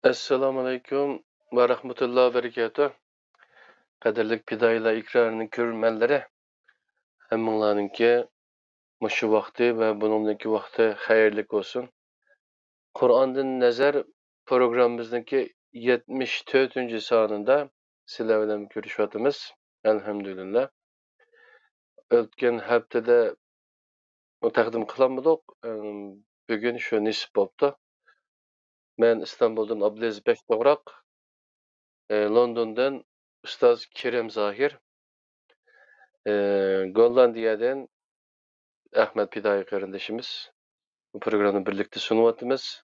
Assalomu alaykum va rahmatullohi va barakatuh. Qadrli fidoyilar ikrorining ko'rmanlari, hammanglarningki mushu vaqti va buningki vaqti xayrli bo'lsin. Qur'ondan nazar programmamizningki 74 sonida sizlar bilan ko'rishyapmiz. Alhamdulillah. O'tgan haftada taqdim qilamidik. Bugun shu nisb bo'ldi. Men Istanbuldan Abdulaziz Bek To'g'roq, Londondan ustoz Kerem Zohir, Gollandiyadan Ahmet Pidayi qarindashimiz bu programni birlikte sunyapmiz.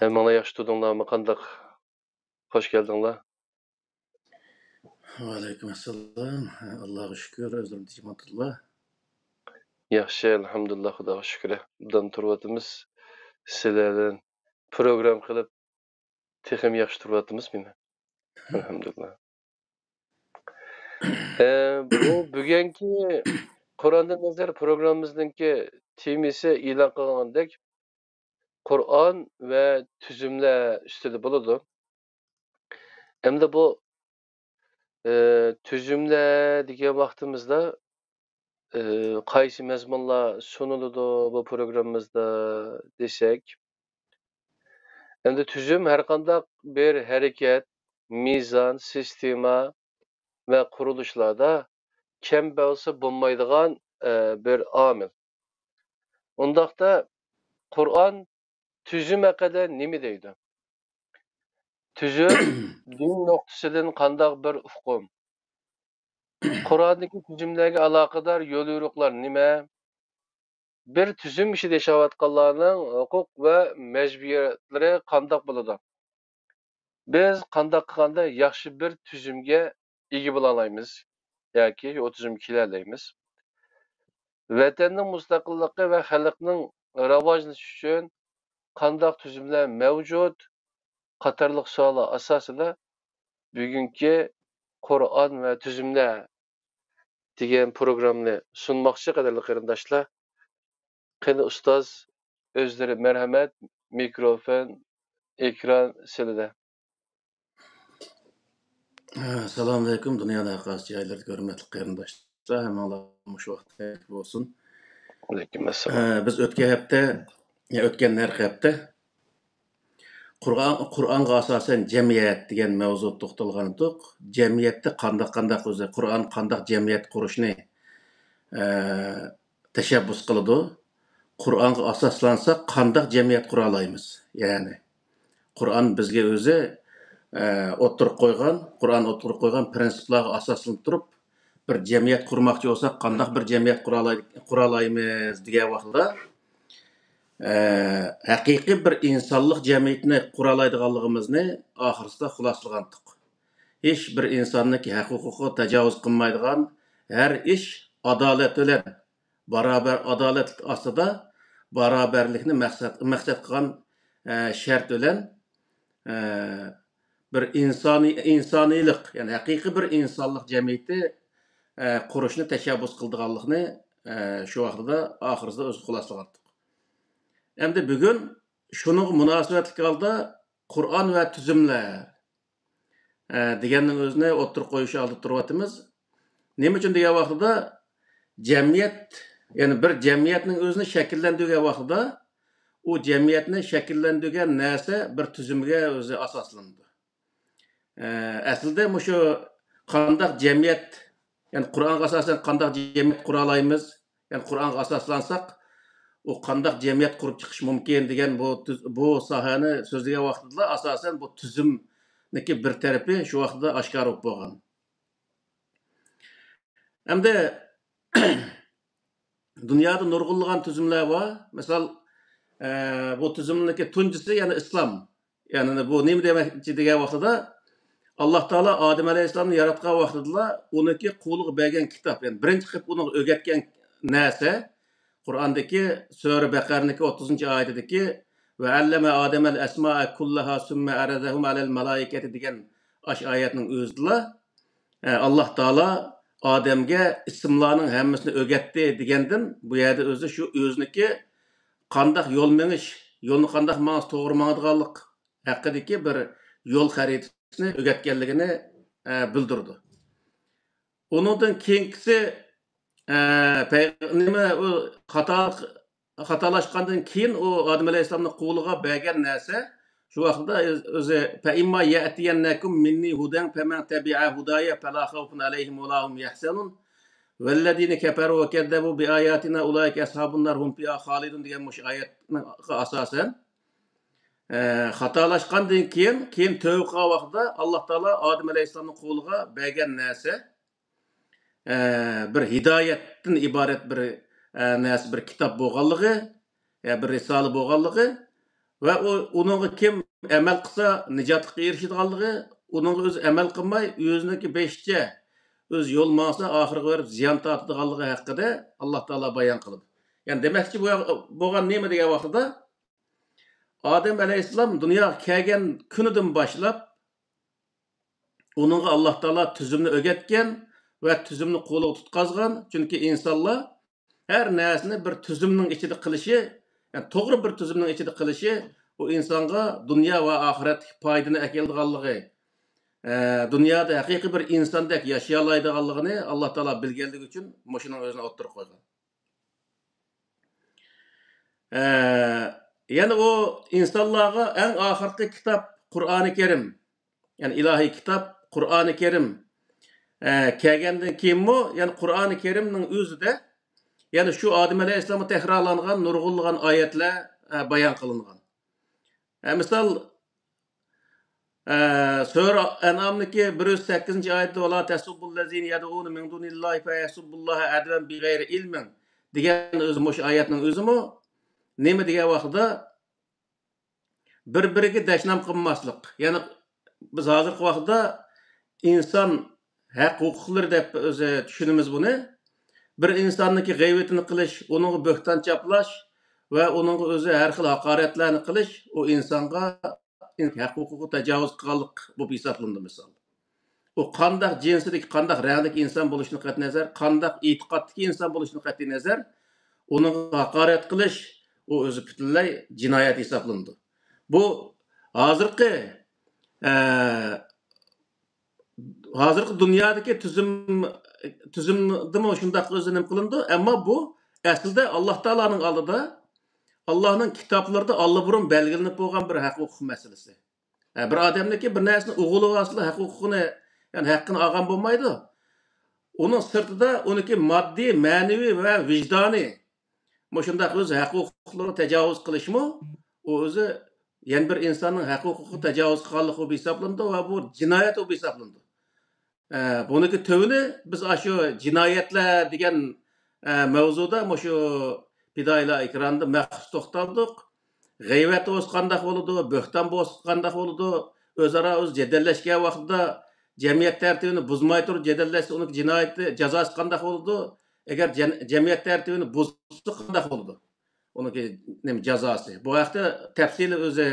Hammalar yaxshi tudinglarmi? Qanday? Hoş geldinglar. Va alaykum assalom. Allohga shukr, o'zim Tijmatulloh. Yaxshi, alhamdulillah, Xudoga shukr. Bundan turyapmiz. Sizlardan program qilib texim yaxshi turyapmiz meni. Alhamdulillah. Bu bugungi Qur'ondan nazar programmamizningki temasi e'lon qilingandek Qur'on va tuzumlar ustida bo'ladi. Endi bu tuzumlar degan vaqtimizda qaysi mazmunlar sunuladi bu programmamizda desak, endi tuzum har qanday bir harakat, mizon, sistema va qurilishlarda kam bo'lsa bo'lmaydigan bir omil. Undaqda Qur'on tuzum haqida nima deydi? Tuzum din nuqtasidan qanday bir hukm? Qur'ondagi tuzumlarga aloqador yo'l yo'riqlar nima? Bir tuzum ishida yashayotganlarning huquq va majburiyatlari qanday bo'ladi? Biz qanday qilganda yaxshi bir tuzumga ega bo'la olamiz yoki o tuzumga kela olamiz? Vatanning mustaqilligi va xalqning rivojlanishi uchun qanday tuzumlar mavjud? Qatorliq savollar asosida bugungi Qur'on va tuzumlar degan programmani sunmoqchi qadrli qarindoshlar. Qani ustoz o'zlari marhamat, mikrofon, ekran sizlarda. Assalomu alaykum, dunyoda qaysi joylarda hurmatli qarindoshlar, hammalar shu vaqtda bo'lsin. Aleyküm assalom. Biz o'tgan hafta Qur'onga asosan jamiyat degan mavzuga to'xtalgan edik. Jamiyatda qanday o'zi Qur'on qanday jamiyat qurishni tashabbus qiladi. Qur'onga asoslansa qanday jamiyat qura olamiz? Ya'ni Qur'on bizga o'zi Qur'on o'tirib qo'ygan prinsiplarga asoslanib turib bir jamiyat qurmoqchi bo'lsak, qanday bir jamiyat qura olamiz degan vaqtda haqiqiy bir insonlik jamiyatini qura oladiganligimizni oxirsida xulosalagandik. Hech bir insonniki haq-huquqiga tajovuz qilmaydigan, har ish adolat bilan barobar adolat ostida barobarlikni maqsad qilgan shart bilan bir insoniylik, ya'ni haqiqiy bir insonlik jamiyati qurishni tashabbus qildiganlikni shu vaqtda oxirsida o'z xulosalagandik. Endi bugun shuning munosabatli holda Qur'on va tuzumlar deganning o'zini o'tirib qo'yish oldi turyapmiz. Nima uchun degan vaqtda jamiyat, ya'ni bir jamiyatning o'zini shakllantirgan vaqtida u jamiyatni shakllantirgan narsa bir tuzumga o'zi asoslandi. Aslida shu qanday jamiyat, ya'ni Qur'onga asosan qanday jamiyat qura olamiz? Ya'ni Qur'onga asoslansak u qanday jamiyat qurib chiqish mumkin degan bu sohani so'zlagan vaqtida asosan bu tuzumniki bir tarafi shu vaqtda oshkor bo'lib bo'lgan. Endi dunyoda nurg'unlagan tuzumlar bor. Misol bu tuzumniki tunjisi ya'ni islom. Ya'ni bu nima demoqchi degan vaqtida Alloh taolo Odam alayhissalomni yaratgan vaqtida uniki qo'liga bergan kitob, ya'ni birinchi qilib uni o'rgatgan narsa Qur'ondagi sura Baqarniki 30-oyatidagi va allama Odamal asma'a kullaha summa aradahum alal malaikati degan oyatning o'zida Alloh taolo Odamga ismlarning hammasini o'rgatdi degandan bu yerda o'zi shu o'zniki qanday yo'l menish, yo'lni qanday to'g'ri mangadiganlik haqidagi bir yo'l xaritasini o'rgatganligini bildirdi. Onundan keyingisi nima u xatolashgandan keyin u Odam alayhissalomning qo'liga bergan narsa shu vaqtda o'zi fa imma ya'tiyannakum minni hudan faman tabi'a hudaya fala khawfun alayhim wa lahum yahzanun vallazina kafaru wa kadzabu bi ayatina ulaika ashabun nar hum fiha khalidun degan mush oyatga asosan xatolashgandan keyin tövbe qilgan vaqtda Alloh taolo Odam alayhissalomning qo'liga bergan narsa bir hidoyatdan iborat bir narsa bir kitob bo'lganligi, bir risola bo'lganligi va uningga kim amal qilsa nijotga erishadiganligi, uningga o'zi amal qilmay o'ziniki beshcha o'z yo'l maqsa oxiriga borib ziyon tortadiganligi haqida Alloh taolo bayon qildi. Ya'ni demakchi bo'lgan nima degan vaqtda Odam alayhissalom dunyoga kelgan kunidan boshlab uningga Alloh taolo tuzumni o'rgatgan ve tüzümünü qo'liga tutqazgan. Çünkü insonlar her narsani bir tüzümning ichida qilishi, yani to'g'ri bir tüzümning ichida qilishi o insonga dunyo va oxirat foydani keltirganligi, dunyoda haqiqiy bir insondek yashay oladiganligini Alloh taolo bilganligi uchun mushuning o'zini o'ttirib qo'ygan. Yani o insonlarga eng oxirgi kitob Qur'oni Karim, yani ilohiy kitob Qur'oni Karim kelgandan keyinmi, yani Qur'oni Karimning o'zida yani şu Odam alayhissalomga takrorlangan nurg'unlagan oyatlar bayon qilingan. Misal Sura An'am'daki 108. oyatda "Vela tasubbullazina yad'una min dunillahi fa yasubbullaha adwan bighayri ilmin" degan o'zi mush oyatning o'zimi nima degan vaqtda bir-biriga dashnam qilmaslik. Yani biz hozirgi vaqtda inson haq huquqlari deb o'zi tushunimiz buni. Bir insonniki g'aybatini qilish, uning bo'xton chaplash va uning o'zi har xil haqoratlarni qilish o insonga haq huquqi tajovuz qilganlik bu hisoblandi misol. O qandoq jinsidagi, qandoq rangdagi inson bo'lishini qat'i nazar, qandoq e'tiqoddagi inson bo'lishini qat'i nazar, uning haqorat qilish o o'zi butunlay jinoyat hisoblandi. Bu hozirgi dunyodagi tuzumda shundoq o'zinim qilindi, ammo bu aslida Alloh taolaning oldida, Allohning kitoblarida allburun belgilanib bo'lgan bir haq huquq masalasi. Bir odamniki bir narsani o'g'li vasitla haq huquqini, yani haqqini olgan bo'lmaydi. Uning sirtida uniki moddiy, ma'naviy va vijdoniy shundoq o'zi haq huquqlarga tajovuz qilishmi, o'zi yana bir insonning haq huquqiga tajovuz qilganligi bo'lib hisoblandi va bu jinoyat bo'lib hisoblandi. Buniki tövünü biz şu cinayetler degan mavzuda şu Pidayla ekranda maxsus to'xtaldik. G'aybat o'z qandoq bo'ladi, bo'xton bo'z qandoq bo'ladi, o'zaro o'z jadallashgan vaqtda jamiyat tartibini buzmay turib jadallashsa uni jinoyati jazosi qandoq bo'ladi? Agar jamiyat tartibini buzsa qandoq bo'ladi? Uniki nima jazosi? Bu haqda tafsili o'zi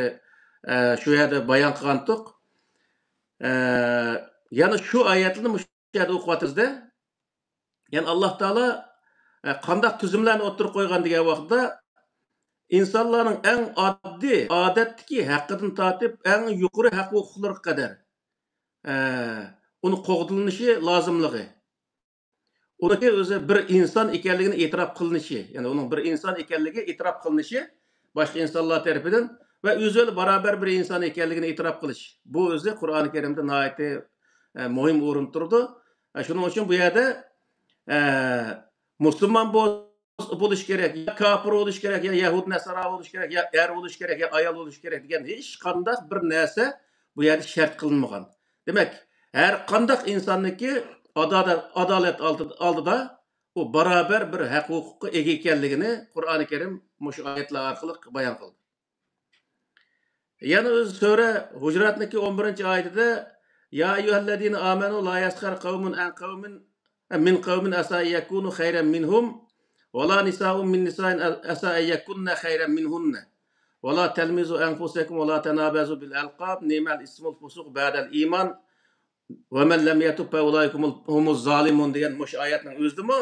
shu yerda bayon qilgandik. Yani şu ayetini müşahede okuvatızda, yani Allah Teala qandoq tuzumlarni o'ttirib qo'ygan degan vaqtda insonlarning eng oddiy odatdagi haqqidan tortib eng yuqori haq huquqlarga qadar uni qo'g'dilinishi lozimligi, uniki o'zi bir inson ekanligini e'tirof qilinishi, ya'ni uning bir inson ekanligi e'tirof qilinishi boshqa insonlar tarafidan va o'zi barobar bir inson ekanligini e'tirof qilish. Bu o'zi Qur'oni Karimda nihoyatda muhim o'rin turdi. Shuning uchun bu yerda Müslüman bo'lish kerak, ya kafir bo'lish kerak, ya Yahud Nasara bo'lish kerak, ya er bo'lish kerak, ya ayol bo'lish kerak degan hech qanday bir narsa bu yerda shart qilinmagan. Demak, har qanday insonniki adolat oldida u barobar bir haq huquqqa ega ekanligini Qur'oni Karim mush oyatlar orqali bayon qildi. Yana o'z sura Hujuratniki 11-oyatida "Ya eyyuhellezine amenu la yaskhar qavmun an qavmin min qavmin asa yakunu khayran minhum ve la nisa'un min nisa'in asa yakunna khayran minhunna ve la telmizu anfusakum ve la tenabazu bil alqab ni'mal ismul fusuq ba'dal iman ve men lem yetub fe ulaikum humuz zalimun" degan mush oyatning o'zidimi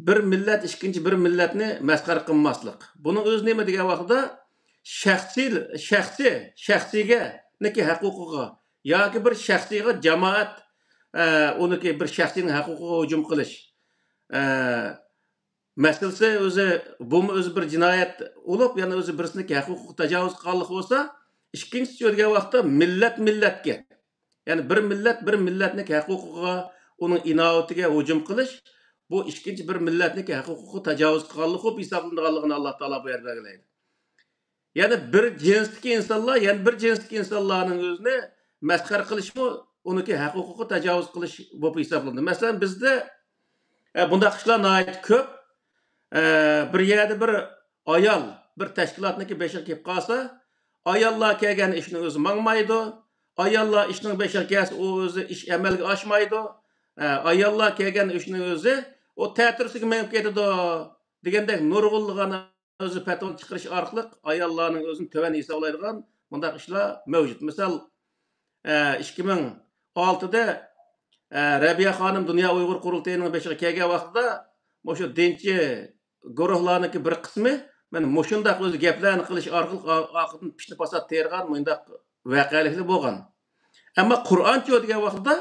bir millat ikkinchi bir millatni masxara qilmaslik. Buning o'zi nima degan vaqtda shaxsiga niki huquqiga yoki bir shaxsiyga jamoat uniki bir shaxsiyning huquqiga hujum qilish masalasi o'zi bu o'zi bir jinoyat bo'lib, yana o'zi birsiniki huquqiga tajovuz qilganlik bo'lsa, ikkinchisi o'lgan vaqtda millatga, ya'ni bir millatning huquqiga, uning inoyatiga hujum qilish, bu ikkinchi bir millatning huquqiga tajovuz qilganlik bo'lib hisoblanganligini Alloh taolo bu yerda belgilaydi. Yani bir cinsdeki insanların özüne meskhar qilish mı, onunki huquqiga tajovuz qilish bo'lib hisoblanadi. Masalan, bizde bundaq ishlar nihoyat ko'p. Bir yerda bir ayol bir tashkilotniki beshiga kelib qolsa, ayollar kelgan ishni o'zi mangmaydi. Ayollar ishning beshiga kelsa, u o'zi ish amalga oshmaydi. Ayollar kelgan ishni o'zi o ta'tirsiga menib ketadi degandek nurg'unligini o'zi fatvo chiqarish orqali ayollarning o'zini to'van hisoblaydigan bundaq ishlar mavjud. Misol 2006da Rabiya xonim Dunyo Uyg'ur qurultayining beshiga kelgan vaqtida o'sha dinchi guruhlarniki bir qismi mana mushundaq o'zi gaplarni qilish orqali oqibatni pishni pasat tergan bundaq voqealiklar bo'lgan. Ammo Qur'on degan vaqtida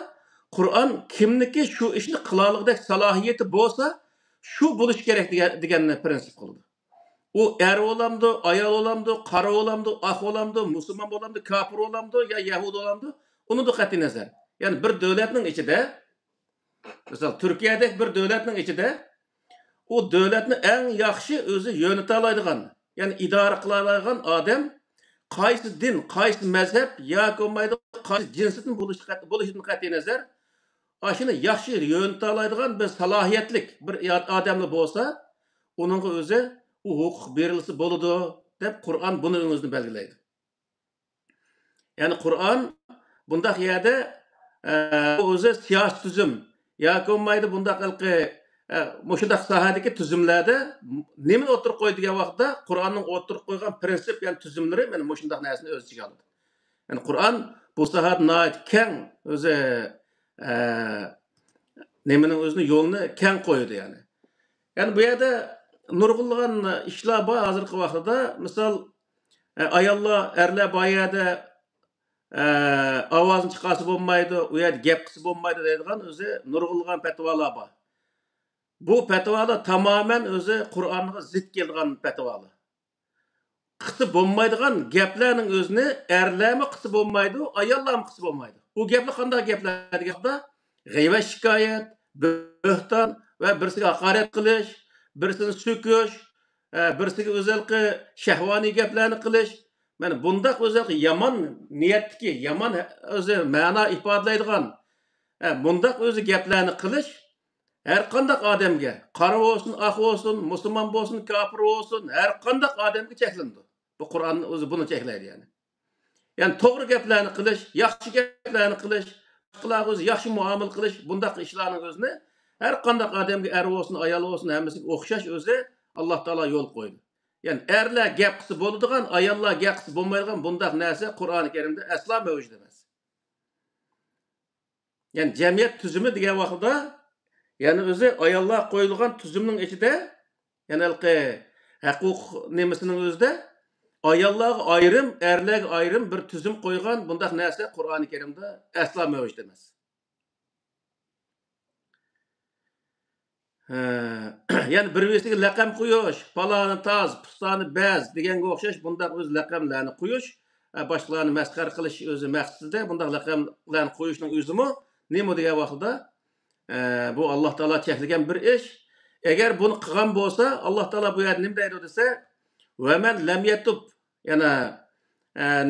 Qur'on kimniki shu ishni qiloligidek salohiyati bo'lsa, shu bo'lish kerak degan prinsip qildi. U er olamdı, ayol olamdı, qara olamdı, oq olamdı, musulmon olamdı, kafir olamdı ya Yahud olamdı. Onun da qat'iy nazar. Yani bir devletning ichida, misol Turkiyadagi bir devletning ichida o devletni eng yaxshi o'zi yönete oladigan, yani idora qila oladigan odam qaysi din, qaysi mazhab yoki bo'lmaydi, qaysi jinsdan bo'lishidan qat'iy nazar, ashuni yaxshi yönete oladigan bir salohiyatlik bir odamlar bo'lsa, uning o'zi u huquq berilisi bo'ladi deb Qur'on buni o'zini belgilaydi. Yani Qur'on bundaq yerda o'zi siyosiy tuzum yoki bo'lmaydi bundaq qilqi mushundaq sohadagi tuzumlarda nima o'tirib qo'ydigan vaqtda Qur'onning o'tirib qo'ygan prinsip, yani tuzumlari mana mushundaq narsani o'z ichiga oladi. Yani Qur'on bu sohada keng o'zi nimaning o'zini yo'lni keng qo'ydi yani. Yani bu yerda nurg'unlagan ishlar bor hozirgi vaqtda. Misol ayollar, erlar bu yerda ovozini chiqarsa bo'lmaydi, u yerda gap qilsa bo'lmaydi deydigan o'zi nurg'unlagan fatvolar bor. Bu fatvolar tamamen o'zi Qur'onga zid kelgan fatvolar. Qilsa bo'lmaydigan gaplarning o'zini erlarmi qilsa bo'lmaydi, ayollarmi qilsa bo'lmaydi. U gaplar qanday gaplar deganda g'iybat, shikoyat, bo'hton va birisiga haqorat qilish, birisini söküş, birisiga o'zalqi shahvoniy gaplarni qilish. Mana bundaq o'zalqi yomon niyatdagi, yomon o'zi ma'no ifodalaydigan bundaq o'zi gaplarni qilish har qanday odamga, qora bo'lsin, oq bo'lsin, musulmon bo'lsin, kofir bo'lsin, har qanday odamga cheklandi. Bu Qur'on o'zi buni cheklaydi yani. Yani to'g'ri gaplarni qilish, yaxshi gaplarni qilish, boshqalarga o'zi yaxshi muomala qilish, bundaq ishlarning o'zini her qanday odamga, er olsun, ayol olsun, hammasiga o'xshash o'zi Alloh taolo yo'l qo'ydi. Yani erlar gap qilsa bo'ladigan, ayollar gap qilsa bo'lmaydigan bundaq narsa Qur'oni Karimda aslo mavjud emas. Yani jamiyat tuzumi degan vaqtda, yani o'zi ayollar qo'yilgan tuzumning ichida, yani huquq nimasining o'zida ayollarga ayrim, erlarga ayrim bir tuzum qo'ygan bundaq narsa Qur'oni Karimda aslo mavjud emas. Yani birisiga laqam qo'yish, faloni toz, pustani baz deganga o'xshash bundaq o'z laqamlarni qo'yish, boshqalarni masxar qilish o'zi maqsadida bundaq laqamlarni qo'yishning o'zimi nima degan vaqtda bu Alloh taolo cheklagan bir ish. Agar buni qilgan bo'lsa, Alloh taolo bu yerda nima deydi desa, "Va man lam yatub", yana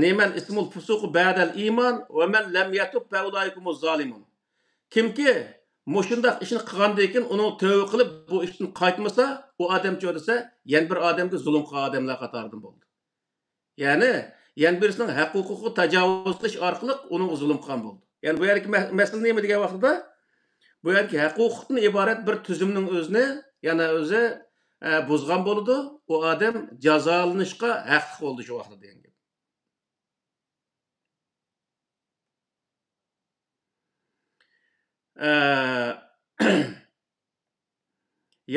neman ismul fusuq ba'dal iman va man lam yatub fa ulaykumuz zalimun. Kimki mushundaq ishni qilgandan keyin uni tövbe qilib bu ishdan qaytmasa, u odamcha desa, yana bir odamga zulm qilgan odamlar qatoridan bo'ldi. Ya'ni yana birisining huquqiga tajovuz qilish orqali uni zulm qilgan bo'ldi. Yani bu yerki masala nima degan vaqtda, bu yerki huquqdan iborat bir tuzumning o'zini yana o'zi buzgan bo'ldi, u odam jazolanishga haqli bo'ldi shu vaqtda degan gap.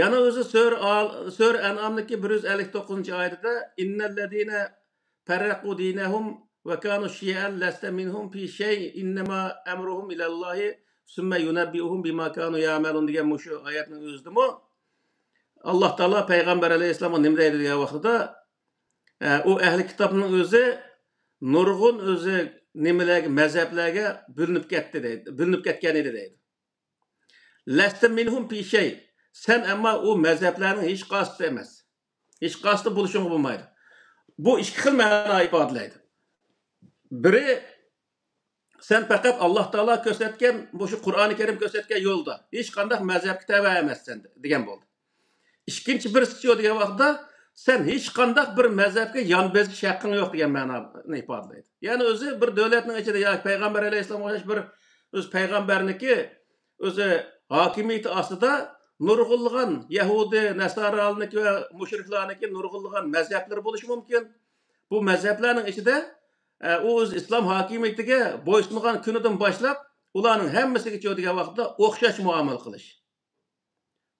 Yana o'zi Sur An'amdagi 159-oyatida innallazina فرقوا دينهم وكانوا شيعا لست منهم في شيء إنما أمرهم إلى الله ثم ينبئهم بما كانوا يعملون degan mushu oyatning o'zidimi Alloh taolo payg'ambar alayhissalomga nima deydi degan vaqtida u ahli kitobning o'zi nurg'un o'zi nimalarga mazhablarga bo'linib ketdi deydi, bo'linib ketgan edi deydi. Lasta minhum fi shay. Sen ammo u mazhablarning hech qaysisi emas. Hech qaysisi bo'lishing bo'lmaydi. Bu ikki xil ma'no ifodalaydi. Biri sen faqat Alloh taolo ko'rsatgan bu shu Qur'oni Karim ko'rsatgan yo'lda hech qanday mazhabga tava emassan degan bo'ldi. Ikkinchi birisi degan vaqtda sen hech qanday bir mazhabga yon bezish haqqing yo'q degan ma'noni ifodalaydi. Ya'ni o'zi bir davlatning ichida yoki payg'ambar alayhissalom o'xshash bir o'z payg'ambarniki o'zi hokimiyati ostida nurg'unlagan Yahudi, Nasaralarniki va mushriklarniki nurg'unlagan mazhablar bo'lishi mumkin. Bu mazhablarning ichida u o'z islom hokimiyatiga bo'ysungan kunidan boshlab ularning hammasiga degan vaqtda o'xshash muomala qilish.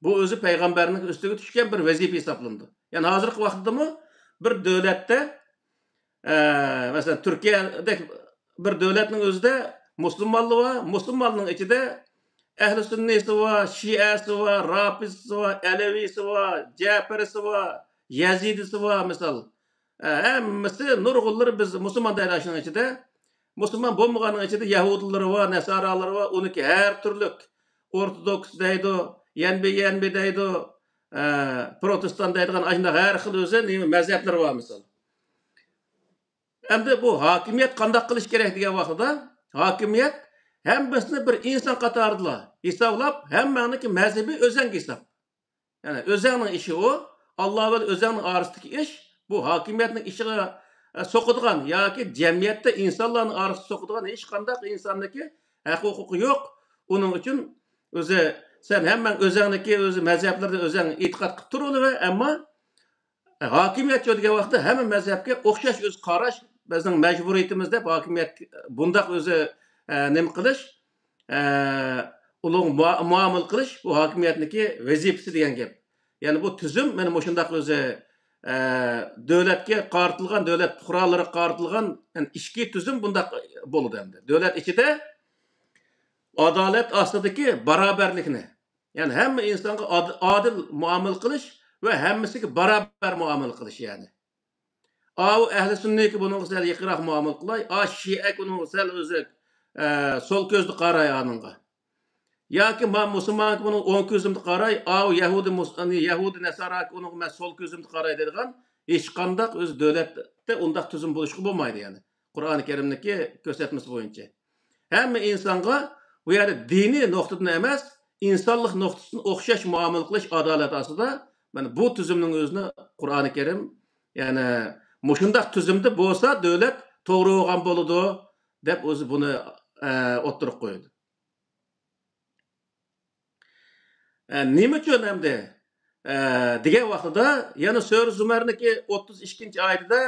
Bu o'zi payg'ambarning ustiga tushgan bir vazifa hisoblanadi. Ya'ni hozirgi vaqtdami bir davlatda masalan Turkiyadek bir davlatning o'zida musulmonlar va musulmonning ichida ahli sunnisi va shiasi va rafizisi va alavisi va jafarisi va yazidisi va misol hammasi nurg'unlar biz musulmon dairasining ichida musulmon bo'lmaganning ichida yahudilar va nasaralar va uniki har turli ortodoks deydi, yanbi deydi, protestan deydigan ashuna har xil o'zi mazhablar var misol. Endi bu hokimiyat qanday qilish kerak degan vaqtida hokimiyat hammasini bir inson qatorida hisoblab hammaniki mazhabi o'zang hisob. Ya'ni o'zangning ishi o, Alloh va o'zangning orasidagi ish bu hokimiyatning ishiga so'qadigan yoki jamiyatda insonlarning orasida so'qadigan hech qanday insonniki haq-huquqi yo'q. Uning uchun o'zi sen hamman o'zangniki o'zi mazhablarda o'zang e'tiqod qilib turaver, ammo hokimiyat degan vaqtda hamma mazhabga o'xshash o'z qarash bizning majburiyatimiz deb hokimiyat bundaq o'zi nima qilish, ulug' muomala qilish bu hokimiyatniki vazifasi degan gap. Ya'ni bu tuzum mana bu shundaq o'zi davlatga qaratilgan, davlat fuqarolariga qaratilgan ishki tuzum bundaq bo'ladi endi. Davlat ichida adolat ostidagi barobarlikni, ya'ni hamma insonga adil muomala qilish va hammasiga barobar muomala qilish ya'ni. O ahli sunniki bunga sal yaqinroq muomala qilay, shi'a bunga sal o'zi sol ko'zni qaray anınga. Yoki men musulmon buni o'ng ko'zimni qaray, yahudi nasara uni men sol ko'zimni qaray deydigan hech qanday o'z davlatda undaq tuzum bo'lishga bo'lmaydi ya'ni. Qur'oni Karimniki ko'rsatmasi bo'yicha. Hamma insonga bu yerda diniy nuqtadan emas, insonlik nuqtasidan o'xshash muomala qilish adolat ostida mana bu tuzumning o'zini Qur'oni Karim ya'ni mushundaq tuzumda bo'lsa davlat to'g'ri bo'lgan bo'ladi deb o'zi buni o'ttirib qo'ydi. Nima uchun endi degan vaqtida yana Sura Zumarniki 32-oyatida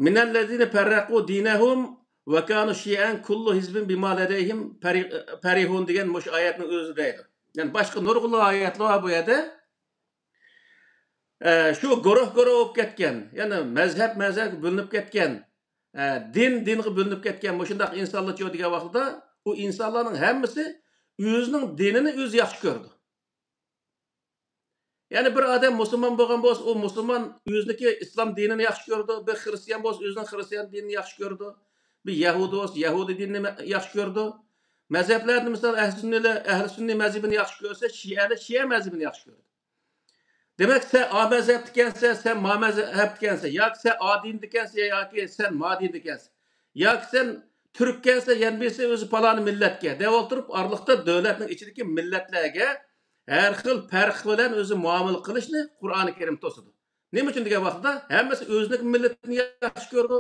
minallazina farraqu dinahum va kanu shi'an kullu hizbin bima ladayhim farihun degan mush oyatning o'zi deydi. Yani boshqa nurg'unli oyatlar bu yerda shu guruh bo'lib ketgan, ya'ni mazhab bo'linib ketgan, dinga bo'linib ketgan mushundaq insonlar degan vaqtida u insonlarning hammasi o'zining dinini o'zi yaxshi ko'rdi. Yani bir adam musulmon bo'lgan bo'lsa, u musulmon o'ziniki islom dinini yaxshi ko'rdi, bir xristian bo'lsa, o'zining xristian dinini yaxshi ko'rdi, bir yahudi bo'lsa, yahudi dinini yaxshi ko'rdi. Mazhablarni misol ahli sunniy mazhabini yaxshi ko'rsa, shi'a mazhabini yaxshi ko'rdi. Demek sen A mezhep dikense, sen ma mezhep dikense, ya sen A din dikense, ya ki sen ma din dikense. Ya ki sen Türk dikense, yani birisi özü palanı milletke. Dev oturup aralıkta devletin içindeki milletlerge her xil farq bilen özü muamele kılışını Kur'an-ı Kerim tosudu. Ne için diye vaxtda hemmesi özünün milletini yaxşı gördü,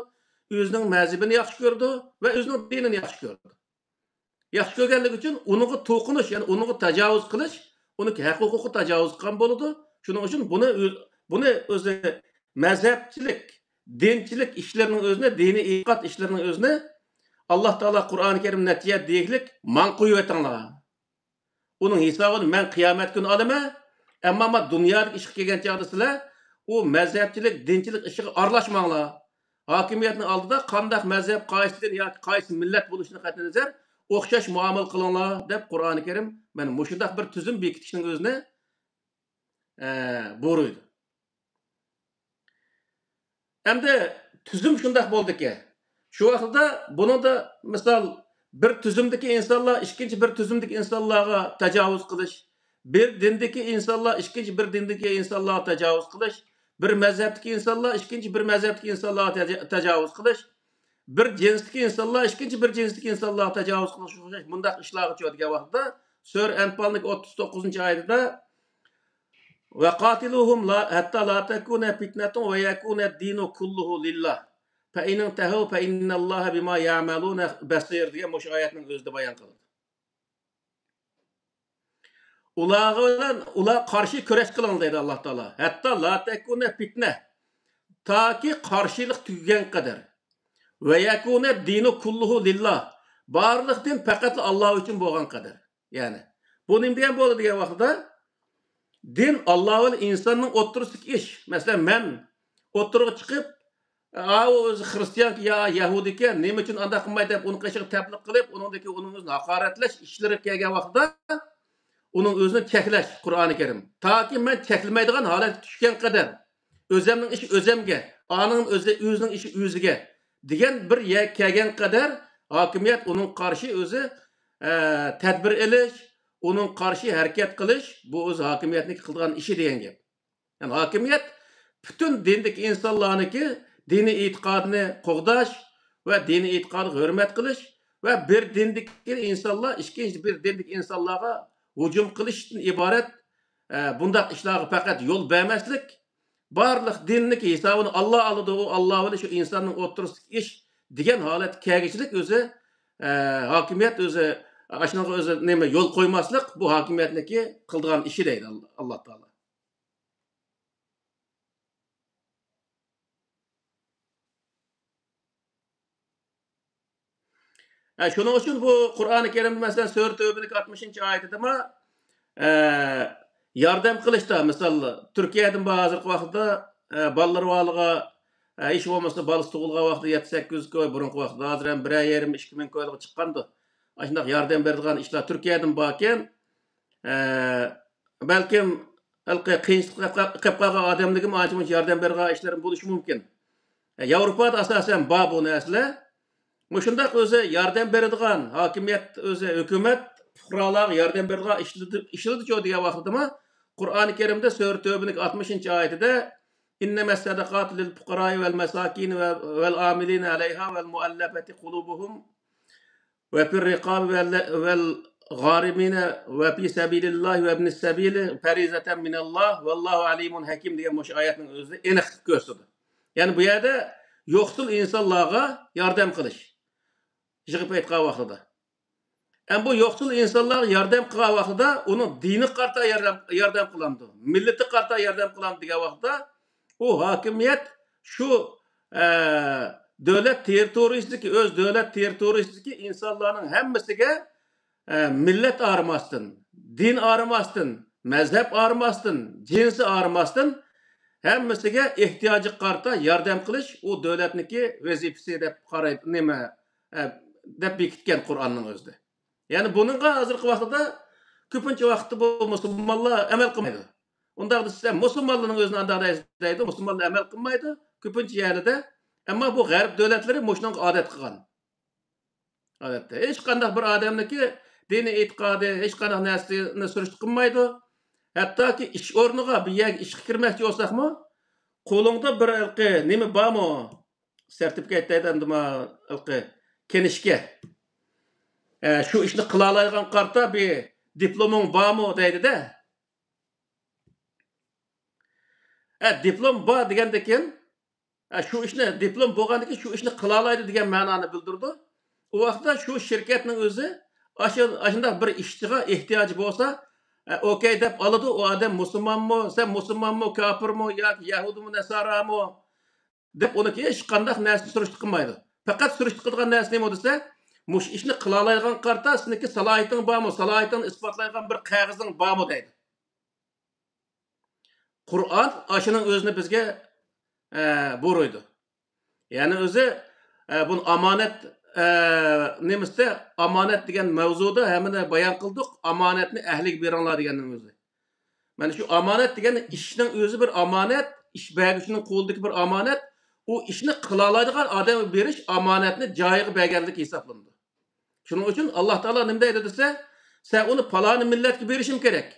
özünün mezhebini yaxşı gördü ve özünün dinini yaxşı gördü. Yaxşı görgenlik için onu tokunuş, yani onu tecavüz kılış, onu ki hak hukuku tecavüz kan boludu. Şunun için bunu özü mezhepçilik, dinçilik işlerinin özüne, dini ikat işlerinin özüne Allah Teala Kur'an-ı Kerim netice deyiklik man koyuvetanlar. Onun hesabını men kıyamet günü alıma, ama dünyada işe kelgen çağda sizler o mezhepçilik, dinçilik işe arlaşmanglar. hokimiyatning oldida qanday mazhab, qaysi din yoki qaysi millat bo'lishini qat'iy nazar o'xshash muomala qilinglar deb Qur'oni Karim mana mushundaq bir tuzum bekitishning o'zini buyurdi. Endi tuzum shundoq bo'ldiki, shu vaqtda buni da misol bir tuzumdagi insonlar ikkinchi bir tuzumdagi insonlarga tajovuz qilish, bir dindagi insonlar ikkinchi bir dindagi insonlarga tajovuz qilish, bir mazhabdagi insonlar ikkinchi bir mazhabdagi insonlarga tajovuz qilish, bir jinsdagi insonlar ikkinchi bir jinsdagi insonlarga tajovuz qilish, bundaq ishlarga tushadigan vaqtda Sura Anfalning 39-oyatida وَقَاتِلُوهُمْ حَتَّى لَا تَكُونَ فِتْنَةٌ وَيَكُونَ الدِّينُ كُلُّهُ لِلَّهِ فَإِنْ انْتَهَوْا فَإِنَّ اللَّهَ بِمَا يَعْمَلُونَ بَصِيرٌ degan mush oyatning o'zida bayon qildi. Ular qarshi kurash qilinglar dedi Alloh taolo. Hatta la takuna fitna. Taki qarshilik tugagan qadar. Va yakuna dinu kulluhu lillah. Barliq din faqat Alloh uchun bo'lgan qadar. Ya'ni bu nima degan bo'ladi degan vaqtda din Alloh va insonning o'rtasidagi ish. Masalan, men o'tirib chiqib, o'zi xristian yo yahudi ekan, nima uchun anda qilmaydi deb uni qishiq tabliq qilib, uningdagi o'zini haqoratlash ishlari kelgan vaqtda uning o'zini cheklash Qur'oni Karim. Taki men cheklamaydigan holatga tushgan qadar o'zimning ishi o'zimga, oning o'zining ishi o'ziga degan bir kelgan qadar hokimiyat uning qarshi o'zi tadbir elish, uning qarshi harakat qilish bu o'z hokimiyatning qilgan ishi degan gap. Yani hokimiyat bütün dindagi insonlarniki diniy e'tiqodini qo'g'dash va diniy e'tiqodga hurmat qilish va bir dindagi insonlar ikkinchi bir dindagi insonlarga hujum qilishdan iborat bundaq ishlarga faqat yo'l bermaslik, barliq dinning hisobini Alloh oladi, u Alloh bilan shu insonning o'rtasidagi ish degan holat kelgichlik o'zi hokimiyat o'zi ashunga o'zi nima yo'l qo'ymaslik bu hokimiyatniki qilgan ishi deydi Alloh taolo. Shuning uchun bu Qur'oni Karim masalan Sura Tavbaning 60-oyatida yordam qilishda, misol Turkiyadan hozirgi vaqtda bolalar valiga ish bo'lmasa bolasi tug'ilgan vaqtda 7-8 koy burungi vaqtda hozir ham 1,5-2 ming koyga chiqqandi. Shunday yordam beradigan ishlar Turkiyadan borken balkim qiyinchilik qilib qolgan odamlarga ancha-muncha yordam beradigan ishlar bo'lishi mumkin. Yevropada asosan bor bu narsalar. Mushundaq o'zi yordam beradigan hokimiyat o'zi hukumat fuqarolarga yordam beradigan ishlarni degan vaqtida Qur'oni Karimda Sura Tavbaning 60-oyatida innamas sadaqatu lil fuqaro'i vel masakin vel amilin alayha vel muallafati qulubuhum ve fir riqab vel gharimina ve fi sabilillah ve ibnis sabil farizatan minallah vallahu alimun hakim degan mush oyatning o'zida aniq ko'rsatdi. Ya'ni bu yerda yo'qsul insonlarga yordam qilish yig'ib aytgan vaqtida. Bu yo'qsul insonlarga yordam qilgan vaqtida uni dini qarta yordam qilamdi, millati qarta yordam qilamdi degan vaqtda u hokimiyat shu davlat territoriyasidagi o'z davlat territoriyasidagi insonlarning hammasiga millat arimasdan, din arimasdan, mazhab arimasdan, jinsi arimasdan hammasiga ehtiyoji qarta yordam qilish u davlatniki vazifasi deb qaraydi, nima deb bekitgan Qur'onning o'zida. Ya'ni buningga hozirgi vaqtda ko'pincha vaqtda bu musulmonlar amal qilmaydi. Unda desa musulmonlarning o'zini anda deydi, musulmonlar amal qilmaydi ko'pincha yerda. Ammo bu g'arb davlatlari mushunga odat qilgan. Odatda hech qanday bir odamniki diniy e'tiqodi hech qanday narsani surishtirib qilmaydi. Hattoki ish o'rniga bir yer ishga kirmoqchi bo'lsaqmi, qo'lingda bir nima bormi? Sertifikat deydimi, kenishga. Shu ishni qila oladigan qarta bir diploming bormi deydi-da. Diplom bor degandan keyin shu ishni diplom bo'lgandan keyin shu ishni qila oladi degan ma'noni bildirdi. U vaqtda shu shirkatning o'zi ashunday bir ishchiga ehtiyoji bo'lsa, okey deb oladi. U odam musulmonmi, sen musulmonmi, kofirmi yoki yahudimi, nasoromi deb uni hech qanday narsa surishtirib qilmaydi. Faqat surishtiradigan narsa nima desa, mush ishni qila oladigan qarta sizniki salohiyating bormi, salohiyatingni isbotlaydigan bir qog'ozing bormi deydi. Qur'on ashuning o'zini bizga buyurdi. Yani özü bunu amanet nemizde amanet degan mavzuda hemen bayan kıldık. Amanetni ehliga beringlar deganning o'zi. Mana shu amanet degan ishning o'zi bir amanet, ish berguvchining qo'lidagi bir amanet. U ishni qila oladigan odamga berish amonatni joyiga berganlik hisoblanadi. Shuning uchun Alloh taolo nima deydi desa, sen uni paloni millatga berishim kerak.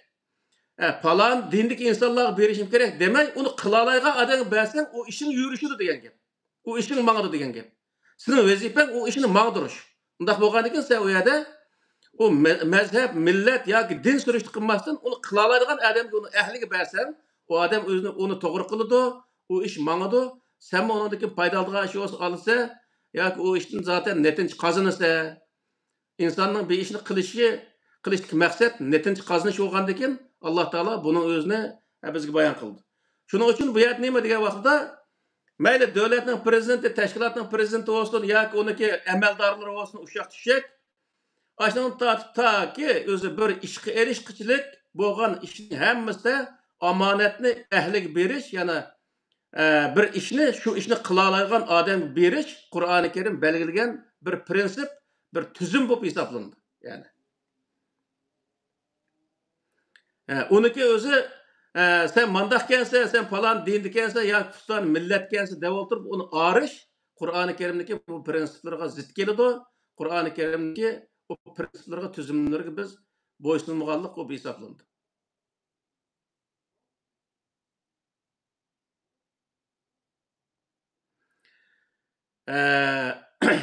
Palon dindagi insonlarga berishim kerak demay, uni qila oladigan odamga bersang, u ishing yurishidi degan gap. U ishing mangadi degan gap. Sening vazifang u ishni mangdirish. Undaq bo'lgandan keyin sen u yerda o mezhep, millet yoki din surishti qilmasdan uni qila oladigan odamga uni ahliga bersang, o odam o'zini uni to'g'ri qiladi, u ish mangadi. Sen undan foyda oladigan ish olsa yoki u ishdan zaten netinch qozonasa, insonning bir ishni qilishlik maqsad netinch qozonish bo'lgandan keyin Alloh taolo buning o'zini bizga bayon qildi. Shuning uchun bu yer nima degan vaqtda mayli davlatning prezidenti, tashkilotning prezidenti bo'lsin yoki uniki amaldorlari bo'lsin, ushaq tushak Aşağıdan ta ki özü bir işki erişkiçilik boğan işin hemmisde amanetini ehlik beriş yani bir işini şu işini kılalaygan adam beriş Kur'an-ı Kerim belirlenen bir prensip bir tüzüm bu hesaplandı yani. Onunki özü sen mandak kense sen falan dindi kense ya tutan millet kense devolturup onu arış Kur'an-ı Kerim'deki bu prensiplerine zıt geliyor. Kur'an-ı Kerim'deki o prensiplerine, tüzümlerine biz boysunmaganlık o bir hesaplandı.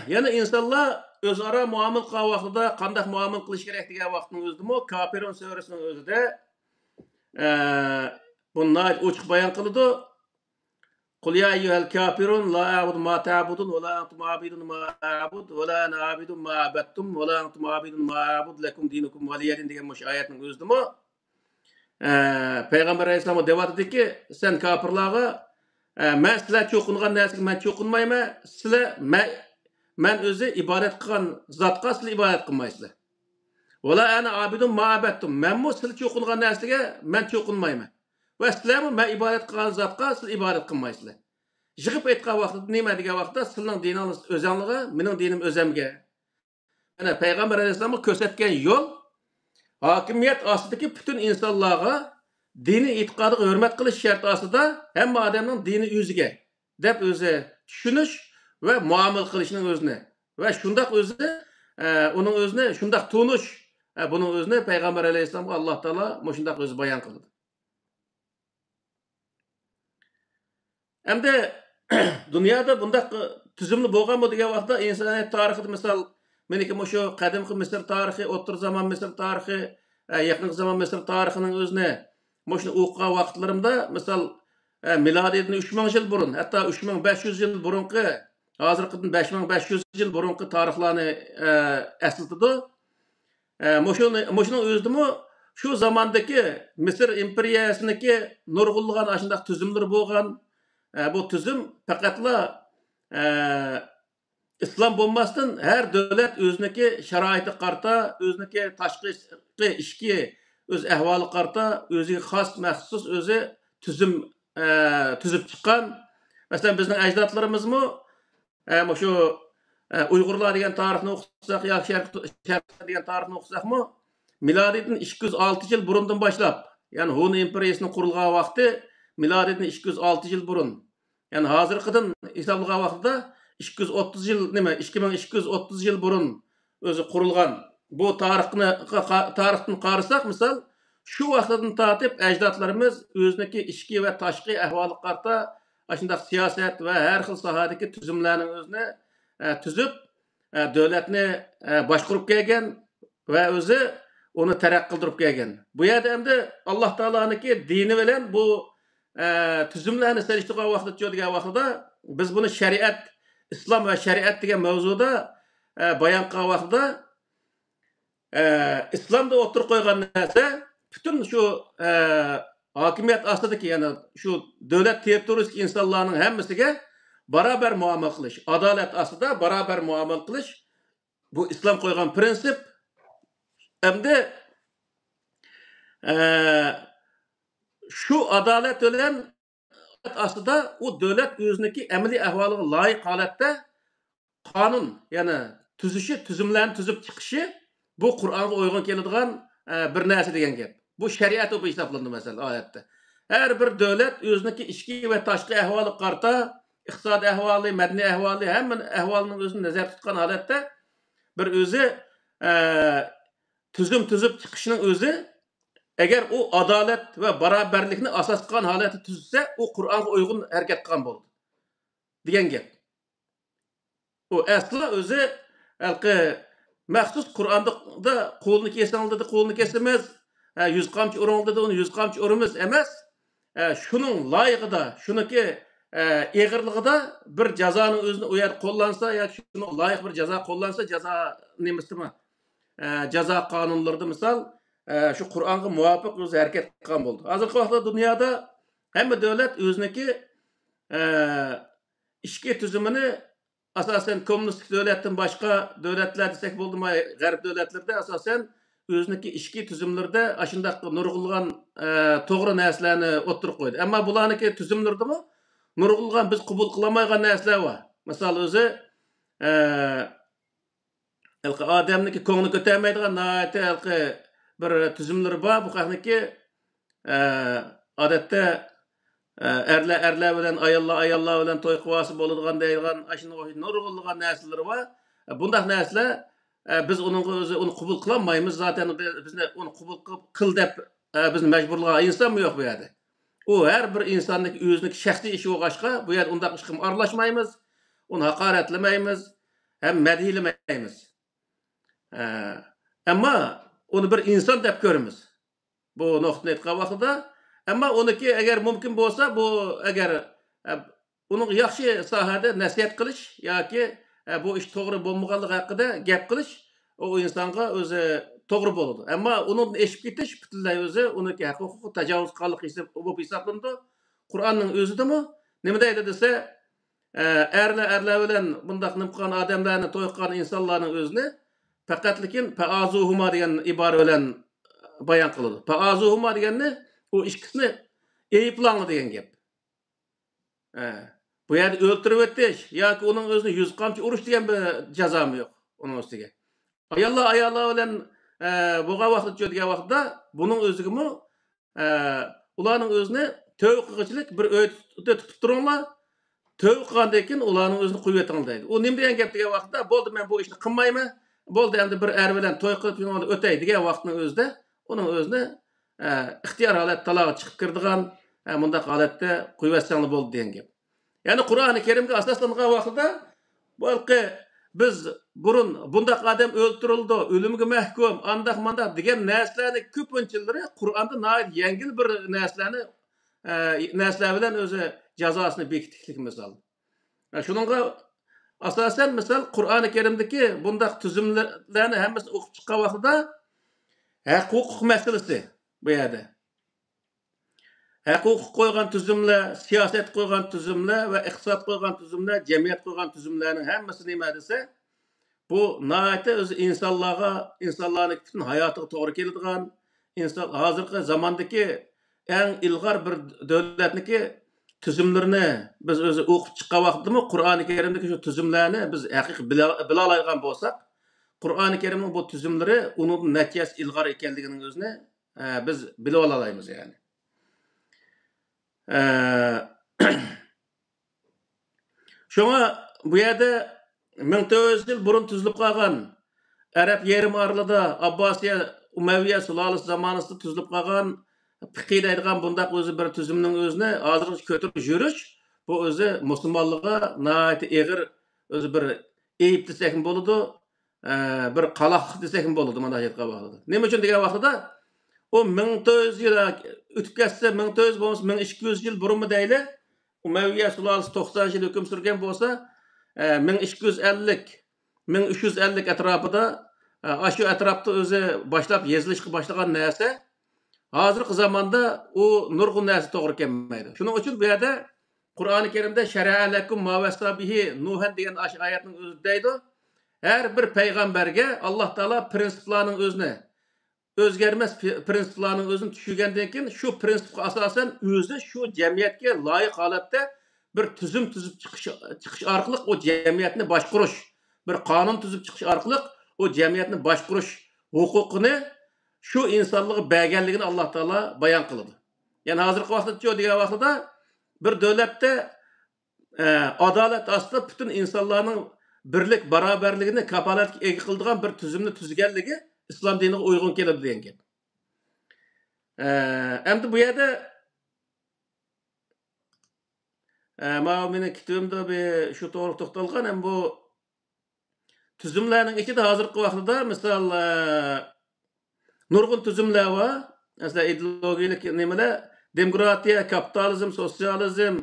Yani insanlar özara muamil kılgan vaxtıda qanday muamil qilish kerak degan vaqtning o'zida Kafirun surasining o'zida bunni ochiq bayon qiladi. Qul ya eyyuhal kafirun la a'budu ma ta'budun ve la antum a'budun ma a'bud ve la ana a'budu ma a'badtum ve la antum a'budun ma a'bud lakum dinukum valiyadin degan mush oyatning o'zida Peygamber Aleyhisselam devatdı ki sen kafirlarga men sizlar cho'qingan narsaga men cho'qinmayman, sizlar men o'zi ibodat qilgan zotga sizlar ibodat qilmaysizlar. Wala ana abidun ma abadtum. Menmo sizlar cho'qingan narsaga men cho'qinmayman. Va sizlarmi men ibodat qilgan zotga sizlar ibodat qilmaysizlar. Yig'ib aytgan vaqtda nima degan vaqtda sizning diningiz o'zanliga, mening dinim o'zamga. Ana Peygamber Aleyhisselam'a ko'rsatgan yo'l hokimiyat ostidagi butun insonlarga dini e'tiqodiga hurmat qilish shart ostida hamma odamning dini o'ziga deb o'zi tushunish va muomala qilishning o'zini va shundoq o'zi uning o'zini shundoq tunish buning o'zini payg'ambar alayhissalomga Alloh taolo shundoq o'zi bayon qildi. Endi dunyoda bundaq tuzumli bo'lganmi degan vaqtda insoniyat tarixida misol meniki shu qadimgi Misr tarixi, o'rta zamon Misr tarixi, yaqin zamon Misr tarixining o'zini shuni o'qigan vaqtlarimda misol milodiydan 3000 yil burun, hatto 3500 yil burungi, hozirgidan 5500 yil burungi tarixlarni eslatadi. Shuning o'zidami shu zamondagi Misr imperiyasiniki nurg'unlagan ashundaq tuzumlar bo'lgan. Bu tüzüm faqatla İslam bo'lmasdan her devlet o'ziniki sharoiti qarta, o'ziniki tashqi ishki o'z ahvoli qarta, o'ziga xos maxsus o'zi tüzüm tuzib chiqqan. Masalan bizning ajdodlarimizmi shu Uyg'urlar degan tarixni o'qisak yoki Sharq degan tarixni o'qisakmi milodiydan 206 yil burundan boshlab, ya'ni Hun imperiyasining qurilgan vaqti milodiydan 206 yil burun. Yani hozirgidan hisoblagan vaqtida 230 yil 2230 yil burun o'zi qurilgan bu tarixdan qarasak misol shu vaqtdan tortib ajdodlarimiz o'ziniki ichki va tashqi ahvoli qarta shunday siyosat va har xil sohadagi tuzumlarning o'zini tuzib davlatni boshqarib kelgan va o'zi uni taraqqiy qildirib kelgan. Bu yerda endi Alloh taoloniki dini bilan bu tüzümlerini seliştirgan vaqtda degan vaqtda biz bunu şeriat, İslam ve şeriat degan mavzuda bayon qilgan vaqtda İslamda o'tirib qo'ygan narsa bütün şu hokimiyat ostidagi ya'ni shu davlat territoriyadagi insonlarning hammasiga barobar muomala qilish, adolat ostida barobar muomala qilish bu islom qo'ygan prinsip. Endi şu adalet bilen aslında o devlet özündeki emeli ahvalıga layık halatda kanun yani tüzüşü, tüzümlerini tüzüp çıkışı bu Kur'an'a uygun keladigan bir narsa degan gap. Bu şeriat bu hesaplandı mesela ayette. Her bir devlet özündeki içki ve taşkı ahvalı qarta, iqtisadi ahvalı, medeni ahvalı, hemen ahvalının özünü nazar tutkan halatda bir özü tüzüm tüzüp çıkışının özü eğer o adalet ve beraberlikni asas kılan haleti tüzse o Kur'an'a uygun hareket kılan boldu. Diyen gap. O aslı özü maxsus Kur'an'da kolunu kesanıldı da kolunu kesemez. 100 qamçı uruldu da onu 100 qamçı urumuz emas. Şunun layıqıda, şununki eğirliğida bir cezanın özünü uyar kollansa ya şunu layık bir ceza kollansa ceza nemisimi? Ceza kanunlarında misal şu Kur'an'a muvafık öz hareket kılan boldu. Hazırkı vaqtda dünyada hem devlet özüneki işki tüzümünü asasen komünistik devletten başka devletler desek boldu mu garip devletlerde asasen özüneki işki tüzümlerde aşındaq nurgulgan toğru näslerini oturup koydu. Ama bularniki tüzümlerde mi nurgulgan biz kubul kılamaygan näsler var. Misal özü adamniki ko'ngli ko'tarmaydigan naati bir tüzümleri var. Bu qaniki odatda erler bilen ayollar bilen toy quvası boladigan deyilgan aşını nurgulgan näsleri var. Bundaq näsler biz onu kubul kılamaymiz. Zaten bizni onu kubul kıl dep bizni mecburlagan insan mı yok bu yerde? O her bir insandaki özündeki şahsi işi oğaşqa bu yer undaq işe aralashmaymiz. Onu hakaretlemaymiz. Hem medhilemaymiz. Ama onu bir insan dep görürüz. Bu noktani aytgan vaqtida. Ama oniki eğer mümkün bolsa bu eğer onun yaxshi sahada nasihat qilish yoki bu iş to'g'ri bo'lmaganligi haqida gap qilish o insonga o'zi to'g'ri bo'ladi. Ammo uni eshib ketish butunlay o'zi uniki huquqiy tajovuz qilganlik bo'lib hisoblanadi. Qur'onning o'zidami nima deydi desa, erlar bilan bundaq nimqan odamlarni to'y qilgan insonlarning o'zini faqatlikin fa'azuhuma degan ibora bilan bayon qiladi. Fa'azuhuma deganni o ikkisini eyiplanı degan gap. Bu yerde öldürüp ötüş yoki onun özünü 100 qamçı uruş degan bir cezam yok onun üstüge. Ayallar bilen buğa vaqt ötügen vaqtda bunun özügimi ularning özünü tövbe qilgıçılık bir ötüde tutup turunglar. Tövbe qilgandan keyin ularning özünü qo'yib etinglar deydi. O nima degan gap degan vaqtda bo'ldi men bu ishni qilmayman. Bo'ldi endi bir er bilan to'y qilib o'tay degan vaqtning o'zida uning o'zini ixtiyor holat talağa chiqib kirdigan bundaq holatda qo'yib etsanglar bo'ldi degan gap. Yani Kur'an-ı Kerim'de asaslangan vaqtida balki biz burun bundaq adam öldürüldü, ölümge mahkum, andaq mandaq degan narsalarni ko'pinchilari Qur'onda nayt yengil bir narsalar bilan o'zi jazosini bekitishlik misol. Shuningga asosan misol Qur'oni Kerimdagi bundaq tuzumlarni hammasini o'qib chiqqan vaqtida huquq masalasi bu yerda. Huquq qo'ygan tuzumlar, siyosat qo'ygan tuzumlar va iqtisod qo'ygan tuzumlar, jamiyat qo'ygan tuzumlarning hammasi nima desa, bu nayta o'zi insonlarning butun hayotiga to'g'ri keladigan, inson hozirgi zamondagi eng ilg'or bir davlatniki tuzumlarini biz o'zi o'qib chiqqan vaqtdami Qur'oni Kerimdagi shu tuzumlarni biz haqiqiy bila olgan bo'lsak, Qur'oni Kerimning bu tuzumlari uning natijasi ilg'or ekanligining o'zini biz bila olamiz yani. Şoňa bu ýerde 1400 ýyl burun tuzulup kalgan Arap yerim arlyda Abbasiya Umayya sulalysy zamanysynda tuzulup kalgan fiqih diýdigan bundaq özü bir tüzümniň özüne hazır kötürüp jüriş bu özü musulmanlyga naýat eger özü bir eýip desek bolady, bir qalaq desek bolady mana aýatga bagly. Nime üçin diýen wagtda o 1400 ýyl ötüp geçse 1400 bolsa 1200 ýyl burunmy diýle Umayya sulalysy 90 ýyl höküm sürgen bolsa 1250 1350 etrapyda aşu etrapda özü başlap ýezilişge başlagan näse hazırkı zamanda o nurgun näse togry kelmeýdi. Şuning üçin bu ýerde Qur'oni Kerimde şer'a lekum ma wasabihi Nuhan degan aýatyň özü diýdi. Her bir peýgamberge Allah Taala prinsiplarynyň özüne o'zgarmas prinsiplarning o'zini tushungandan keyin shu prinsipga asosan o'zi shu jamiyatga loyiq holatda bir tuzum tuzib chiqish orqali o jamiyatni boshqarish, bir qonun tuzib chiqish orqali o jamiyatni boshqarish huquqini shu insonlarga berganligini Alloh taolo bayon qiladi. Ya'ni hozirgi vaqtda degan vaqtda bir davlatda adolat ostida butun insonlarning birlik barobarligini kapolatga ega qiladigan bir tuzumni tuzganligi islom diniga uyg'un keladi degan gap. Endi bu yerda meni kitobimda shu to'g'ri to'xtalgan, ham bu tuzumlarning ichida hozirgi vaqtda misol nurg'un tuzumlar bor. Masalan, ideologiyalik nimalar, demokratiya, kapitalizm, sotsializm,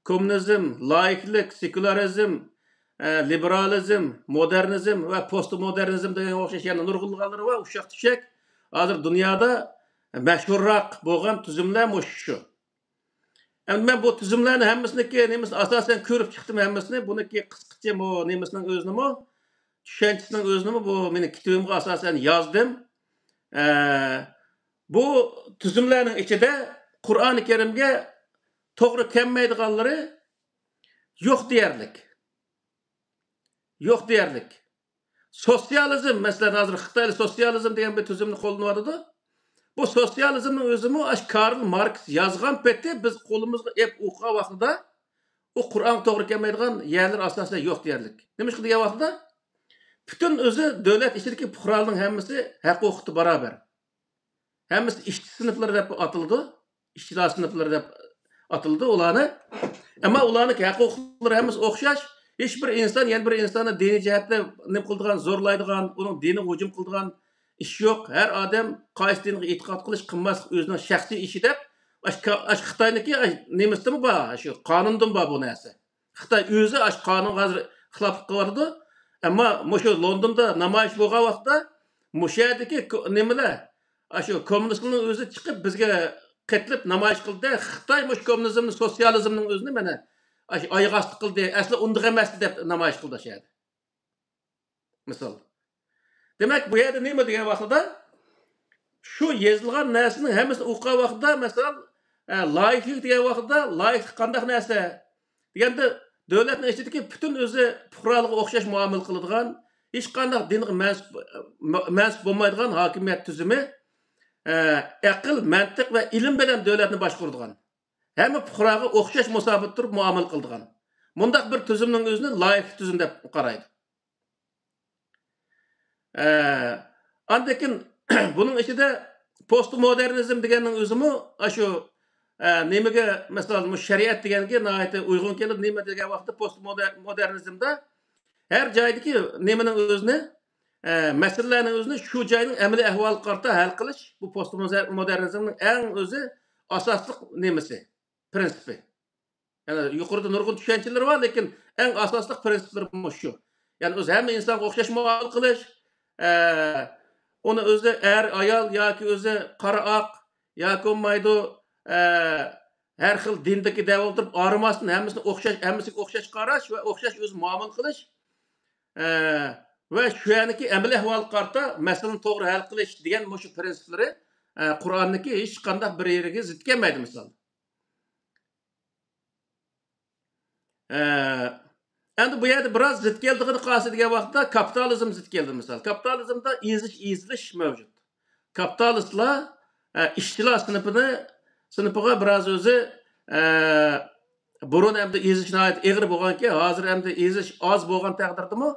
kommunizm, laiklik, sekularizm, liberalizm, modernizm va postmodernizm degan o'xshash yana nurg'unlari bor. Ushaq-tushak hozir dunyoda mashhurroq bo'lgan tuzumlar shu. Endi men bu tuzumlarni hammasini asosan ko'rib chiqdim hammasini. Buniki qisqacha bu nimasining o'zini tushunchasining o'zini bu meni kitobimga asosan yozdim. Bu tuzumlarning ichida Qur'oni Karimga to'g'ri kelmaydiganlari yo'q deyarlik. Yo'q deyarlik. Sosyalizm, masalan hozir Xitoy sosyalizm degan bir tuzumni qo'llanadi. Bu sosyalizmning o'zimi Karl Marx yozgan paytda biz qo'limizga o'qigan vaqtida o Qur'on to'g'ri kelmaydigan yerlar asosan yo'q deyarlik. Nima ish degan vaqtda bütün o'zi davlat ichidagi fuqarolarning hammasi haq-huquqi barobar. Hammasi ishchi sinflari deb atildi. İşçiler sınıfları deb atıldı ularni. Ama ularning haq-huquqlari hammasi o'xshash. Hech bir inson, yana bir insonni diniy jihatda nima qiladigan, zo'rlaydigan, uning diniga hujum qiladigan ish yo'q. Har odam qaysi dinga e'tiqod qilish qilmaslik o'zining shaxsiy ishi deb Xitoyniki nemisdimi bor, shu qonundan bor bu narsa. Xitoy o'zi qonun hozir xilof qilyapti. Ammo shu Londonda namoyish bo'lgan vaqtda mushadagi nimalar, shu kommunistlarning o'zi chiqib bizga qetlib namoyish qildi. Xitoy kommunizmni, sotsializmning o'zini mana oyoq osti qildi. Asli undiq emas deb namoyish qildi shu yerda. Misol. Demak, bu yerda nima degan vaqtda shu yozilgan narsaning hammasini o'qigan vaqtda, masalan, loyiqlik degan vaqtda loyiq qanday narsa deganda davlatning ichidagi butun o'zi fuqarolarga o'xshash muomala qiladigan, hech qanday dinga mansub bo'lmaydigan hokimiyat tuzumi aql, mantiq va ilm bilan davlatni boshqaradigan. Hamma fuqaroga o'xshash musobat turib muomala qiladigan. Bundaq bir tuzumning o'zini loyiq tuzum deb qaraydi. Andakin buning ichida postmodernizm deganning o'zimi shu nimaga masalan shariat deganga nihoyatda uyg'un kelib, nima degan vaqtda postmodernizmda har joydagi nimaning o'zini masalalarning o'zini shu joyning amaliy ahvoli qarta hal qilish bu postmodernizmning eng o'zi asosli nimasi, prinsipi. Yani yuqorida nurg'un tushunchalar bor, lekin eng asosli prinsiplar shu. Yani o'zi hamma insonga o'xshash muomala qilish, uni o'zi ayol yoki o'zi qora oq yoki olmaydi har xil dindagi davoltirib arimasdan hammasiga o'xshash qarash va o'xshash o'zi muomala qilish va shu yaniki amaliy ahvol qarta masalani to'g'ri hal qilish degan shu prinsiplari Qur'onniki hech qanday bir yeriga zid kelmaydi misol. Endi bu yerda biroz zid keldigini qolsa degan vaqtda kapitalizm zid keldi misol. Kapitalizmda ezilish mavjud. Kapitalistlar ishchilar sinifiga biroz o'zi burun hamda ezish nihoyat og'ir bo'lganki, hozir hamda ezish oz bo'lgan taqdirdami,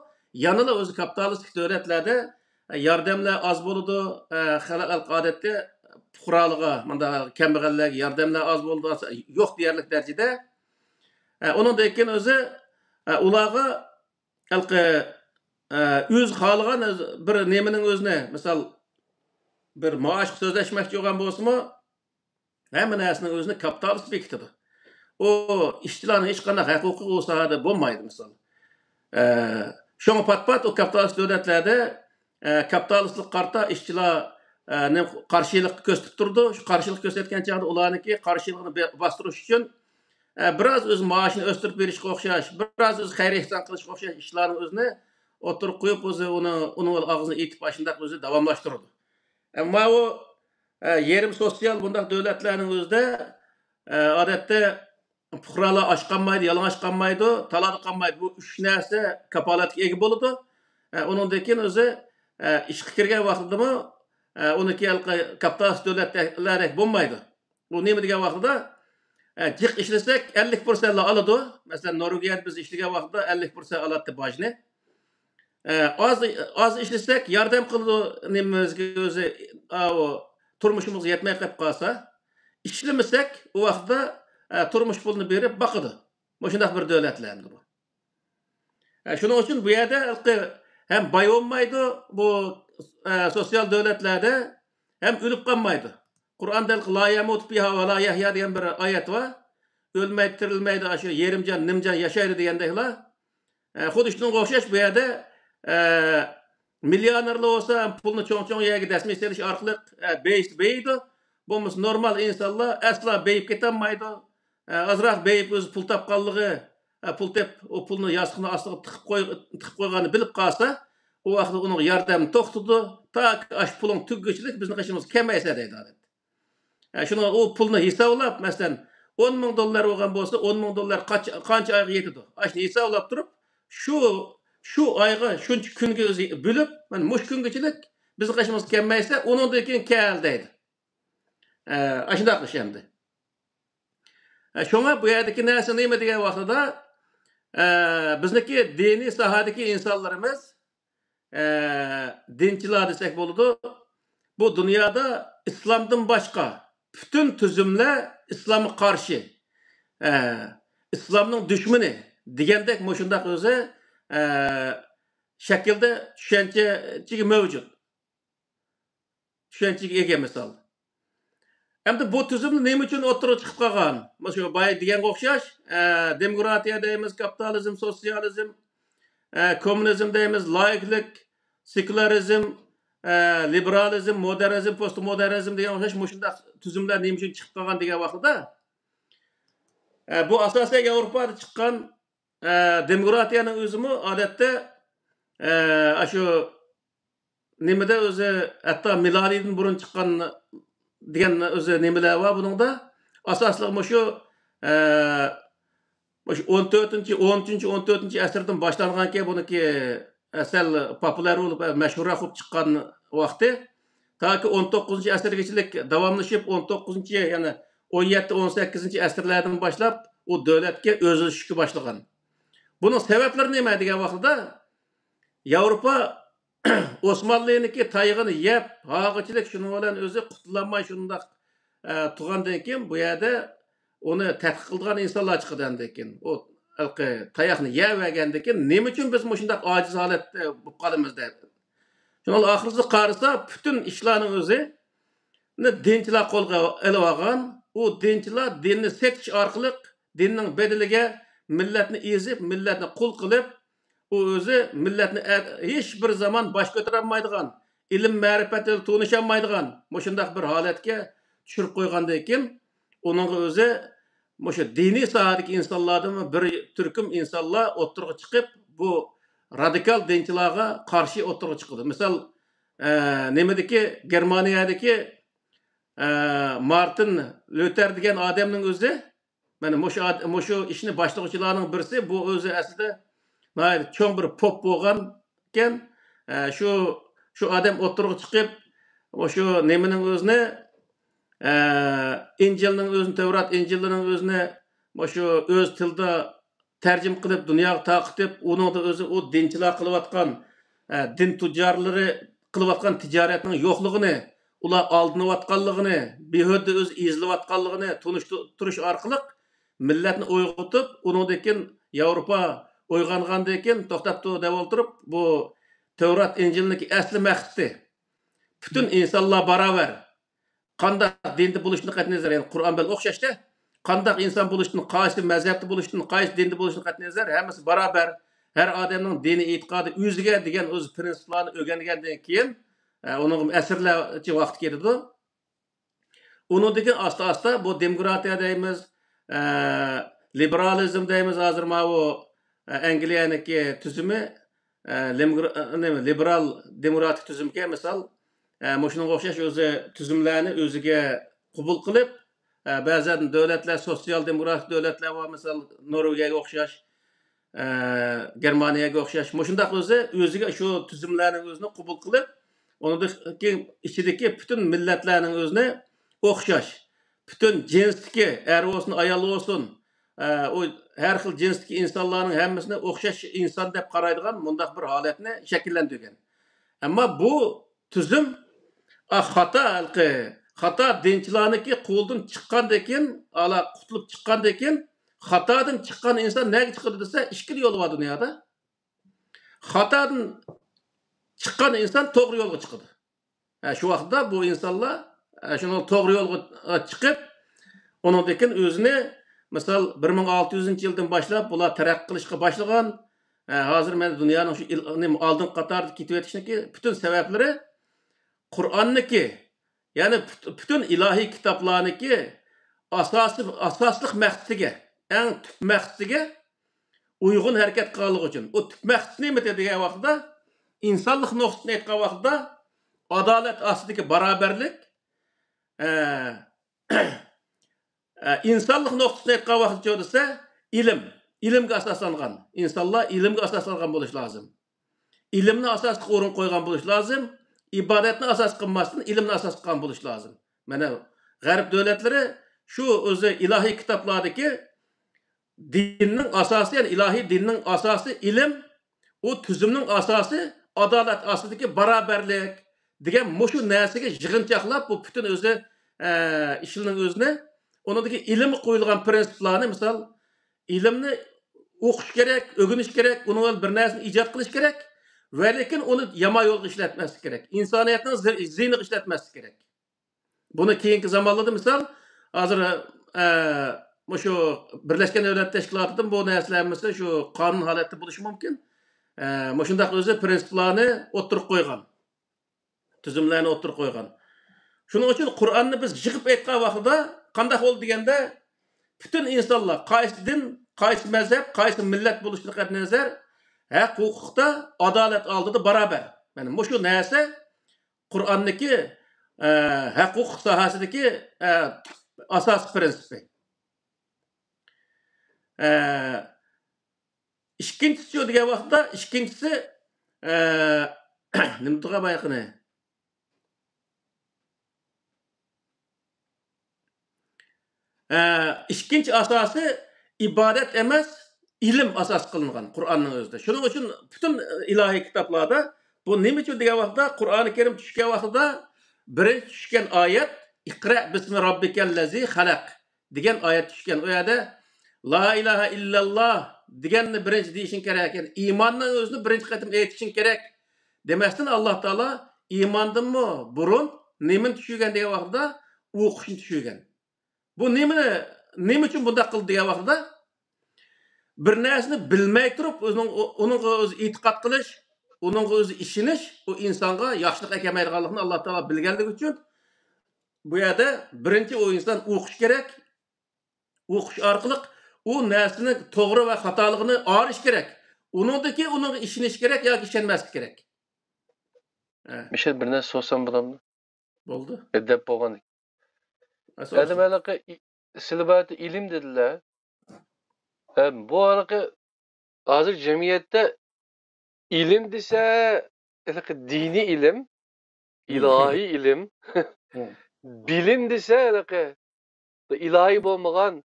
yanada o'zi kapitalistik davlatlarda yordamlar oz bo'ladi, xalq odatda fuqarolarga, mana kambag'allarga yordamlar oz bo'ldi, yo'q deyarli darajada. Undan keyin o'zi ularga o'z xohlagan bir nemaning o'zini, misol bir maosh so'zlashmoqchi bo'lgan bo'lsa-mu, hamma narsaning o'zini kapitalist bekitadi. O ishchilarning hech qanday huquqi o sohada bo'lmaydi misol. Şoňa pat-pat o kapitalist döwletlerde kapitalistlik qarta işçiler qarşılık gösterip durdu. Şu qarşılık gösterken çağda ularniki qarşılığını bastıryş üçün biraz öz maaşını östürüp berişke oxşaş, biraz öz xeyir ihsan qilishga oxşaş işlerini özüne oturup koyup özü onun ağzını itip başında özü davamlaştırdı. Ama o yerim sosyal bundaq devletlerinin özde adette fuqarolar aşqanmaydı, yalan aşqanmaydı, talada qanmaydı. Bu üç narsa kapolatga ega bo'ladi. Undan keyin o'zi ishga kirgan vaqtidami uniki kapitalist davlatlardek bo'lmaydi. Bu nima degan vaqtida jiq ishlasak 50% oladi. Masalan, Norvegiyada biz ishlagan vaqtda 50% oladi bojni. Az ishlasak yordam qiladi nimamizga o'zi turmushimizga yetmay qolib qolsa, ishlamasak u vaqtda turmush pulini berib boqadi. Shundaq bir davlatlardir bu. Shuning uchun bu yerda hem boy olmaydi bu sosyal devletlerde hem ölüp qolmaydi. Qur'onda la yamut biha va la yahya degan bir oyat var. Ölmeydi, tirilmeydi, shu yerimcan, nimcan yaşaydı degandaylar. Xuddi shunga o'xshash bu yerda millionerlar olsa pulni cho'ng-cho'ng yerga dasmiy selish orqali beydi. Bo'lmasa normal insonlar asla beyib ketolmaydi. Azroq beyib o'zi pul topganligi, pul tep o pulni yostiqni ostiga tiqib qo'yganini bilib qolsa, u vaqtda uning yordami to'xtadi. Tak ash pulning tuggichilik bizni qishimiz kamaysa deydi. Shuni o pulni hisoblab, masalan, $10,000 bo'lgan bo'lsa, $10,000 qancha oyga yetadi? Ashni hisoblab turib, shu oyga shuncha kunga o'zi bo'lib, mana mush kungachilik bizni qishimiz kamaysa, undan keyin kel deydi. Ashunday qish endi. Şuna bu yerdeki narsa nima degan vaqtida bizniki diniy sohadagi insonlarimiz dinchilar desak bo'ladi. Bu dunyoda islomdan boshqa bütün tuzumlar islomga qarshi, islomning dushmani degandek shundaq o'zi shaklda tushunchaga mavjud. Tushunchaga ega misol. Hem de bu tüzümle neyim için oturup çıkıp kalkan? Mesela bay diyen okşaş, demokratiya deyimiz, kapitalizm, sosyalizm, komünizm deyimiz, laiklik, sekülerizm, liberalizm, modernizm, postmodernizm diyen okşaş, şunda tüzümler neyim için çıkıp kalkan diyen vaxtıda. Bu asasen Avrupa'da çıkan demokratiyanın özümü adette şu nimede özü hatta miladiden burun çıkan degan o'zi nimalar bor buningda asosliq shu 13-14 asrdan ki buniki asal populyar bo'lib mashhurroq bo'lib chiqqan vaqti taki 19 asrgacha davomlashib 19 ya'ni 17-18 asrlardan boshlab u davlatga o'zlashishga boshlagan. Buning sabablari nima degan vaqtda Yevropa Osmanlı'nınki taygını yep, haqıçılık şunun olan özü qutulanmay şundaq tuğandan keyin bu yerda onu tadqiq qilgan insonlar chiqadandan keyin o tayoqni yevergandan keyin nima uchun biz shundaq ojiz holatda bo'lib qolamiz deb. Shundan oxirida qarasa bütün ishlarning o'zi dinchilar qo'lga olib olgan, u dinchilar dinni setish orqali dinning bedeliga millatni ezib, millatni qul qilib o özü milletini hiç bir zaman baş götüremeydigan, ilim ma'rifatla tanışamaydigan, şundaq bir holatga tushirib qo'ygandan keyin uning o'zi shu diniy sohadagi insonlardan bir turkum insonlar o'tirg'i chiqib, bu radikal dinchilarga qarshi o'tirg'i chiqdi. Misol, nimadagi Germaniyadagi Martin Luther degan odamning o'zi, mana shu ishni boshlovchilarning birisi, bu o'zi aslida çoğun bir pop bo'lganken şu adam o'tirg'i chiqib, şu nemaning o'zini İncilning o'zini, Tevrat İncilining o'zini şu o'z tilda tarjim qilib dunyoga taqitib, uning o'zi o dinchilar qilayotgan din tujjarlari qilayotgan tijoratning yo'qligini, ular aldanayotganligini, behuda o'z izlayotganligini tunishtirish orqali millatni uyg'otib, undan keyin Yevropa uyg'ongandan keyin to'xtabdi deb o'tirib, bu Tevrat İncilniki asli maqsadi bütün insonlar barobar qanday dinda bo'lishni qat'iy nazar, ya'ni Qur'on bilan o'xshashda qanday inson bo'lishni, qaysi mazhabda bo'lishni, qaysi dinda bo'lishni qat'iy nazar hammasi barobar, har odamning dini e'tiqodi o'ziga degan o'z prinsiplarni o'rgangandan keyin uning asrlarcha vaqt ketdi. Undan keyin asta-asta bu demokratiya deymiz, liberalizm deymiz, hozir bu Angliyaniki tuzumi liberal demokratik tuzumga misol Şuningga o'xshash o'zi tuzumlarni o'ziga qabul qilib, ba'zan davlatlar sotsial demokratik davlatlar va misol Norvegiyaga o'xshash, Germaniyaga o'xshash, shundaq o'ziga shu tuzumlarning o'zini qabul qilib, uningdagi ichidagi butun millatlarning o'zini o'xshash, butun jinsdagi er bo'lsin, ayol bo'lsin, o har xil jinsdagi insonlarning hammasini o'xshash inson deb qaraydigan bundaq bir holatni shakllantirgan. Ammo bu tuzum xato dinchilarniki qo'ldan chiqqandan keyin, ala qutulib chiqqandan keyin xatodan chiqqan inson nega chiqadi desa, ikki yo'l bor dunyoda. Xatodan chiqqan inson to'g'ri yo'lga chiqadi. Shu vaqtda bu insonlar shuni to'g'ri yo'lga chiqib, undan keyin o'zini misol 1600-yildan boshlab bular taraqqiy qilishga boshlagan. Hozir men dunyoning shu oldin qatorida ketib o'tishniki butun sabablari Qur'onniki, ya'ni butun ilohiy kitoblarniki asosli maqsadiga, eng tub maqsadiga uyg'un harakat qilganligi uchun. O tub maqsad nima degan vaqtda insonlik nuqtasini aytgan vaqtda adolat ostidagi barobarlik, insonlik nuqtasini aytgan vaqtda desa ilmga asoslangan. İnsanlar ilmga asoslangan bo'lish lozim. Ilmni asosga o'rin qo'ygan bo'lish lozim. İbadetni asas qilmasdan ilmni asas qilgan bo'lish lozim. Mana g'arb davlatlari shu o'zi ilohiy kitoblardagi dinning asosi, ya'ni ilohiy dinning asosi ilm, u tuzumning asosi adolat ostidagi barobarlik degan shu narsaga yig'inchoqlab bu butun o'zi ishning o'zini uningdagi ilm qo'yilgan prinsiplarni, misol ilmni o'qish kerak, o'rganish kerak, uni bir narsani ijod qilish kerak va lekin uni yomon yo'lga ishlatmaslik kerak. İnsoniyatning ziyniga ishlatmaslik kerak. Buni keyingi zamonlarda misol hozir shu Birlashgan Davlatlar Tashkilotidan bu narsalar misol shu qonun holatda bo'lishi mumkin. Shundaq o'zi prinsiplarni o'tirib qo'ygan. Tuzumlarni o'tirib qo'ygan. Shuning uchun Qur'onni biz yig'ib aytgan vaqtida qanday bo'ldi deganda bütün insonlar qaysi din, qaysi mazhab, qaysi millat bo'lishidan qat'iy nazar haq huquqda adolat oldida barobar. Mana shu narsa Qur'onniki haq huquq sohasidagi asosiy prinsipi. Ikkinchisi degan vaqtda ikkinchisi nima degan bayqini? İkinci asosi ibodat emas, ilm asos qilingan Qur'onning o'zida. Shuning uchun bütün ilohiy kitoblarda bu nima uchun degan vaqtda Qur'oni Karim tushgan vaqtida birinchi tushgan oyat Iqra bismi robbikallazi xalaq degan oyat tushgan. O yerda la ilaha illalloh deganni birinchi deyishing kerak ekan. Iymonning o'zini birinchi qatim aytishing kerak. Demasdan Alloh taolo iymondanmi burun nima tushgan degan vaqtda o'qishni tushgan. Bu nima uchun bunday qildi degan vaqtda bir narsani bilmay turib uningga o'zi e'tiqod qilish, uningga o'zi ishonish, u insonga yaxshilik kelmaydiganligini Alloh taolo bilganligi uchun bu yerda birinchi o inson o'qish kerak. O'qish orqali u narsani to'g'ri va xatoligini o'rish kerak. Uningdagi uningga ishonish kerak yoki ishonmaslik kerak. Mishel bir narsa so'rsam bo'ladimi? Bo'ldi. Deb bo'lgan. Adamlarga silbati ilim dedilar. Bu arada hazır cemiyette ilim dese dini ilim, ilahi ilim, bilim dese ilahi olmagan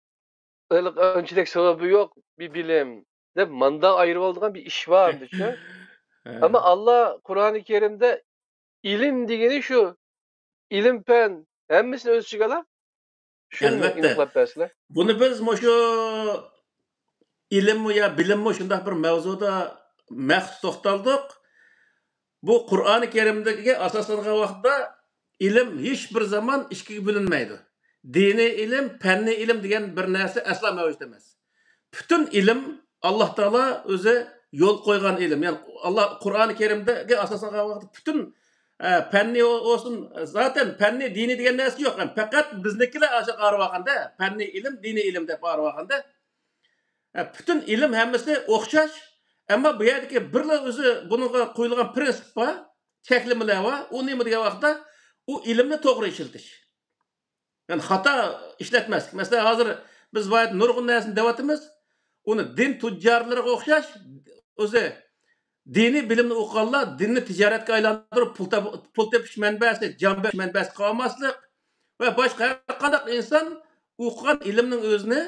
öncelik sebebi yok bir bilim. De manda ayrı olduğun bir iş var düşün. Ama Allah Kur'an-ı Kerim'de ilim degeni şu, ilim pen hemmisini öz çıkala. Elbette. Bunu biz şu ilim ya bilim şunday bir mevzuda maxsus to'xtaldik. Bu Qur'oni Karimdagi asoslangan vaqtda ilim hech bir zaman ikkiga bo'linmaydi. Diniy ilm, fanniy ilm degan bir narsa asla mavjud emas. Bütün ilim Alloh taolo o'zi yo'l qo'ygan ilm. Ya'ni Allah Qur'oni Karimdagi asoslangan vaqtda bütün fanniy olsun, zaten fanniy dini degan narsa yo'q. Faqat biznikilar aşağı qarayvaqanda fanniy ilm, diniy ilm deb qarayvaqanda bütün ilim hammasi o'xshash, ammo bu yerdagi birla o'zi bunga qo'yilgan prinsip bor. cheklamalar var. U nima degan vaqtda u ilmni to'g'ri ishlatish. Yani xato ishlatmaslik. Masalan, hozir biz vayt nurg'un narsani deyapmiz. Uni din tujjarlariga o'xshash o'zi diniy bilimni o'qiganlar dinni tijoratga aylantirib pul tepish manbasi, jon berish manbasi qilmaslik va boshqa har qanday inson o'qigan ilmning o'zini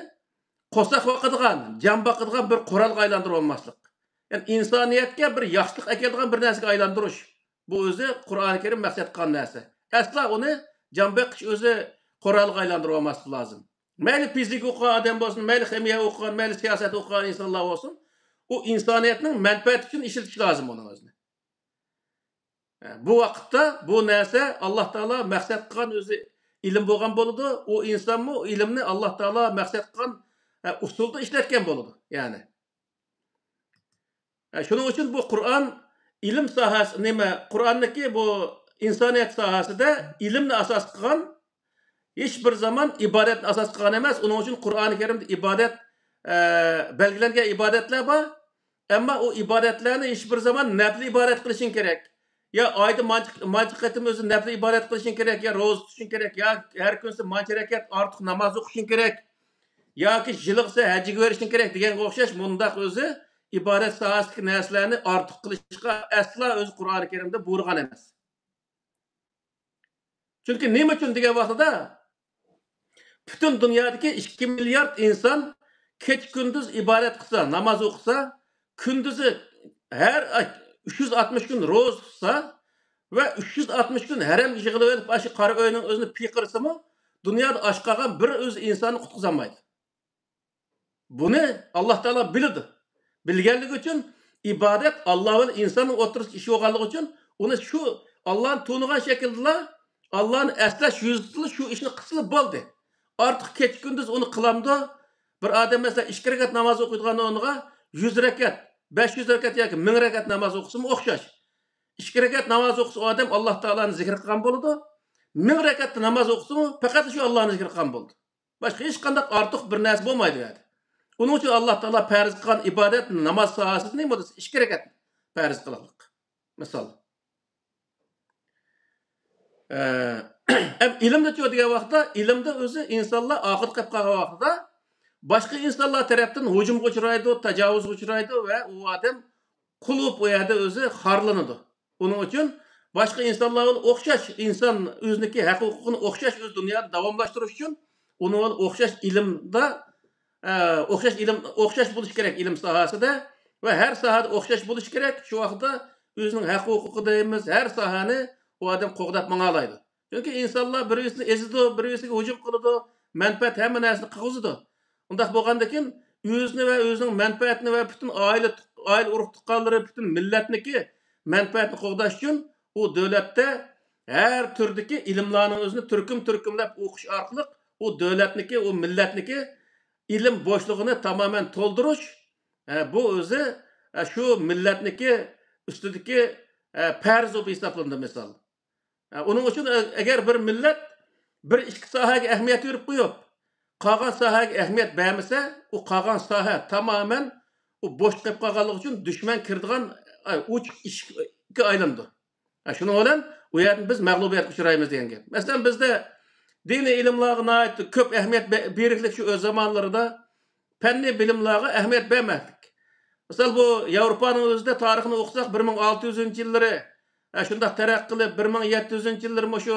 qo'saq vaqadigan, jon boqadigan bir qurolga aylantirib olmaslik. Yani insoniyatga bir yaxshilik keladigan bir narsaga aylantirish. Bu o'zi Qur'oni Karim maqsad qilgan narsa. Asla uni jon boqish o'zi qurolga aylantirib olmaslik lozim. Mayli fizik o'qigan odam bo'lsin, mayli ximiya o'qigan, mayli siyosat o'qigan insonlar bo'lsin, u insoniyatning manfaati uchun ishlatish lozim uni o'zini. Bu vaqtda bu narsa Alloh taolo maqsad qilgan o'zi ilm bo'lgan bo'ladi. U insonmi ilmni Alloh taolo maqsad qilgan usulda ishlatgan bo'ladi. Ya'ni shuning uchun bu Qur'on ilm sohasi nima? Qur'onniki bu insoniyat sohasida ilmni asos qilgan hech bir zaman ibodatni asos qilgan emas. Uning uchun Qur'oni Karimda ibodat belgilangan ibodatlar bor. Ammo u ibodatlarni hech bir zaman nafli ibodat qilishing kerak. Ya oyda mancha qatim o'zi nafli ibodat qilishing kerak, ya ro'za tutishing kerak, ya har kunsi mancha rakat ortiq namoz o'qishing kerak, yoki yilg'isa hajga berishing kerak deganga o'xshash bundaq o'zi ibodat sohasidagi narsalarni ortiq qilishga aslo o'zi Qur'oni Karimda buyurgan emas. Chunki nima uchun degan vaqtida butun dunyodagi 2 milliard inson kech kunduz ibodat qilsa, namoz o'qisa, kunduzi her 360 gün ro'za tutsa ve 360 gün harem yig'ilib olib, shu qora o'yning o'zini piqirsimi, dunyoda osh qolgan bir o'z insonni qutqizolmaydi. Buni Alloh taolo biladi. Bilganligi uchun ibodat Alloh va insonning o'tirishga ishi bo'lganligi uchun uni shu Allohni tunigan shaklda Allohni eslash yuzasidan shu ishni qilib bo'ldi. Ortiq kech kunduz uni qilamdi. Bir odam mesela 2 rakat namoz o'qiydigan o'rniga 100 rakat 500 rakat yoki 1000 rakat namoz o'qisa o'xshash. 2 rakat namoz o'qisa odam Alloh taoloni zikr qilgan bo'ladi. 1000 rakat namoz o'qisa faqat shu Allohni zikr qilgan bo'ldi. Boshqa hech qanday ortiq bir narsa bo'lmaydi yani. Uning uchun Alloh taolo farz qilgan ibodat namoz sohasini nima bo'lsa 2 rakat farz qildik. Misol. İlimde çoğu degan vaqtda ilimde o'zi insonlar oqib qolib qolgan vaqtda boshqa insonlar tarafdan hujumga uchraydi, tajovuzga uchraydi va u odam qulub u yerda o'zi xorlanadi. Uning uchun boshqa insonlarga o'xshash inson o'ziniki huquqini o'xshash o'z dunyoda davomlashtirish uchun uni o'xshash ilmda o'xshash bo'lish kerak ilm sohasida va har sohada o'xshash bo'lish kerak. Shu vaqtda o'zining huquqi deymiz, har sohani u odam qo'g'dab mang'alaydi. Chunki insonlar bir-birini ezidi, bir-biriga hujum qiladi, manfaat hamma narsani qilg'izadi. Undaq bo'lgandan keyin o'zini va o'zining manfaatini va butun oila urug' tuqqanlari, butun millatniki manfaatini qo'g'dash uchun u davlatda har turdagi ilmlarning o'zini turkumlab o'qish orqali u davlatniki, u millatniki ilm bo'shlig'ini tamoman to'ldirish bu o'zi shu millatniki ustidagi farz bo'lib hisoblanadi misol. Uning uchun agar bir millat bir ikki sohaga ahamiyat berib qo'yib, qolgan sohaga ahamiyat bermasa, u qolgan soha tamoman u bo'sh qolib qolganligi uchun dushman kirdigan uch ishga aylandi. Shuning bilan u yerda biz mag'lubiyatga uchraymiz degan gap. Masalan, bizda diniy ilmlarga ko'p ahamiyat beriklik shu o'z zamonlarida fanniy bilimlarga ahamiyat bermadik. Misal bu Yevropaning o'zida tarixini o'qisak 1600-yillari shunday taraqqiy qilib 1700-yillar shu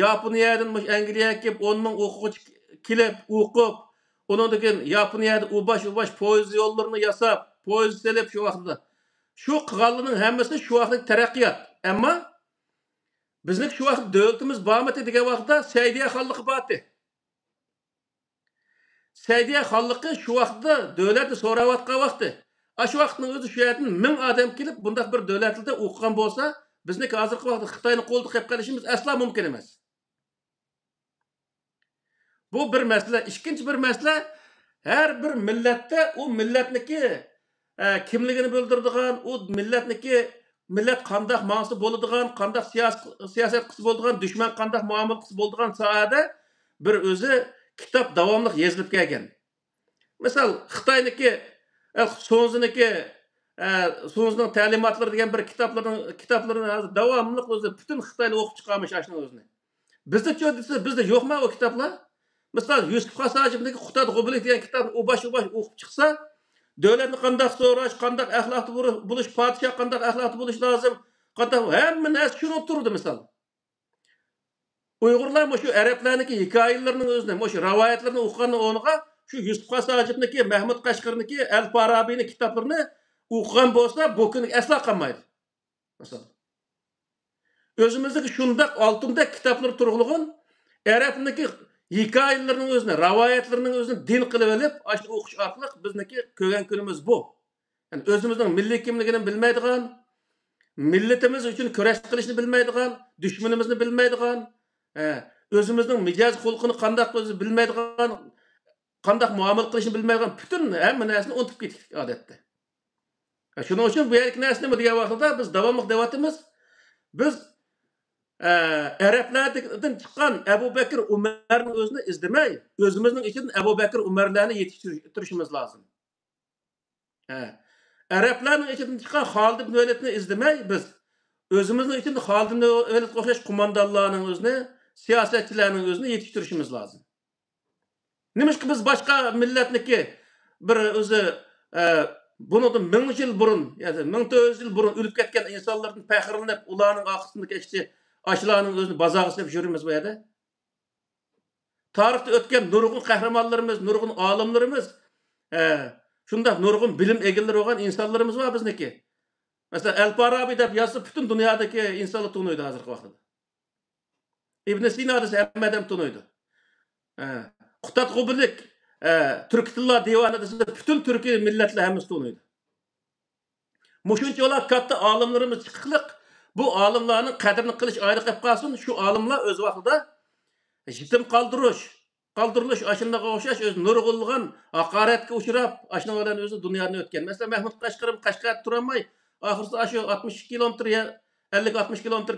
Yaponiyadan Angliyaga kelib 10 ming o'quvchi kelib o'qib, undan keyin Yaponiyada u bosh poyezd yo'llarini yasab, poyezd selib shu vaqtda. Shu qilganlarning hammasi shu vaqtdagi taraqqiyot. Ammo bizning shu vaqt davlatimiz bormadi degan vaqtda Saudiya xonligi bordi. Saudiya xonligi shu vaqtda davlatni so'rayotgan vaqti. Shu vaqtning o'zi shu yerdan 1000 odam kelib bundaq bir davlatlarda o'qigan bo'lsa, bizniki hozirgi vaqtda Xitoyning qo'lida qolib qolishimiz aslo mumkin emas. Bu bir masala. Ikkinchi bir masala, har bir millatda u millatniki kimligini bildiradigan, u millat qanday ma'nosi bo'ladigan, qanday siyosat qilsa bo'ladigan, dushman qanday muomala qilsa bo'ladigan sohada bir o'zi kitob davomli yozilib kelgan. Misol Xitoyniki, So'ziniki So'zning ta'limotlari degan bir kitoblarni hozir davomli o'zi butun Xitoyda o'qib chiqarmish ashuni o'zini. Bizda-chi desa, bizda yo'qmi o kitoblar? Misol Yusuf Xosajevning Xutat G'ublik degan kitobni u bosh o'qib chiqsa, davlatni qanday so'rash, qanday axloqli bo'lish, podshoh qanday axloqli bo'lish lozim, qanday hamma narsa shuni turdi misol. Uyg'urlar shu arablarniki hikoyalarning o'zini, shu rivoyatlarni o'qigandan o'rniga shu Yusuf Xosajevniki, Mahmud Qashqarniki, Al-Farabiyni kitoblarini o'qigan bo'lsa, bu kuni asla qolmaydi. Misol. Özümüzdeki şundak altındaki kitapları turgulğun Arap'ındaki hikayelerinin özüne, rivayetlerinin özüne din kılıp elip, aşırı okuş arkalık bizdeki kögen günümüz bu. Yani özümüzün milli kimliğini bilmeydiğen, milletimiz için köreş kılışını bilmeydiğen, düşmanımızını bilmeydiğen, özümüzün micaz hulkunu kandak özü bilmeydiğen, kandak muamele kılışını bilmeydiğen, bütün hemen nesini unutup gittik adette. Şunun için bu her iki nesini mi diye vaxtada biz devamlık devatımız, biz Araplardan çıkan Ebu Bekir Umar'ın özünü izlemey, özümüzün için Ebu Bekir Umar'larını yetiştirişimiz lazım. Arapların içinden çıkan Halid ibn Velid'ni izlemey, biz özümüzün için Halid ibn Velid qo'shash kumandanlarının özünü, siyasetçilerin özünü yetiştirişimiz lazım. Nimişki biz başka milletniki bir özü bunu 1000 yıl burun, yani 1400 yıl burun ölüp ketken insanların pəxirlenip, ularının arkasındaki işte aşılarının özünü bazağısınıp jürümüz bu yerde. Tarihte ötken nurgun kahramanlarımız, nurgun alimlerimiz, şunda nurgun bilim egilleri olan insanlarımız var bizniki. Mesela El-Farabi dep yazıp bütün dünyadaki insanlık tunuydu hazırki vaxtıda. İbn Sina dese Ahmedem tunuydu. Xutat G'ublik, Türk Tilla Divanı dese bütün Türkiye milletler hemiz tunuydu. Muşunca olar katta alimlerimiz çıkıklık, bu alimlerin kadrini kılış ayrı qilib qalsın, şu alimler öz vaxtida jitim qaldırılış aşındaga o'xshash öz nurg'ulg'an haqoratga uchrab, ashnalarning o'zi dunyodan o'tgan. Mesela Mahmud Qashqarim Qashqarda turolmay, oxirida shu 60 kilometr 50-60 kilometr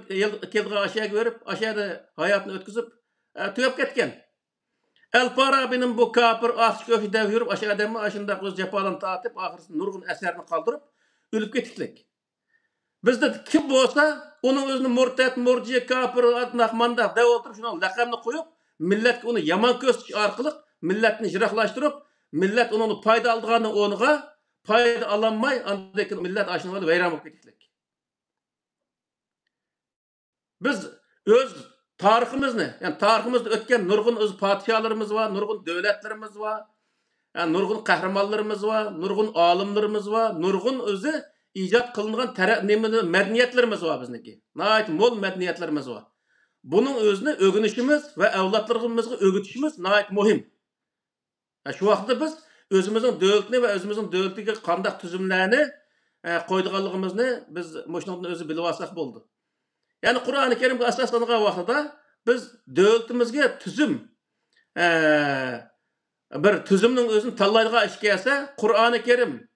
keldiga aşağı verip, aşağıda hayatını o'tkazib, tugab ketgan. El-Farabi'nin bu kafir ahçı dev yürüp aşağıda mı aşında öz japalan tatip, oxirida nurg'un eserini qaldırıp, ölüp ketdik. Bizde kim bo'lsa, onun özünü murtad, murciye, kafir, nahmanda dev oturup şuna laqabını qo'yib, milletke onu yaman köstüş arkalık, milletini jiraklaştırıp, millet onu payda aldığını onuğa, payda alanmay, andaki millet aşınıvalı veyran olup kettik. Biz öz tarihimiz ne? Yani tarihimizde ötken nurgun öz padişahlarımız var, nurgun devletlerimiz var, yani nurgun kahramanlarımız var, nurgun alimlerimiz var, nurgun özü icat kılıngan medeniyetlerimiz var bizdeki. Nayet mol medeniyetlerimiz var. Bunun özünü ögünüşümüz ve evlatlarımızı ögütüşümüz nayet muhim. Şu vaxtda biz özümüzün devletini ve özümüzün devletine kandak tüzümlerini koyduğumuzunu biz moşnunun özü bilip alsak boldu. Yani Kur'an-ı Kerim'e asaslanılan vaxtda biz devletimizge tüzüm bir tüzümün özünü tallaydığa iş gelse Kur'an-ı Kerim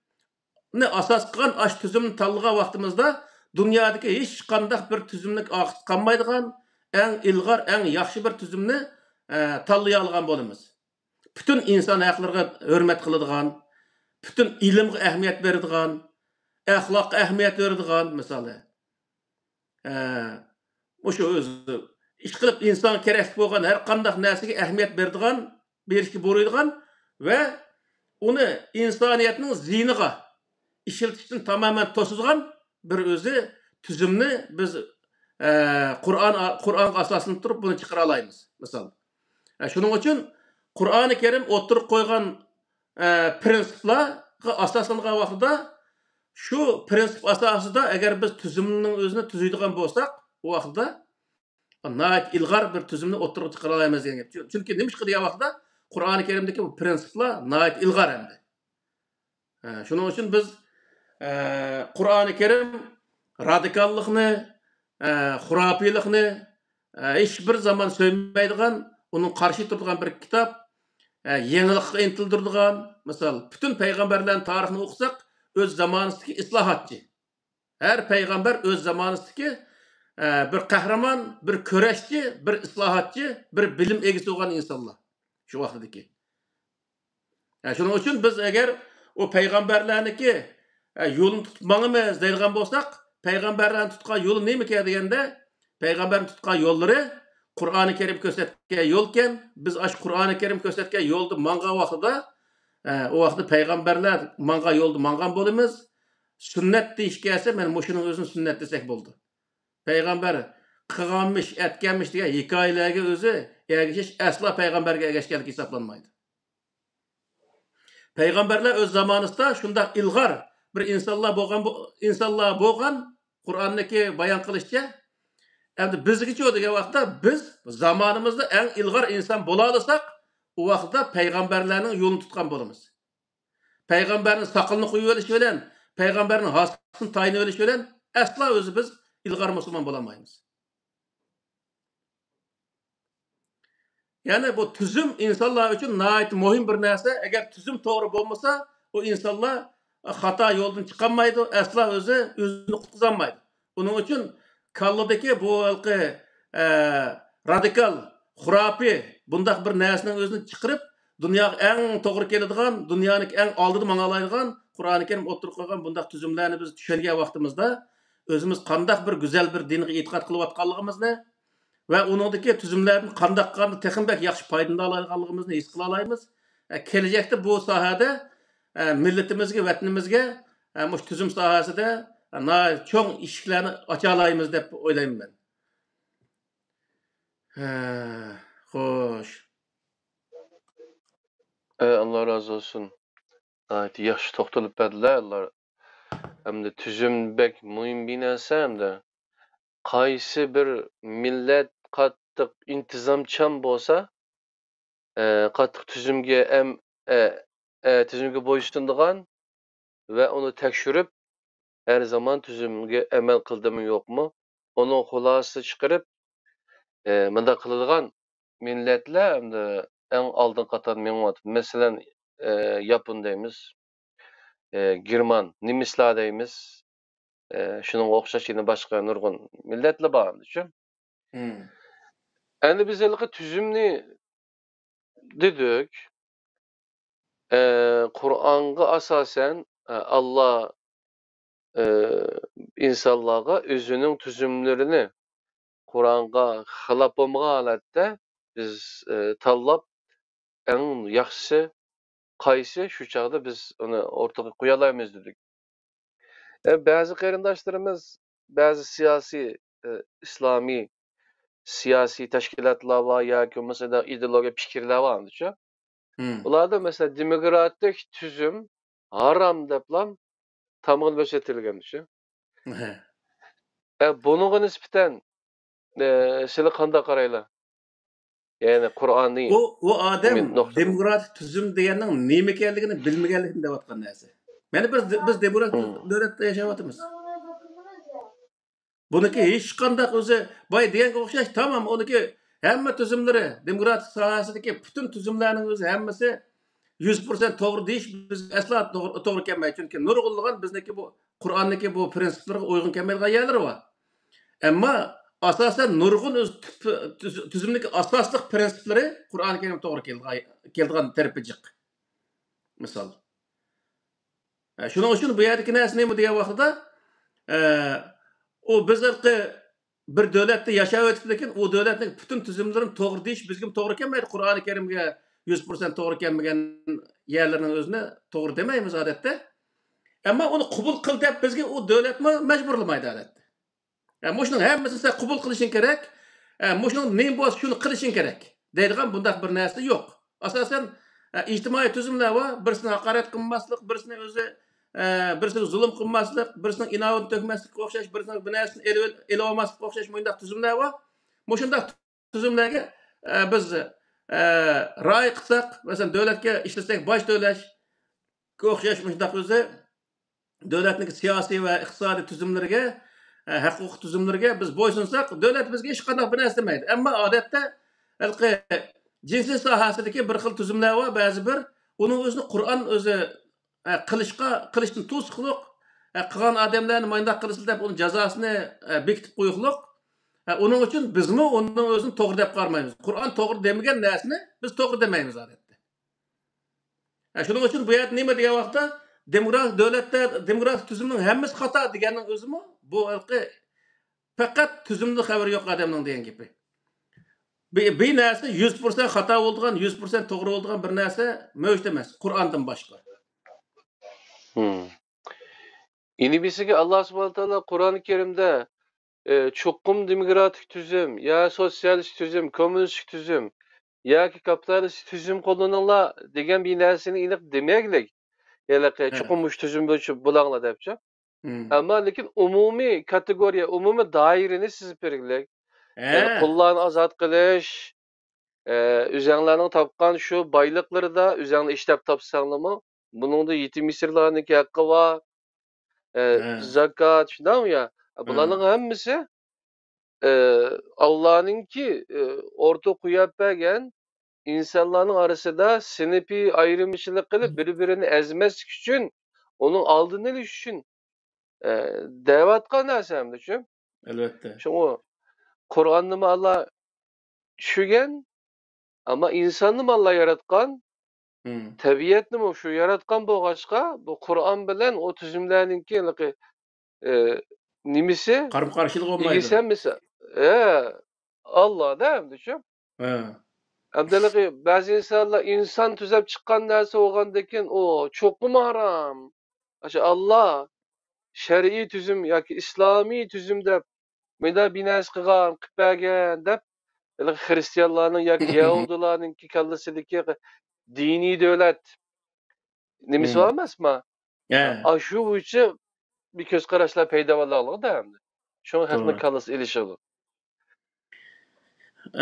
ne asas kılan aş tüzümünü tallığa vaxtımızda dünyadaki hiç kandak bir tüzümlük akıt kalmaydıgan en ilgar, en yaxşı bir tüzümünü tallaya algan bolumuz. Bütün insan haklarına hürmet kılıdığan, bütün ilimge ehmiyet verdiğan, ahlak ehmiyet verdiğan misali. Şu özü iş kılıp insan kerekli bolgan her kandak näsege ehmiyet verdiğan, berişki boruydigan ve onu insaniyetinin ziyniga işiltişten tamamen tosuzgan bir özü tüzümünü biz Kur'an asasını tutup bunu çıkara alayımız. Mesela. Şunun için Kur'an-ı Kerim oturup koygan prensipler asaslanılan vaxtida şu prensip asasında eğer biz tüzümünün özünü tüzüydüğün bolsak o vaxtida nayet ilgar bir tüzümünü oturup çıkara alayımız. Çünkü demiş ki diye vaxtida Kur'an-ı Kerim'deki bu prensipler nayet ilgar hem de. Şunun için biz Kur'an-ı Kerim radikallıkını, hurafilikni hiçbir zaman söylemeydiğen, onun karşı durduğun bir kitap, yenilikle intildirdiğen, mesela bütün peygamberlerin tarihini okusak, öz zamanındaki islahatçı. Her peygamber öz zamanındaki bir kahraman, bir köreşçi, bir islahatçı, bir bilim egisi olan insanlar. Şu vaxtdaki. Şunun için biz eğer o peygamberlerdeki yo'lni tutib mangimiz deydigan bo'lsak, payg'ambarlarning tutgan yo'li nima ekan deganda, payg'ambarning tutgan yo'llari Qur'oni Karim ko'rsatgan yo'lkan, biz ash Qur'oni Karim ko'rsatgan yo'lni mangan vaqtida, o vaqtda payg'ambarlar mangan yo'lni mangan bo'lamiz. Sunnat deyishga kelsa, men mushuning o'zini sunnat desak bo'ldi. Payg'ambar qilganmish, etganmish degan hikoyalarga o'zi ergashish aslo payg'ambarga ergashganlik hisoblanmaydi. Payg'ambarlar o'z zamonida shunday ilg'or bir insonlar bo'lgan Qur'onniki bayon qilishicha, endi bizgacha degan vaqtda biz zamonimizda eng ilg'or inson bo'la olsak, u vaqtda payg'ambarlarning yo'lini tutgan bo'lamiz. Payg'ambarning saqilni qo'yib olish bilan, payg'ambarning hosini tayinib olish bilan aslo o'zi biz ilg'or musulmon bo'la olmaymiz. Yani bu tüzüm insanlar için nihayet muhim bir narsa. Eğer tüzüm doğru olmasa o insanlar hata yoldan çıkamaydı. Asla özünü kutlanmaydı. Onun için kalladaki bu radikal, hurapi bundak bir narsanın özünü çıkarıp dünyaya en doğru keladigan, dünyanın en aldığı manalaydigan Kur'an-ı Kerim oturup koygan bundak tüzümlerini biz düşüngen vaktimizde özümüz kandak bir güzel bir dinge itiqat kılıvatkanlığımızı ve onundaki tüzümlerin kandak texinbek yaxşı paydını alaydiganlığımızı his kıla alaymiz. Gelecekte bu sahada milletimizge, vatanimizge bu tüzüm sahasida çoğ işiklerini aça alaymiz dep oylayım ben. Hoş. Allah razı olsun. Gayet yaxşı toxtalıb bədilər. Allah hem de tüzüm bek mühim bir narsa hem de qaysi bir millet qattiq intizamchan bo'lsa, qattiq tüzümge bo'ysundigan ve onu tekşürüp her zaman tüzümge emel kıldımı yok mu? Onun xulası çıkarıp mında kıladigan milletler hem de en aldın qatar menvat. Mesela Yapon deymiz, German, Nimislar deymiz. Şunun oxşaş yine başka nurgun milletler bağımdı şu. Endi biz elki tüzümni dedik. Kur'an'a asasen Allah insanlığa özünün tüzümlerini Kur'an'a xilap olmagan halatda biz tanlap en yaxşısı qaysı şu çağda biz onu ortaga qo'ya olamiz dedik. Bazı qarindoshlarimiz bazı siyasi İslami siyasi teşkilatlar var yoki mesela ideoloji fikirler var anladın. Ularda mesela demokratik tüzüm haram deplam tamamını beşetilgen düşün. Bunun nispeten seni kanda karayla. Yani Kur'an'ı O adam demokratik tüzüm diyenin neymi ekanligini bilmeganligini deyotgan narsa. Yani biz demokratik devletde yaşayapmiz. Buniki hech qanday o'zi boy deganga o'xshash tamam uniki hamma tuzumlari demokratik sohasidagi butun tuzumlarning o'zi hammasi 100% to'g'ri deyish biz aslo to'g'ri kelmaydi. Chunki nurg'unlagan bizniki bu Qur'onniki bu prinsiplarga uyg'un kelmaydigan yerlari bor. Ammo asosan nurg'un o'z tuzumdagi asosli prinsiplari Qur'oni Karim to'g'ri keladigan tarafi jiq. Misol. Shuning uchun bu yerdagi narsa nima degan vaqtida o bizlarga bir devletde yaşayıp ötüp o devletin bütün tüzümlerini doğru deyiş bizgim doğru kelmeydi. Kur'an-ı Kerim'e 100% doğru kelmegen yerlerinin özüne doğru demeyimiz adette. Ama onu kubul kıl deyip bizge o devlet mi mecburlamaydı adette. Yani şunun hemmesini sen kubul kılışın gerek. Şunun neyin boz şunu kılışın gerek. Deydiğen bundak bir narsa yok. Asasen ictimai tüzümler var. Birisine hakaret kılmaslık, birisine özü birisine zulüm kılmaslık, birisine inavını tökmeslik okşaş, birisine binasını ele olmaslık okşaş muyundak tüzümler var. Muşundak tüzümlerge biz ray kısak, mesela devletke işlesek baş devlet okşaş muyundak özü devletin siyasi ve iktisadi tüzümlerge, hukuk tüzümlerge biz boysunsak, devlet bizge hiç kadar binas demeydi. Ama adette cinsi sahasideki bir xil tüzümler var, bazı bir, onun özünü Kur'an özü qilishni to'siqliq qilgan odamlarni mayndaq qilishli deb uni jazosini bekitib qo'yiqliq. Uning uchun bizmi uning o'zini to'g'ri deb qarmaymiz. Qur'on to'g'ri demagan narsani biz to'g'ri demaymiz odatda. Shuning uchun bu yerda nima degan vaqtda demokratik tüzümün hemmesi hata degenin özü mü? Bu fakat tüzümde haberi yok adamın deyen gibi. Bir narsa 100% hata olduğun, 100% doğru olduğun bir narsa mevcut emas. Kur'an'dan başka. İnibisiga Allah subhanahu taala Kur'an-ı Kerim'de çokum demokratik tüzüm, ya sosyalist tüzüm, komünist tüzüm, ya ki kapitalist tüzüm kullanıla degen bir narsani iniq demeglik. Yalaqi He. çoqumuş tüzüm bölüşüp bulangla depçe. Hmm. Ama lekin umumi kategoriya, umumi dairini sizip bergilek. Yani He. kullarını azat qilish, üzerlerinin tapqan şu baylıkları da üzerine işlep tapsanlama. Bunun da yetim misirlarındaki hakkı var. He. Zakat, şundan ya. He. Buların hemmisi Allah'ınki orta koyup bergen insanların arasında sınıfi ayrımcılık kılıp birbirini ezmez için onun aldığını eliş için davetkan narsa düşün. Elbette. Şu Kur'an'ı mı Allah düşügen ama insanı mı Allah yaratkan, Hmm. tabiatını mı şu yaratkan boğaçka bu Kur'an bilen o tüzümlerinki nimisi Karım karşılık olmaydı. ilgisen mesela Allah değil mi düşün? He. Abdülhaki bazı insanlar insan tüzep çıkan derse oğandaki o çok mu haram? Allah şer'i tüzüm ya ki İslami tüzüm dep meda binas kıgan kıpagen dep Hristiyanların ya ki Yahudilerin ki kallasıdaki dini devlet nimisi Hmm. olmaz mı? He. Aşı bu içi bir göz karışla peydavallığı da hem de. Şunun hakkında Doğru. kallası ilişkili.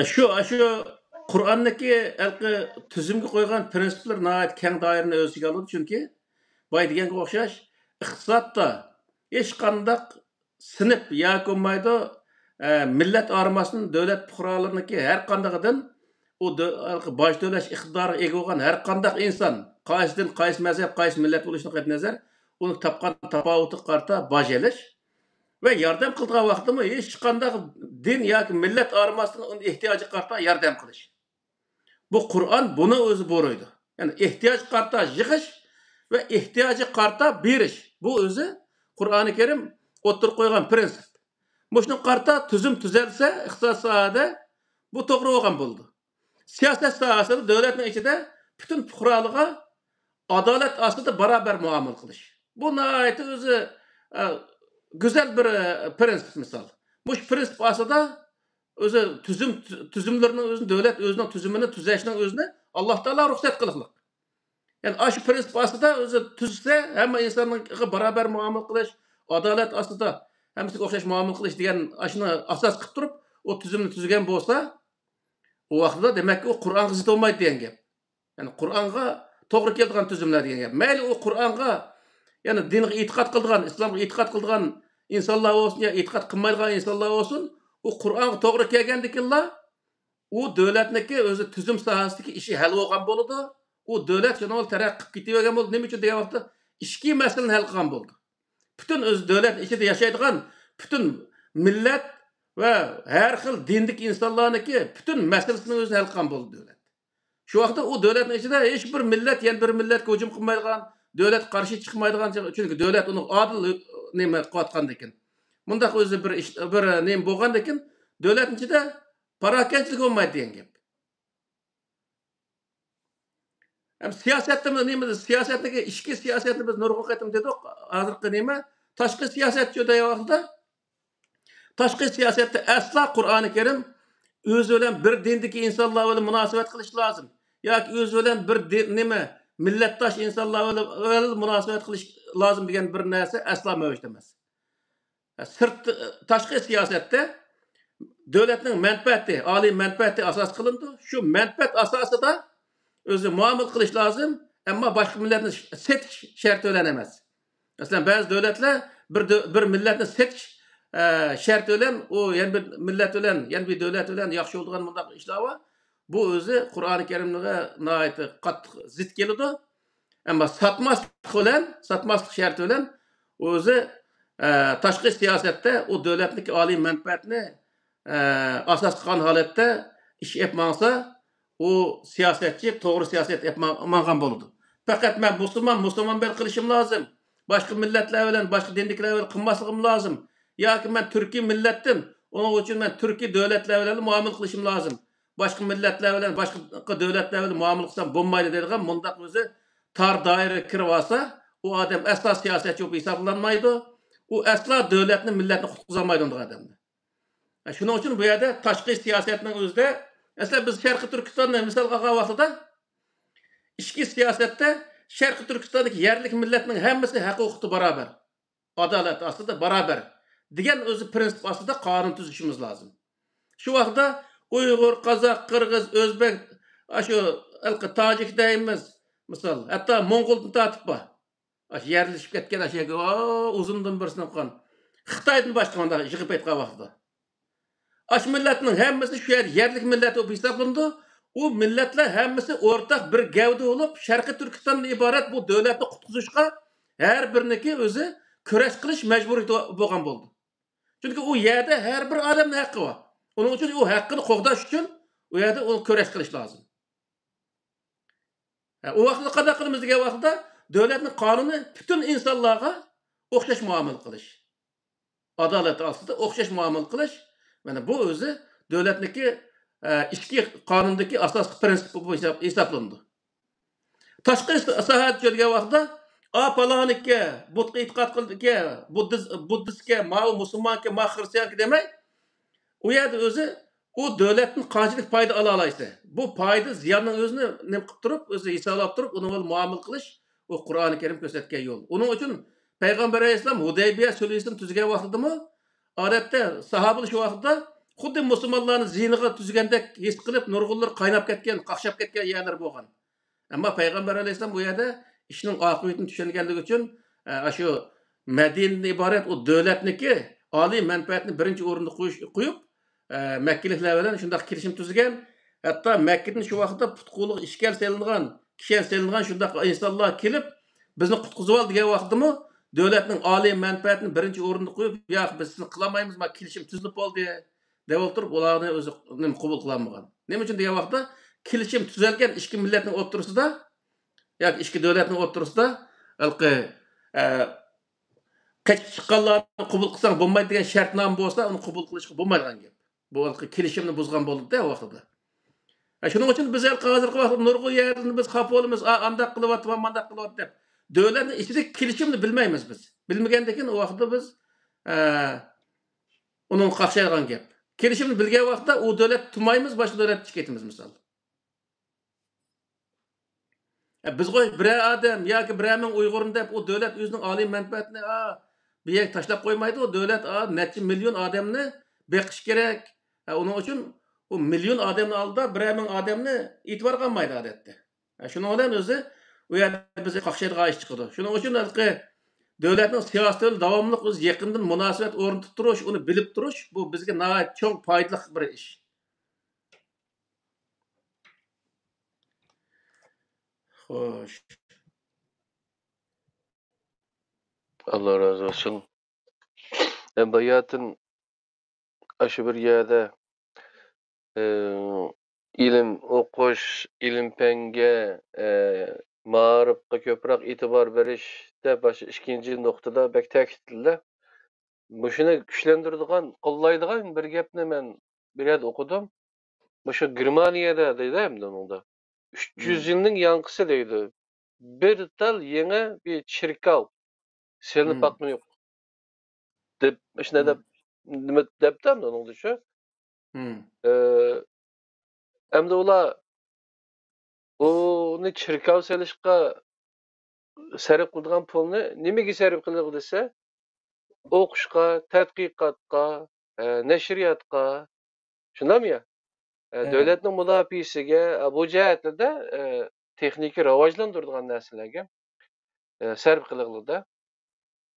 Şu Kur'an'daki tüzümge koygan prensipler nahayet keng dairini öz içine aldı çünkü bay degenge okşaş iqtisatda hech qandaq sınıf ya olmaydı millet armasının devlet fuqarolarınki her qandaqıdan o baş dövleş iqtidarı ega olgan her qandaq insan qaysi din, qaysi mezhep, qaysi millet bo'lishini qat nazar uni tapqan tapavuti qarta baş elish ve yardım kıldığı vakti mi hiç qandaq din yoki millet armasının onun ihtiyacı qarta yardım qilish. Bu Kur'an bunu özü boruydu. Yani ihtiyaç qarta yığış ve ihtiyacı qarta beriş. Bu özü Kur'an-ı Kerim oturup koygan prensip. Muşnu qarta tüzüm tüzelse iqtisat sahada bu doğru olgan buldu. Siyaset sahasında devletin içinde bütün fuqaralığa adalet aslında beraber muamele kılış. Bu nihayet özü güzel bir prensip misal. Muş prensip aslında özü tüzümlerinin özünü devlet özünün tüzümünü tüzeşinin özünü Allah Teala ruhsat kılıqlık. Yani aşı prensip aslında özü tüzse hem insanın beraber muamele kılış, adalet aslında hemisi okşaş muamele kılış diyen aşını asas kılıp durup o tüzümünü tüzgen bolsa o vaxtda demek ki o Kur'an zıt olmaydı diyen gep. Yani Kur'an'a doğru keldiğin tüzümler diyen gep. Meyli o Kur'an'a yani dinge itikat kıldığan, İslam'a itikat kıldığan insanlar olsun ya itikat kılmaydigan insanlar olsun o Kur'an'a doğru kelgendikilla o devletniki özü tüzüm sahasındaki işi hal olgan boludu. O devlet şunu terakkip gittiğen boldu. Neme için diye vaxtda işki meseleni hal kılgan boldu. Bütün öz devlet içinde yaşaydigan bütün millet ve her xil dindik insanlarniki bütün meselesini özü hal kılgan boldu devlet. Şu vaxtda o devletin içinde hiç bir millet yani bir milletke hücum kılmaydigan, devlet karşı çıkmaydigan çünkü devlet onu adil neme qatqandikin. Mundaq özü bir neme bolgandikin devletin içinde parakençilik olmaydı diyen gep. Hem siyasette neme siyasetteki içki siyasetini biz nurgun qaytım dedik. Hazırkı neme taşqi siyaset joday vaxtda taşqi siyasette asla Kur'an-ı Kerim özü bilen bir dindeki insanlar bilen münasebet kılış lazım. Yoki özü bilen bir neme milletdaş insanlar bilen münasebet kılış lazım degan bir narsa asla mevcut emas. Taşqi siyasette devletning menfaati, oliy menfaati asas qilindi. Şu menfaat asosida özü muamele qilish lazım ama boshqa millatni setish sharti bilan emas. Masalan, ba'zi davlatlar bir millatni setish sharti bilan o yana bir millat bilan, yana bir davlat bilan yaxshi bo'lgan bundaq ishlar bor. Bu o'zi Qur'oni Karimga nihoyat qattiq zid keladi. Ama satmaslik sharti bilan o'zi tashqi siyosatda o davlatning oliy manfaatini asas qilgan holatda ish yapmasa o siyasetçi doğru siyaset yapmagan boludu. Fakat ben Müslüman ben kılışım lazım. Başka milletler bilen, başka dinlikler bilen kılmasligim lazım. Ya ki ben Türkiye millettim. Onun için ben Türkiye devletler bilen muamele kılışım lazım. Başka milletler bilen, başka devletler bilen muamele kılsam bulmaydı dediğim mundaq özü tar daire kirip alsa, o adam asla siyasetçi olup hesaplanmaydı. O asla devletni, milletni qutquzolmaydi onday adamni. Şunun için bu yerde taşqi siyasetinin özde, mesela biz Şarkı Türkistan'da misal algan vaqtida İçki siyasette Şarkı Türkistan'daki yerlik milletinin hemmesi hak hukuku beraber. Adalet aslında beraber. Diyen özü prensip aslında kanun tüzüşümüz lazım. Şu vakta Uygur, Kazak, Kırgız, Özbek, şu Tacik deyimiz, misal, hatta Mongol'un tatip var. Yerleşip ketken aşağı uzundan birisine koyan. Xitay'dan başkanında jıgıp etken vakti. Aş milletinin hemmesi şu yerlik milleti olup hesaplandı. O milletler hemmesi ortak bir gavda olup Şarkı Türkistan'dan ibaret bu devletni qutquzuşqa her biriniki özü köreş qilish mecburi bo'lgan bo'ldi. Çünkü o yerde her bir adamın hakkı var. Onun için o hakkını qo'g'dash uchun o yerde o köreş qilish lazım. O vaqtda qanday qilamiz degan vaqtda devletning qonuni bütün insonlarga o'xshash muomala qilish. Adalet aslında o'xshash muomala qilish. Mana bu özü devletniki içki kanundaki asas prensip bu hesaplandı. Taşqi sahat jölge vaqtda palanike, butqa itiqad qildike, buddistke, musulmonke, xristiyanke demay, u yerda o'zi o devletning qanchalik foyda ola olaysa, bu foyda ziyonning o'zini nim qilib turib, o'zi hisoblab turib, uni muomala qilish o Qur'oni Karim ko'rsatgan yo'l. Uning uchun Payg'ambar alayhisalom Hudaybiya sulhini tuzgan vaqtidami, odatda sahobalar shu vaqtda xuddi musulmonlarni ziyniga tuzgandek his qilib, nurg'unlar qaynab ketgan, qaqshab ketgan yerlar bo'lgan. Ama Peygamber Aleyhisselam bu yerde işinin akıbetini düşüngenlik için şu Medine'den ibaret o devletniki ali menfaatini birinci orunda koyup Mekkelikler bilen şundak kirişim tüzgen. Hatta Mekke'nin şu vakitte putkuluk işgal selingan, kişiler selingan şundak insanlar kelip bizni qutquzup al degan vaqtimi devletning ali menfaatini birinci orunda koyup ya biz sizni qılamaymiz ma kirişim tüzülüp oldu deb o'tirib ularni o'zi qabul qilolmagan. Nima uchun degan vaqtda kelishim tuzalgan ikki millatning o'rtasida yoki ikki davlatning o'rtasida qechib chiqqanlarni qabul qilsang bo'lmaydi degan shartnoma bo'lsa, uni qabul qilishga bo'lmaydigan gap. Bu kelishimni buzgan bo'ldi-da o vaqtida. Shuning uchun biz hozirgi vaqtda nurg'un yerni biz xafa bo'lamiz, andaq qilyapti, mandaq qilyapti deb. Davlatning ichidagi kelishimni bilmaymiz biz. Bilmagandan keyin o vaqtda biz uning qaqshaydigan gap. Kelishimni bilgan vaqtda o davlat tumaymiz, boshqa davlatga ketamiz misol. Biz qo'y bir odam yoki birning Uyg'urim deb o davlat o'zining oliy manfaatini bir yer tashlab qo'ymaydi. O davlat necha million odamni beqish kerak. Uning uchun o million odamning oldida birning odamni e'tibor qilmaydi odatda. Shuning bilan o'zi u yerda biz qaqshaydigan ish chiqadi. Shuning uchun devletning siyosati davomli o'z yaqindan munosabat o'rnatib turish, uni bilib turish bu bizga nihoyat cho'ng foydali bir ish. Xo'sh. Allah razı olsun. Bayatın aşı bir yerde ilim okuş, ilim penge, mağrıpka köprak itibar veriş de başı ikinci noktada bek ta'kidledi. Bu şunu güçlendirdiğin, kollaydigan bir gapni men bir yerde okudum. Bu şu Germaniyada deydi hem onda. 300 yılın yankısı deydi. Bir tal yeni bir çirkav selinip bakma yok. Dep, işte ne deptem de onun dışı. Hem de ola o ne çirkav selişka sarf qilgan pulni nimaga sarf qiladi desa, o'qishga, tadqiqotga, nashriyotga, shundaymi ya? Davlatning mudofaasiga bu jihatlarda texnika rivojlantiradigan narsalarga sarf qiladi.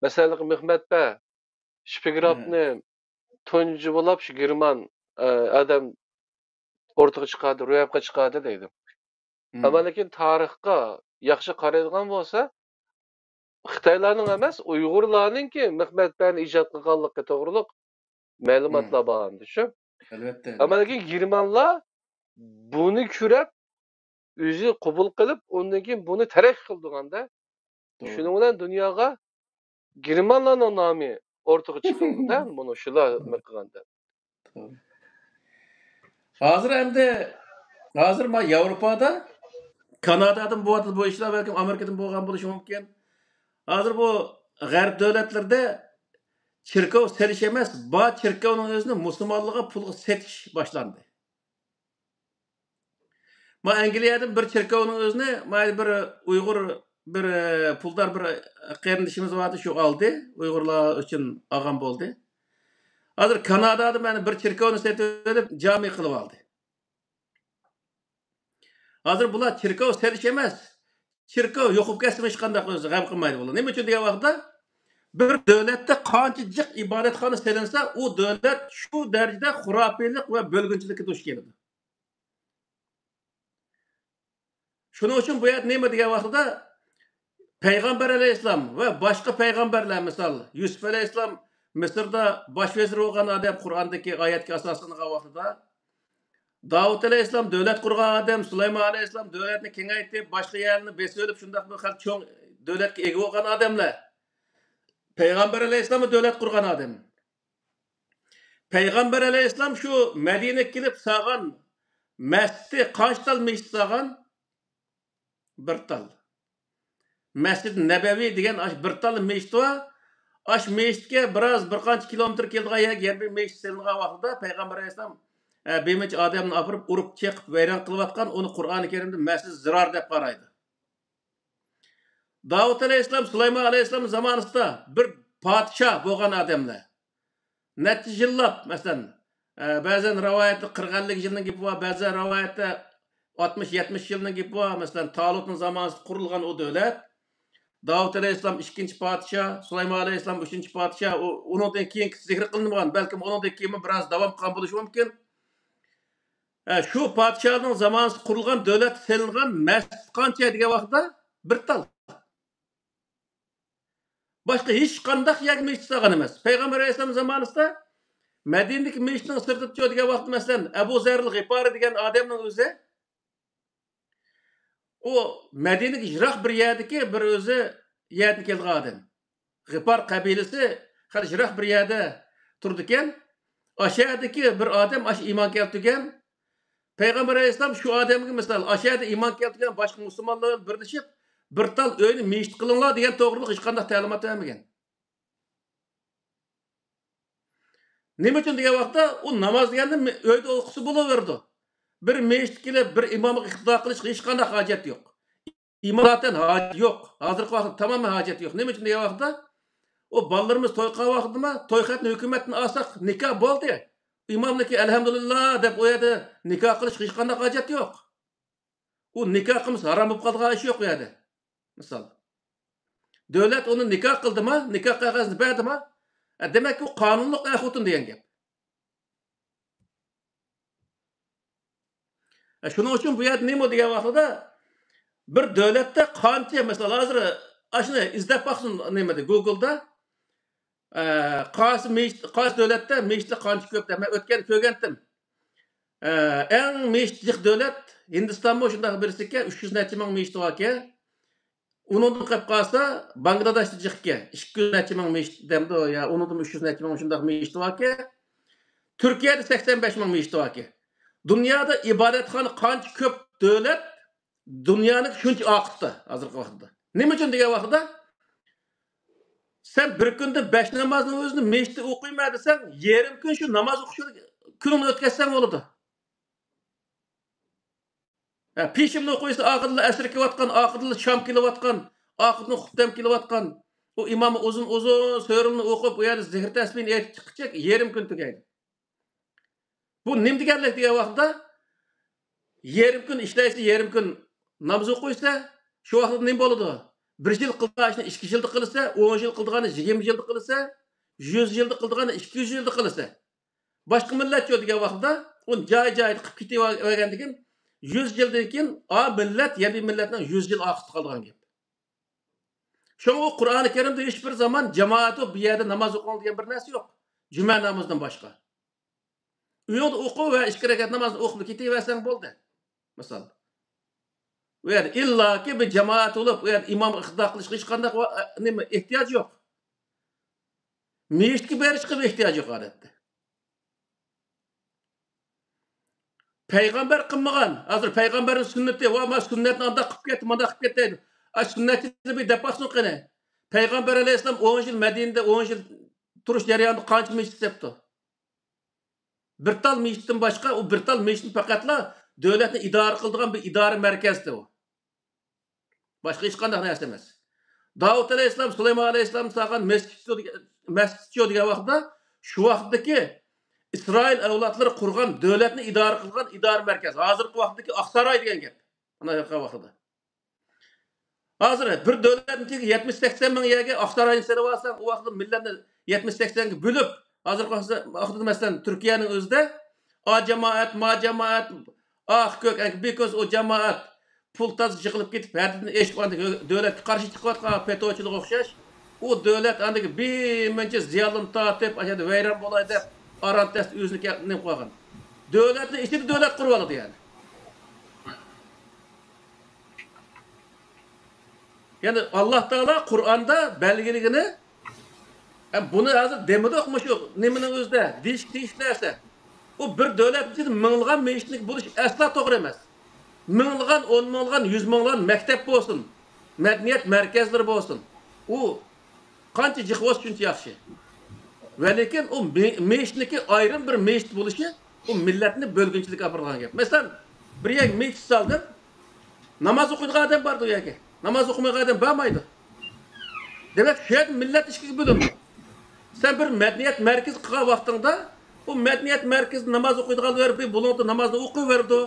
Masalan, Mehmetba Shpigropni tunji bo'lib shu German odam o'rtaga chiqadi, ro'yobga chiqadi deydi. Ammo lekin tarixga yaxshi qaraydigan bo'lsa, Xitoylarning emas, Uyg'urlarningki Mehmetbani ijod qilganligi to'g'riliq ma'lumotlar bor, shu. Albatta. Ammo lekin Germanlar buni ko'rib o'zi qabul qilib, undan keyin buni taraqqiy qildiganda, Doğru. shuning bilan dunyoga Germanlarning nomi o'rtaga chiqildi-da, buni shular qilganda. Doğru. Hazır ma Avrupa'da, Kanada'dan bu işler belki Amerika'dan bo'lgan bo'lishi mumkin. Hazır bu g'arb davlatlarida çirkov selish emas, ba çirkovning o'zini musulmonlarga pulga setish boshlandi. Ma Angliyadan bir çirkovning o'zini, ma bir Uyg'ur bir puldar bir qarindishimiz vardı shu oldi. Uyg'urlar uchun olgan bo'ldi. Hazır Kanada'da mana bir çirkovni setib olib, jami qilib oldi. Hazır bular çirkov selish emas. Çirkov yo'qib ketsin hech qanday o'zi g'am qilmaydi bular. Nima uchun degan vaqtda bir davlatda qancha jiq ibodatxona selinsa, u davlat shu darajada xurofiylik va bo'lgunchilikka duch keladi. Shuning uchun bu yerda nima degan vaqtda Payg'ambar alayhissalom va boshqa payg'ambarlar misol Yusuf alayhissalom Misrda bosh vazir bo'lgan odam Qur'ondagi oyatga asoslangan vaqtida Davud alayhissalom davlat qurgan odam, Sulaymon alayhissalom davlatni kengaytirib, boshqa yerni besib olib, shundaq bir xil cho'ng davlatga ega bo'lgan odamlar. Payg'ambar alayhissalom davlat qurgan odam. Payg'ambar alayhissalom shu Madinaga kelib sog'an masjidni qanchtal meshit sog'an? Bir tal. Masjid Nabaviy degan bir tal meshit va ash meshitga bir qancha kilometr keldigan yerga bir meshit selingan vaqtida Payg'ambar alayhissalom beminch odamni olib urib cheqib vayron qilayotgan uni Qur'oni Karimda masjid zirar deb qaraydi. Davud alayhissalom, Sulaymon alayhissalom zamonasida bir podshoh bo'lgan odamlar. Necha yillab, masalan, ba'zan rivoyatda 40 yilning gapi bor, ba'zan rivoyatda 60-70 yilning gapi bor. Masalan, Talutning zamonasida qurilgan o davlat. Davud alayhissalom 2-podshoh, Sulaymon alayhissalom 3-podshoh, undan keyin zikr qilinmagan, balkim undan keyin biroz davom qilgan bo'lishi mumkin. Shu podshohning zamonasida qurilgan davlat selingan masjid qancha degan vaqtda bir tal. Başka hiç qandaq yer meclis sağan emas. Peygamber Aleyhisselam zamanında Medine'deki meclisinin sırtı tutuyor degan vaqt mesela Ebu Zer'il G'ifari degan adamның o'zi o Medine'deki jiroq bir yerdeki bir o'zi yerdan kelgan odam. G'ifar qabilasi hali jiroq bir yerda turdi ekan. Aşağıdaki bir odam aş iymon keltirgan. Peygamber Aleyhisselam şu odamga mesela aşağıda iymon keltirgan boshqa musulmonlar birlashib bir tal o'yni meshit qilinglar degan to'g'riliq hech qanday ta'limot bermagan. Nima uchun degan vaqtda u namoz deganda uyda o'qisi bo'laverdi. Bir meshit kelib bir imomga iqtido qilish hech qanday hojat yo'q. Imomdan hojat yo'q. Hozirgi vaqtda tamoman hojat yo'q. Nima uchun degan vaqtda o bolalarimiz to'y qilgan vaqtida to'y xatni hukumatdan olsak nikoh bo'ldi. Imomniki alhamdulillah deb u yerda nikoh qilish hech qanday hojat yo'q. U nikoh qilsa harom bo'lib qolgan ish yo'q u yerda. Misal. Devlet onu nikah kıldı mı? Nikah qog'ozini berdi mi? Demek ki o qonunliq xotin degan gap. Shuning uchun bu yerda nima degan vaqtida bir davlatda qancha mesela hozir ashuni izlab baqsin nimada Google'da qaysi davlatda meshitlar qancha ko'p deb men o'tgan ko'rgandim. Eng meshitli davlat Hindiston bu shunday birisiga 300 necha ming meshit bor ekan. Undan qilib qolsa Bangladeshda jiqqa 200 necha ming meshit demdi ya undan 300 necha ming shunday meshit bor ekan. Turkiyada 85 ming meshit bor ekan. Dunyoda ibodatxona qancha ko'p davlat dunyoni shuncha oqitdi hozirgi vaqtda. Nima uchun degan vaqtda sen bir kunda 5 namozni o'zini meshitda o'qiyma desang, yarim kun shu namoz o'qishni kunini o'tkazsang bo'ladi. Peşimde okuysa akıdlı esir kilatkan, akıdlı şam kilatkan, akıdlı xutbem kilatkan. O imamı uzun sörülünü okup, o yerde zihir tesbihini eğitip çıkacak, yerim gün tükeydi. Bu nim digerlik diye vaxtda, yerim gün işleyse, yerim gün namaz okuysa, şu vaxtda nim boludu? 1 yıl kıldığını 2 yılda kılırsa, 10 yıl kıldığını 20 yılda kılırsa, 100 yılda kıldığını 200 yılda kılırsa. Başka millet yok diye vaxtda, onu cay kıp kiti vergendikin, 100 yıldan keyin millet yeni milletden 100 yıl aqıt qalgan gap. Şoň o Qur'oni Kerimde hiç bir zaman cemaati bir yerde namaz okuyan diyen bir narsa yok. Cuma namazından başka. Uyda oku ve 2 rekat namazını okup ketiversen boldu. Mesela. u yerda illaki bir jamoat bo'lib, u yerda imom iqtido qilishga hech qanday nima ehtiyoj yo'q. Meshitga berishga ehtiyoj yo'q odatda. Payg'ambar qilmagan. Hozir payg'ambarning sunnati va ma sunnatni anda qilib ketdi, mana qilib ketdi deydi. Sunnatni bir depasni qana. Payg'ambar alayhisalom 10 yil Madinada 10 yil turish jarayonida qancha meshit sepdi? Bir tal meshitdan boshqa, u bir tal meshitni faqatla davlatni idora qiladigan bir idora markazida u. Boshqa hech qanday narsa emas. Davud alayhisalom, Sulaymon alayhisalom saqan masjid degan vaqtda shu vaqtdagi İsrail avlodlari qurgan davlatni idora qilgan idora markazi. Hozirgi vaqtdagi Oqsaroy degan gap. Ana yoqqa vaqtida. Hozir bir davlatning 70-80 ming yerga Oqsaroyni sanab olsang, u vaqtda millatni 70-80 ga bo'lib, hozirgi vaqtda masalan Turkiyaning o'zida A jamoat, ma jamoat, ko'k, because o jamoat pul taz yig'ilib ketib, haddan eshib davlatga qarshi chiqayotgan petochilarga o'xshash, u davlat andagi bemincha ziyolini tortib, ashada vayron bo'ladi deb arantas o'zini nima qo'ygan. Davlatni ichida davlat qurib oladi yani. Yani Allah Teala Kur'an'da belgeligini bunu hozir demidoqmi shu nimaning o'zida deyishlarsa, u bir davlat ichida ming'ilgan meshitlik bo'lish asla to'g'ri emas. Ming'ilgan, 10 ming'ilgan, 100 ming'ilgan maktab bo'lsin, madaniyat markazlari bo'lsin. U qancha jiqvos shuncha yaxshi. Va lekin u meshitniki ayrim bir meshit bo'lishi u millatni bo'lginchilik olib borgan gap. Masalan, bir yer meshit soldim, namoz o'qiydigan odam bor bu yerga. Namoz o'qimaydigan odam bormaydi. Demak, shu yerda millat ishga bo'lindi. Sen bir madaniyat markazi qilgan vaqtingda, bu madaniyat markazi namoz o'qiydiganlar bir bo'ladi, namozni o'qiyverdi.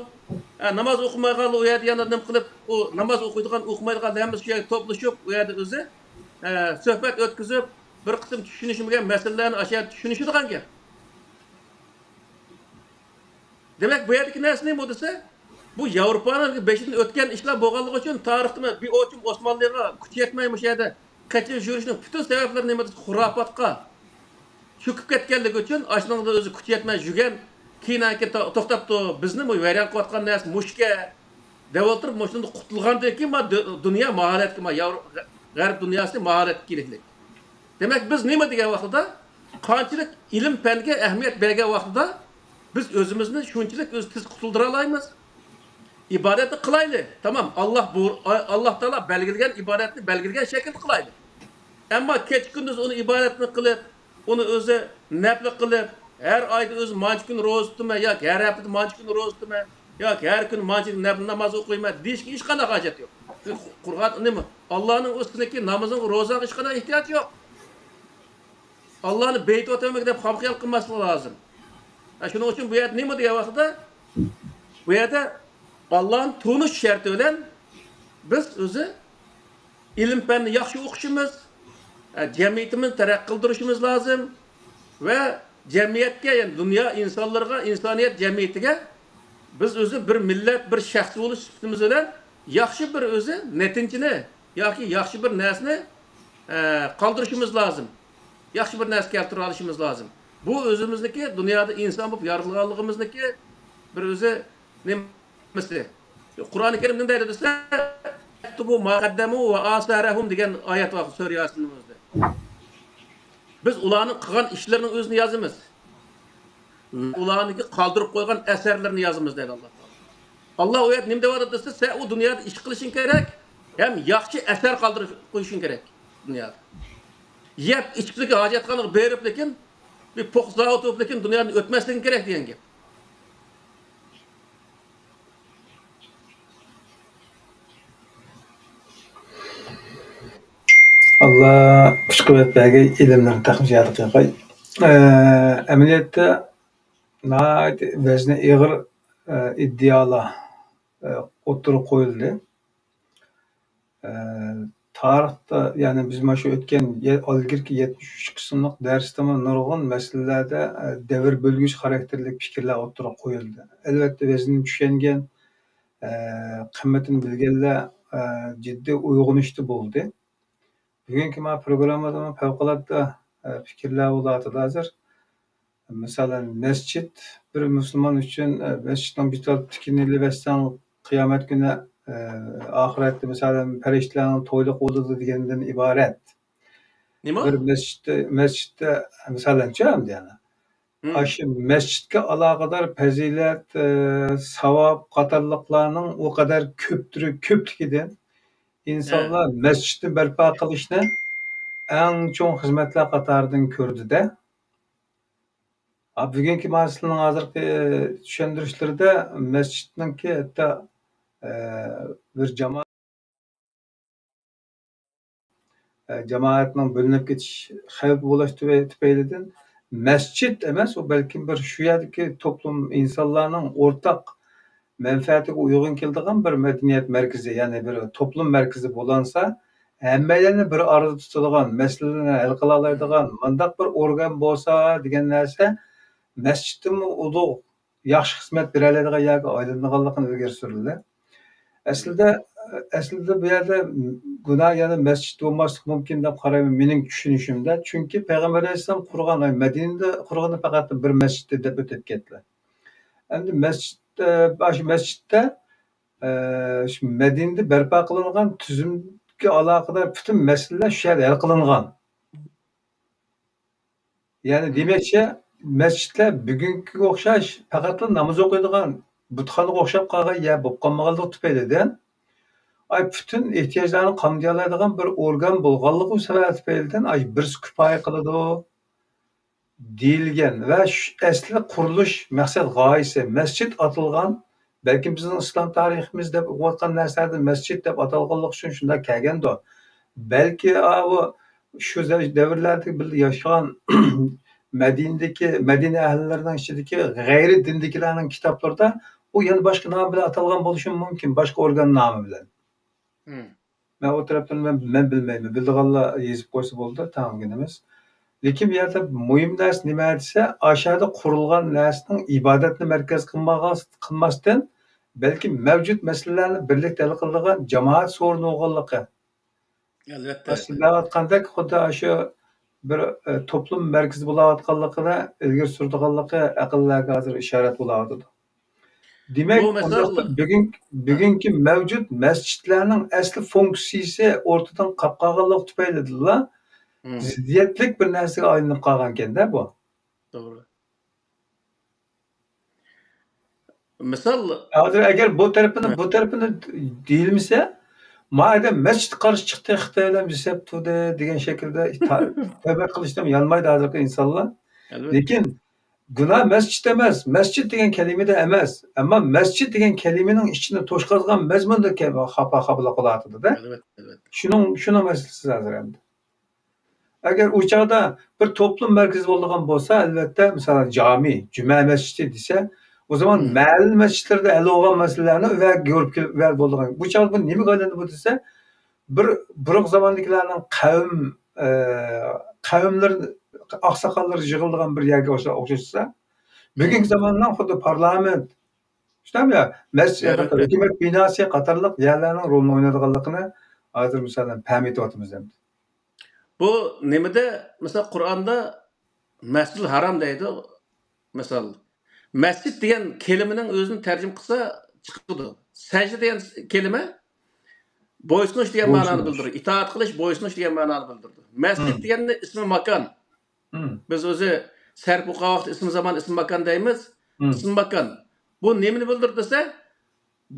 Namoz o'qimagan u yerda yana nima qilib, u namoz o'qiydigan, o'qimaydigan hammasi shu yerga to'plashib, u yerda o'zi suhbat o'tkazib, bir qism tushunishmagan masalalarni ashar tushunishadigan gap. Demak, bu yerdagi narsa nima desa, bu Yevropaning beshidan o'tgan ishlar bo'lganligi uchun tarixda bir o'chim Osmonliga kuch yetmaymish edi. Qachib yurishning butun sabablari nima desa, xurofotga cho'kib ketganligi uchun ashningda o'zi kuch yetmay yurgan, keyinki to'xtabdi bizni bu vayron qilayotgan narsa mushka devoltirib mushunda qutulgandan keyin dunyo mahoratga, g'arb dunyosi mahoratga kerakli. Demak, biz nima degan vaqtda qanchalik ilm fanga ahamiyat bergan vaqtda biz o'zimizni shunchalik o'z tiz qutuldira olamiz. İbadeti kılaylı. Tamam, Allah Teala belgilgen ibadetini belgilgen şekilde kılaylı. Ama geç gündüz onu ibadetini kılıp, onu özü nefli kılıp, her ayda özü manç gün roz tutma, ya her haftada manç gün roz tutma, ya her gün manç gün nefli namaz okuyma, diş ki hiç kadar hacet yok. Kur'an ne mi? Allah'ın üstündeki namazın rozağın hiç kadar ihtiyaç yok. Allah'ın beyti oturmak deyip hamkıyal kılması lazım. Şunun için bu yerde ne mi diye vakıda? Bu yerde Allah'ın tunuş şartı bilen biz o'zi ilm fanni yaxshi o'qishimiz, jamiyatimizni taraqqiy qildirishimiz lozim va jamiyatga, yani dunyo insonlarga, insoniyat jamiyatiga biz o'zi bir millat, bir shaxs bo'lish sifatimiz bilan yaxshi bir o'zi netinchini yoki yaxshi bir narsani qoldirishimiz lozim. Yaxshi bir narsa keltirib olishimiz lozim. Bu o'zimizniki dunyoda inson bo'lib yorilganligimizniki bir o'zi Mesela Kur'an-ı Kerim ne dedi dese "Tubu ma qaddamu ve asarahum" degan oyat var Sure Yasin'imizde. Biz ularning qilgan ishlarining o'zini yozamiz. Ularniki qoldirib qo'ygan asarlarini yozamiz dedi Alloh taolo. Alloh oyat nima deyapti desa, sen u dunyoda ish qilishing kerak, ham yaxshi asar qoldirib qo'yishing kerak dunyoda. Yeb ichiblik hojatxonaga berib lekin bir po'qzao o'tib lekin dunyodan o'tmasliging kerak degan gap. Allah kuch quvvat bergan ilmlarni taqmishalik qilay. Amaliyotda vazni ig'ir iddialar o'tirib qo'yildi. Tarixda, ya'ni biz mana shu o'tgan ilgirki 73 qismliq darsda nurg'un masalalarda davr bo'lgich xarakterli fikrlar o'tirib qo'yildi. Albatta vazni tushungan, qimmatini bilganlar jiddiy uyg'unishdi bo'ldi. Bugungi programmada favqulodda fikrlar bo'lyapti hozir. Masalan, masjid bir musulmon uchun masjidning bitta tikinli vastan qiyomat kuni ahiretde mesela periştelerin toyluk oludu degenden ibaret. Nima? Bir mescitte mesela canım yani. Aşı mescitke alakadar fazilet, savap, qatarlıklarının o kadar köplükiden insanlar mescitti berpa kılışını en çok hizmetler qatarından kördü-de. Bugünkü masalaның hazırkı düşündürüşlerde mescitninki hatta bir cemaatning bölünüp ketiş xavfi bolaş tüpeyliden mescit emas, o belki bir şu yerdeki toplum insanlarının ortak menfaatiga uygun keldigan bir medeniyet merkezi, yani bir toplum merkezi bolansa, hammalarni bir arada tutadigan, meselelerni hal qila oladigan mundaq bir organ bolsa degan narsa mescitdimi ulug' yaxshi xizmat bera oladigan yerga aylanganligini ilgari surildi. Aslida bu yerda günah yana mescit olmaslik mumkin deb qarayman mening tushunishimda. Chunki Payg'ambar alayhisalom qurgan, Madinada qurganda faqat bir masjid deb o'tib ketdi. Endi masjidda shu Madinada barpo qilingan tuzumga aloqador butun masalalar shu yerda hal qilingan. Yani demakchi masjidlar bugungiga o'xshash faqat namoz o'qiydigan butxonaga o'xshab qolgan yer bo'lib qolmaganligi tufaylidan bütün ihtiyaçlarını qamdayalaydigan bir organ bo'lganligi sababdan birisi kifoya qiladi deyilgan va asli qurilish maqsad g'oyasi masjid atilgan, balki bizning islom tariximizda o'tgan narsalardan masjid deb atalganligi uchun shunday kelgandi. Balki shu davrlarda bir yashagan Madina ahllarining ichidagi g'ayri dindikilarning kitoblarida u yana boshqa nom bilan atalgan bo'lishi mumkin, boshqa organ nomi bilan. Ben o taraftan ben bilmeyim. Bildiğinler yazıp koysa bo'ldi, tamam emas. Lekin bu yerda muhim narsa nima desa, aşağıda kurulgan narsaning ibodatni markaz qilmasdan, balki mavjud masalalarni birlikda hal qiladigan jamoat so'rini bo'lganligi. Albatta. Aslida aytgandek, xuddi shu bir toplum markazi bo'layotganligini ilgari suradiganligi aqllarga hozir ishorat bo'layotdi. Demek bugünkü mevcut mescitlerinin asli fonksiyasi ortadan qapqaganlık tüpeylidirla ziddiyetlik bir narsaga aylanib qolgan-da bu. Doğru. Misal hozir agar bu tarafini deyilmasa, madem mescit qarshi chiqdi Xitoylar bisabdi degan shaklda tavba qilishdan yanmaydi hozirgi insonlar. Lekin günah mescit emas, mescit degan kelimede emas. Ama mescit degan kelimenin içine toşqazgan mazmunda xapa qilatdi-da. Evet. Şunun meselesi hazır endi. Agar u chaqda bir toplum merkezi bo'lgan bo'lsa, albatta, mesela cami, cuma mescidi desa, o zaman mahalle mescitlarda hal bo'lgan masalalarni va ko'rib kelib bo'lgan. Bu chaqda bu nimaga aylandi bu desa, bir zamondagilarning qavmlar aqsoqollar yig'ilgan bir yerga o'xshasa, bugungi zamondan xuddi parlament, ishtami ya, masjid, hukumat binosi qatorliq yerlarning rolini o'ynaydiganligini hozir masalan pamityapmiz endi. Bu nimada, mesela Qur'onda Masjidul Haram deydi. Misal masjid degan kelimening o'zini tarjima qilsa chiqadi. Sajda degan kelime bo'ysunish degan ma'noni bildiradi. Itoat qilish, bo'ysunish degan ma'noni bildiradi. Masjid deganda ismi makon. Biz o'zi sarf o'qigan vaqt ismi zaman, ismi makon deymiz. Ismi makon. Bu nimani bildiradi desa,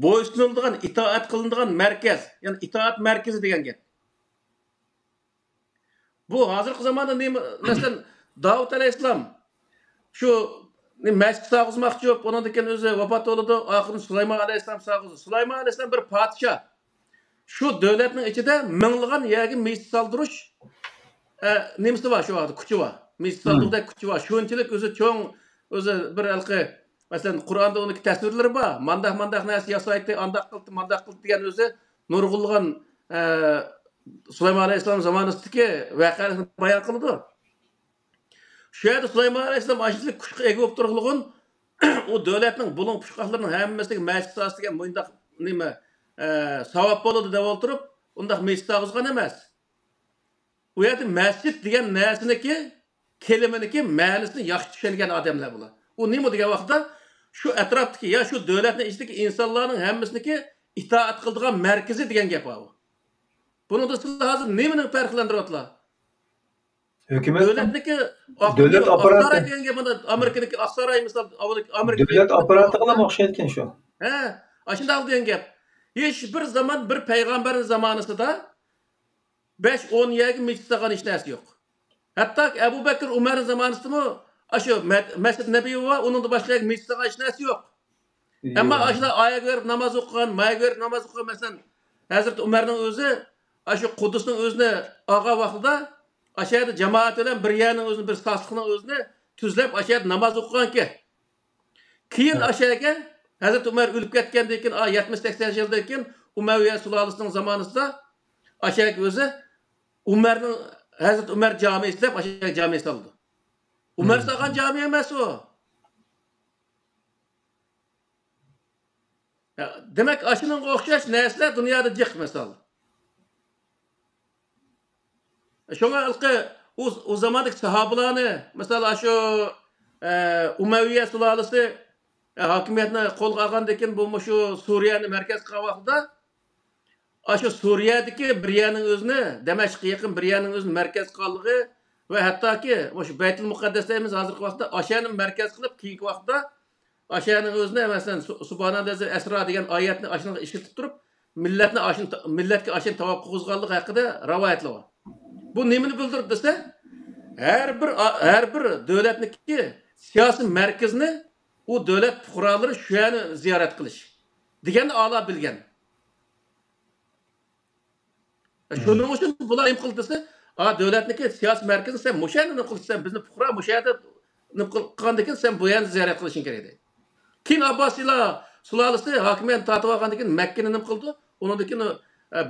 bo'ysuniladigan, itoat qilinadigan markaz, ya'ni itoat markazi degan gap. Bu hozirgi zamonda masalan Davud alayhissalom shu masjid sog'izmoqchi bo'lib, undan keyin o'zi vafot bo'ldi, oxirida Sulaymon alayhissalom sog'izdi. Sulaymon alayhissalom bir podshoh. Shu davlatning ichida minglagan yerga masjid soldirish nimasi bor, shu vaqtda kuchi bor. Masjid soldirdik kuchi bor. Shunchalik o'zi cho'ng, o'zi bir alqi, masalan Qur'onda uning tasvirlari bor. Mandaq narsa yasaydi, andaq qildi degan o'zi nurg'ulg'an Sulaymon alayhissalom zamonasidagi voqealarni bayon qildi. Shu yerda Sulaymon alayhissalom ashlilik kuchga ega bo'lib turganligin, u davlatning bulung pushqoqlarining hammasiga masjid soladigan bundaq nima savob bo'ladi deb o'tirib, undaq masjid solg'izgan emas. U yerda masjid degan narsaniki, kelimeniki ma'nosini yaxshi tushungan odamlar bular. U nima degan vaqtda shu atrofdagi, ya shu davlatning ichidagi insonlarning hammasiniki itoat qiladigan markazi degan gap bu. Buni da siz hozir nimani farqlantiryapsizlar? Hukumat Davlatniki davlat Aqsaray apparati degan gap bunda Amerikadagi Aqsaray misol Amerika davlat apparatiga ham o'xshayotgan shu. Ha, ashunday degan gap. Hech bir zaman bir payg'ambarning zamonasida 5-10 yerga masjid salgan hech narsa yo'q. Hatto Abu Bakr Umarning zamonasidami shu Masjid Nabaviy va uning boshqa masjid salgan hech narsa yo'q. Ammo ashlar oyaga berib namoz o'qigan, mayga berib namoz o'qigan masalan Hazrat Umarning o'zi shu Qudusning o'zini olgan vaqtida aşağıda cemaat bilan bir yerning o'zini bir sasliqning o'zini tuzlab aşağıda namoz o'qigan-ki. Keyin aşağıga Hazrat Umar o'lib ketgandan keyin 70-80 yildan keyin Umayya sulolasining zamonasida aşağıga o'zi Umarning Hazrat Umar jami deb aşağıga jami soldi. Umar solgan jami emas u. Demak, ashunga o'xshash narsalar dunyoda jiq misol. Şoňa ilki o zamandaki sahabalarni, mesela şu Umayya sulalası hakimiyetini qo'lga olgandan keyin bu şu Suriyani merkez qilgan vaqtida şu Suriyadagi bir yerning o'zini Damashqqa yaqin bir yerning o'zini merkez qilganligi va hattoki o'sha Baytul Muqaddas deymiz hozirgi vaqtda o'shani merkez qilib keyingi vaqtda o'shaning o'zini masalan Subhanallazi asra degan oyatni ashunga ishlatib turib millatga ashun tavob qo'zg'anligi haqida rivoyatlar bor. Bu nimani bildirdi desa, her bir devletniki siyasi merkezini o devlet fuqarolari şu yerni ziyorat qilish deganni a'lo bilgan. Shuning uchun bular nima qildi desa, devletniki siyasi merkezini sen mushani qilsan, bizni fuqaro mushada nima qilgandan keyin sen bu yerni ziyorat qilishing kerak deydi. Keyin Abbosiylar sulolasi hokimiyat tortib olgandan keyin Makkani nima qildi? Undan keyin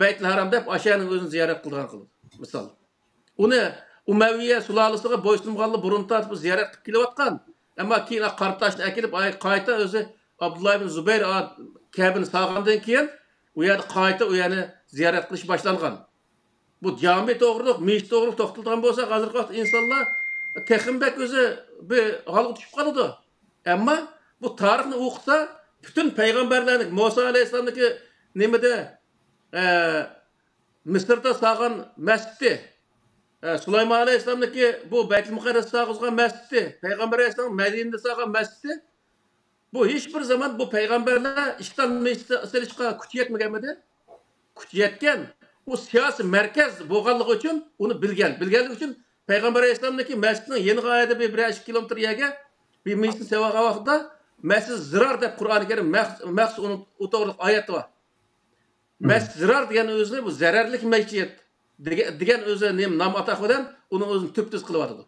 Baytul Haram deb o'shaning o'zini ziyorat qilgan qildi. Misol Uni Umayya sulalasiga bo'ysunganlar burun tortib ziyorat qilib kelayotgan. Ammo keyin qartashni akilib qayta o'zi Abdullah ibn Zubayr Ka'bani sog'gandan keyin u yerda qayta u yerni ziyorat qilish boshlangan. Bu jami to'g'riliq, meshit to'g'riliq to'xtatilgan bo'lsa, hozirgi vaqtda insonlar texmbek o'zi bir holga tushib qoladi. Ammo bu tarixni o'qisa, butun payg'ambarlarning Musa alayhisolamniki nimada Misrda sog'gan masjidi Süleyman Aleyhisselam'daki bu Beyt-i Mukaddes sağızgan mescidi, Peygamber Aleyhisselam Medine'de sağızgan mescidi, bu hiçbir zaman bu peygamberler işten meclisi silişka küçük yetmegende, küçük yetken, o siyasi merkez boğallığı için onu bilgenlik için Peygamber Aleyhisselam'daki mescidin yeni gayede bir 1-2 kilometre yege bir meclisin sevağa vaxtında mescid zirar deyip Kur'an-ı Kerim mehsus onun otoğruluk ayeti var. Mescid zirar diyen özüne bu zararlik mecliyet. Degan o'zi nam ataq bilan uni o'zini tüptüz qilib atadi.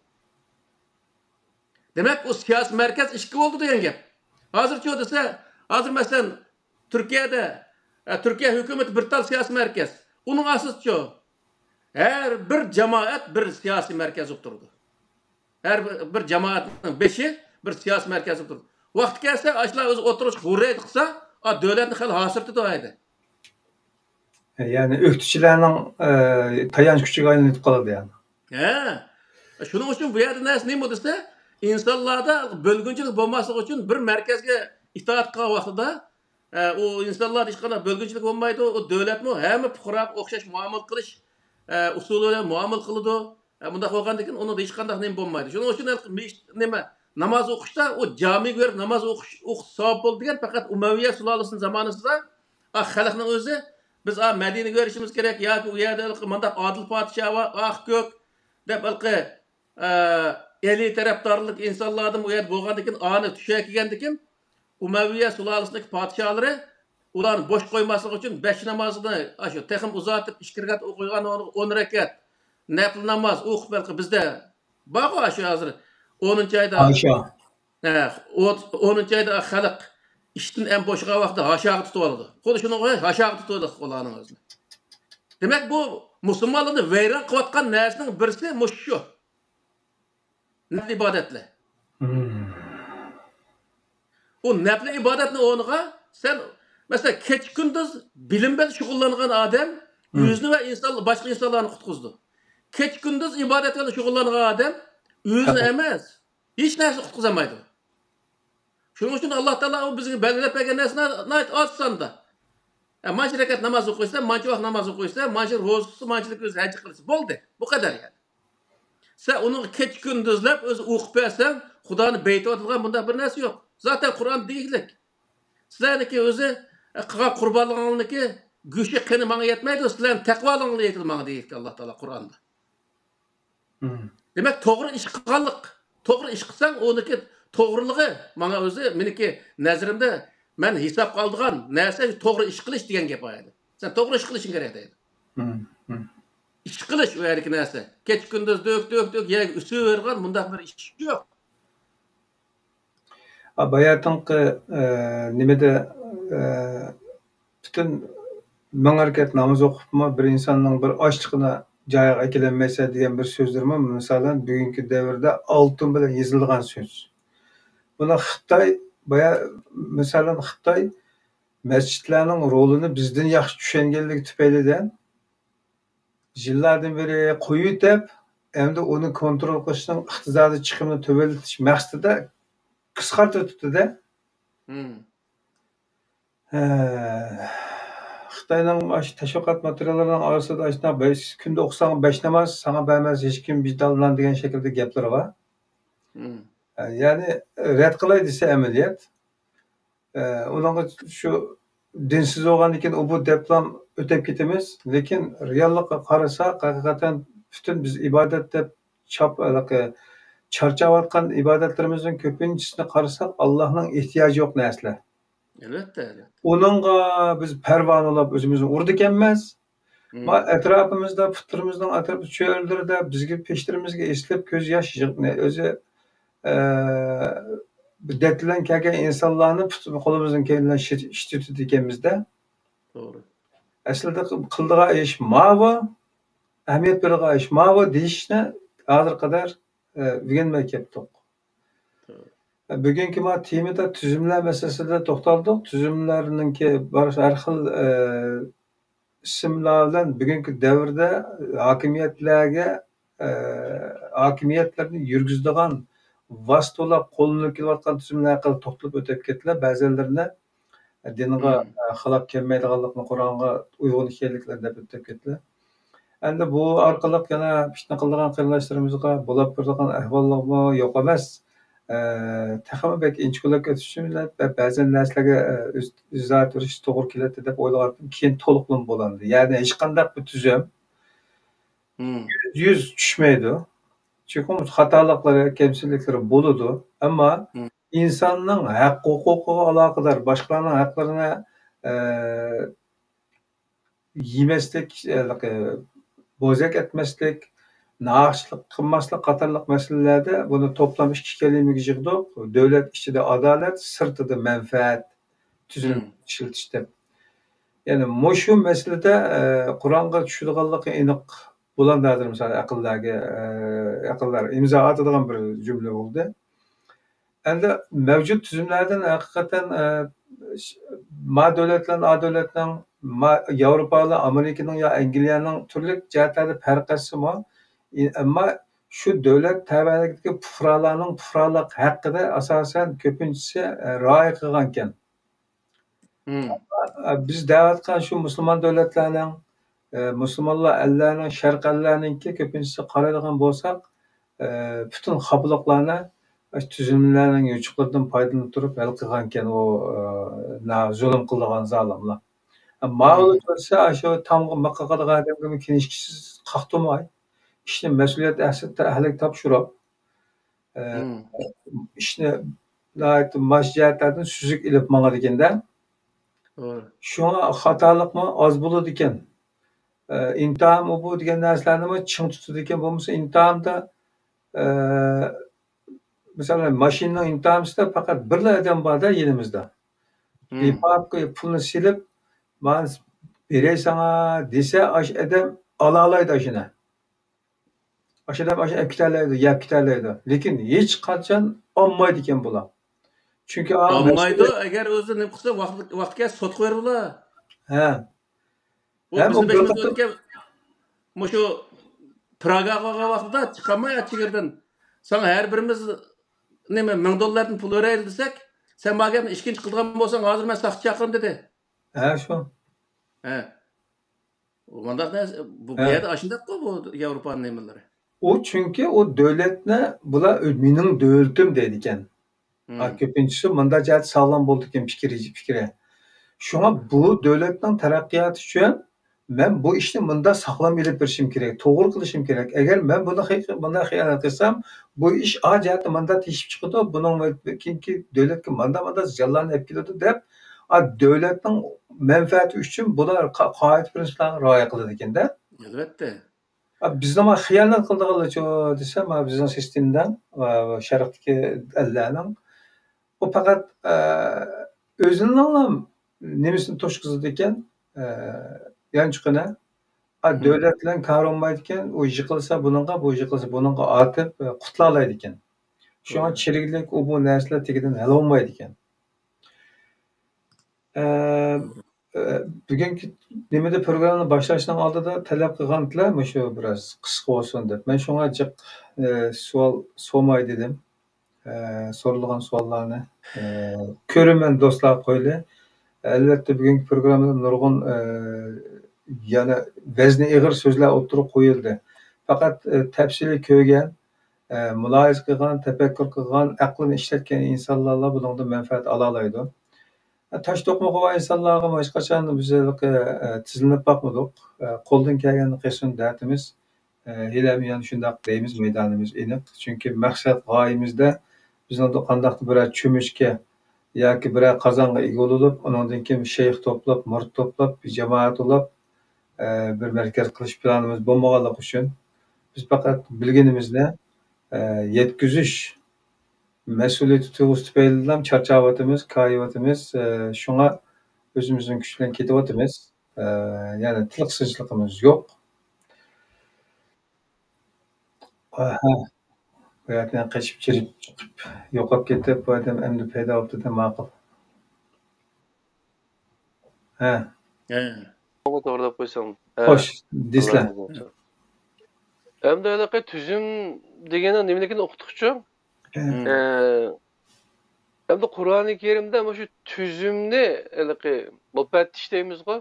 Demak, o siyasi merkez ishki bo'ldi degan gap. Hozircha desa, hozir masalan Türkiye hükümeti bir tal siyasi merkez. Uning asosicha her bir jamoat bir siyasi merkez o'tirdi. Her bir jamoatning 5i bir siyasi merkez o'tirdi. Vaqt kelsa, ashlar o'zi o'tirish hurriyat qilsa, davlatni hal hosirti to'ydi. Yani öktüçülerinin tayanç küçük aylanıp kaladı yani. Şunun için bu yerde ne dese, insanlarda bölgünçülük olması için bir merkezge itaat kılan vaxtida o insanlar hiç kadar bölgünçülük olmaydı, o devlet mi hem fuqaroga o'xshash muomala qilish usuli bilan muomala qiladi. Bunda qo'ygandan keyin uni hech qanday nima bo'lmaydi. Shuning uchun nima namoz o'qishda o jamiga berib namoz o'qish savob bo'ldi degan faqat Umayya sulolasining zamonasida xalqning o'zi biz Medine görüşümüz gerek ya ki u yerda mandaq adil podshoh va ko'k deb eli tarafdorlik insonlardan u yerda bo'lgandan keyin ani tusha kelgandan keyin Umayya sulolasidagi podshohlari ularni bo'sh qo'ymaslik uchun 5 namozini shu texim uzatib 2 rakat o'qigan 10 rakat nafl namoz o'qib balki bizda bor shu hozir 10-oyda 10-oyda xalq iştin en boşluğa vakti haşağı tutuyordu. Konuşunu haşağı tutuyordu Allah'ın özünü. Demek bu Müslümanlığı veyran kıvatkan nesinin birisi şu. Nefl ibadetle. O nefl ibadetle onuğa sen mesela keç gündüz bilimben şugullanan adam yüzünü ve başka insanlarını kutkuzdu. Keç gündüz ibadetle şugullanan adam yüzünü emez. Hiç neresi kutkuzamaydı. Şunun için Allah Teala o bizi belirlep bergen nesine ait atsan da. Mançı rekat namaz okuysa, mançı vakt namaz okuysa, mançı rozusu, mançılık özü hacı kılırsa. Boldu. Bu kadar yani. Sen onu keç gündüzlep öz okup versen, Xudanı beyti atılgan bunda bir narsa yok. Zaten Kur'an deyiklik. Sizlerdeki özü kurbanlığındaki güçlü kını bana yetmeydi. Sizlerin tekvalığını yetil bana deyiklik Allah Teala Kur'an'da. Demek doğru iş kılganlık. Doğru iş kılsan onunki doğruluğu bana özü meniki nazarimde men hesap kaldırgan narsa doğru iş kılış degan gap aydı. Sen doğru iş kılışın gerek deydi. İş kılış o yerki narsa. Keç gündüz dök ya üsü vergan bunda bir iş yok. Bayatınki nimede bütün men hareket namaz okupma bir insanın bir açlığına jayaga ekilenmese degan bir sözlerimi misalan bugünkü devirde altın bilen yazılgan söz. Buna Xitay misalan Xitay mescitlerinin rolunu bizden yaxşı düşengeligi tüpeyli'den yıllardan beri koyu dep hem de onu kontrol qilishning iqtisodiy chiqimini töveletish maqsadida qisqartirib tutdi-da. Xitayning aş təşviqat materiallarının arasında aşna 5 kunda oqsan 5 namaz sana bermez hech kim vicdanlan degan şekilde gaplar var. Yani red qilay desa amaliyat. Onunla şu dinsiz olgan ekan o bu deplam ötep ketemiz. Lekin reallikka qarasak haqiqatan bütün biz ibadet dep charchayotgan ibadetlerimizin köpüncüsüne qarasak Allah'ның ihtiyacı yok narsalar. Elbette. Onunla biz pervan olap özümüzün urdu ekenmez. Etrafımızda, putlarımızdan etrafı çöldürde bizgi peşlerimizge eslep göz yaş özü dertlen kelgen insanlarını kolumuzun kendinden şiddeti dikemizde. Doğru. Aslında kıldığa iş mava, ehemmiyet veriğa iş mava deyişine hazır kadar bilgenmek yaptık. Bugünkü ma temada tüzümler meselesinde toxtaldık. Tüzümlerininki her xil isimlerden bugünkü devirde hakimiyetlerini yürgüzdüğün vasıtalar kolunu kilatkan tüzümler hakkında toxtalıp ötep kettiler. Bazılarına dinine xilap kelmeydiganlıkni Kur'an'a uygun ekanliklerini dep ötep kettiler. Endi bu arkalık yana pişne kıldıgan kıyınlaşlarımızga bulap birdigan ahvallıqmı yok emas. Taxamı belki inçkulak ötüşümle bazen narsalarga izoh berish to'g'ri keladi deb o'ylagandim. Keyin to'liqlam bo'ladi. Ya'ni hech qanday bir tuzum yüz tushmaydi. Çünkü xatoliklari, kemsizliklari bo'ladi. Ammo insonning haq huquqiga aloqador boshqalarning haqlarini yemaslik, bo'zak etmaslik, naqshlik qilmaslik qatorliq masalalarda buni to'plam ikki kalimaga yig'dik. Davlat ichida adolat, sirtida manfaat tuzilib ishlatishda. Ya'ni mushu masalada Qur'onga tushadiganligi aniq bo'landadir misol aqllar imzo atadigan bir jumla bo'ldi. Endi mavjud tuzumlardan haqiqatan davlatlarning Yevropalı, Amerika'nın ya Angliyaning turli jihatlarda farq qilsa-mu, ammo shu davlat tabiatidagi fuqarolarning fuqarolik haqida asosan ko'pinchisi rioya qilgan ekan. Biz da'vatgan shu musulmon davlatlarning, musulmonlar ellarning, sharq ellarininki ko'pinchisi qaraydigan bo'lsak, butun xafalıqlarni tuzumlarning yuchuqlaridan foydalanib turib hal qilgan ekan u zulm qilgan zolimlar. Mağlup olsa şu tam makakalı adamın kinişkisiz qaxtımay. İşte mesuliyet ahlik tapşırıp işte layık masjidlerden süzük ilip mağa degende. Şuna hatalık mı az buladı eken. İntiham bu degen narsalarni mı çiң tutudu eken bo'lmasa intihamda mesela maşinning intihamida faqat bir adam bor da yerimizda. Bir pulni silib man berey sana dese aş adam alalaydı aşına. Aş adam aşına epkitalaydı, yapkitalaydı. Lekin hiç qachon olmaydı eken bular. Çünkü olmaydı eğer özü ne qilsa vaqtga sot qo'yar bular. Ha. Hem bizim beşimiz ötke şu Praga'ga vaqtida chiqamay chegirdan. Sana her birimiz neme $1000 pul veraylik desek, sen bana ikkinchi qilgan bo'lsang, hozir men saqchi chaqirim dedi. Ha, shu. He. Mandaq narsa bu He. yerda aşındaq bu Avropaning nemalari. O çünkü o devletne bular mening devletim deydi ekan. Ko'pinchisi munda jihat sog'lom bo'ldi ekan fikri. Şuna bu devletning taraqqiyoti uchun men bu ishni munda saqlab elib berishim kerak, to'g'ri qilishim kerak. Agar men bunda xiyonat qilsam, bu ish a jihatda munda teshib chiqadi, buning keyingi devletga manda ziyonlarni olib keladi deb, devletning manfaati uchun bular qoida prinsiplarga rioya qiladi ekanda. Albatta. Bizda mana xiyonat qildiganlar desam, bizning sistemda sharqdagi ellarning o faqat o'zining nemisini to'shqizadi ekan, yanchiqini. Devlet bilan kavrolmaydi ekan, u yiqilsa buningga, bu yiqilsa buningga ortib qutula oladi ekan. Shunga chiriklik u bu narsalar tegidan hal olmaydi ekan. Bugungi nimada programmani boshlashdan oldida talab qilgandilar, shu biroz qisqa bo'lsin deb. Men shunga jiq savol so'may dedim. So'ralgan savollarni ko'raman do'stlar qo'yli. Albatta bugungi programmada nurg'un yana vazni ig'ir so'zlar o'tirib qo'yildi. Faqat tafsiliy ko'rgan, muloyiz qilgan, tafakkur qilgan, aqlini ishlatgan insonlar bundan manfaat ola oladi. Tosh to'qmoq qilgan insonlarga hech qachon biz tizilib boqmadik. Qo'ldan kelganini qilsin dardimiz. Helam yana shundoq deymiz, maydonimiz aniq. Chunki maqsad g'oyamizda bizning qandaqdir bir cho'mishga yoki bir qozonga ega bo'lib, undan keyin shayx to'plab, murid to'plab, jamoat to'plab bir markaz qilish planimiz bo'lmaganligi uchun biz faqat bilganimizni yetkazish mas'uliyati tuyg'usi tufayli ham charchayotimiz, kayiyotimiz. Shunga o'zimizning kuch bilan ketyapmiz. Ya'ni tiliqsizligimiz yo'q. Bu yerdan qochib chirib chiqib yo'qolib ketib, bu odam endi paydo bo'libdi deb ma'qul. To'g'rilab qo'ysam. Xo'sh, deslar. Endi anaqa tuzum degani nimaligini o'qituvchi. Endi Qur'oni Karimda mana shu tuzumni anaqa mufattish deymizku,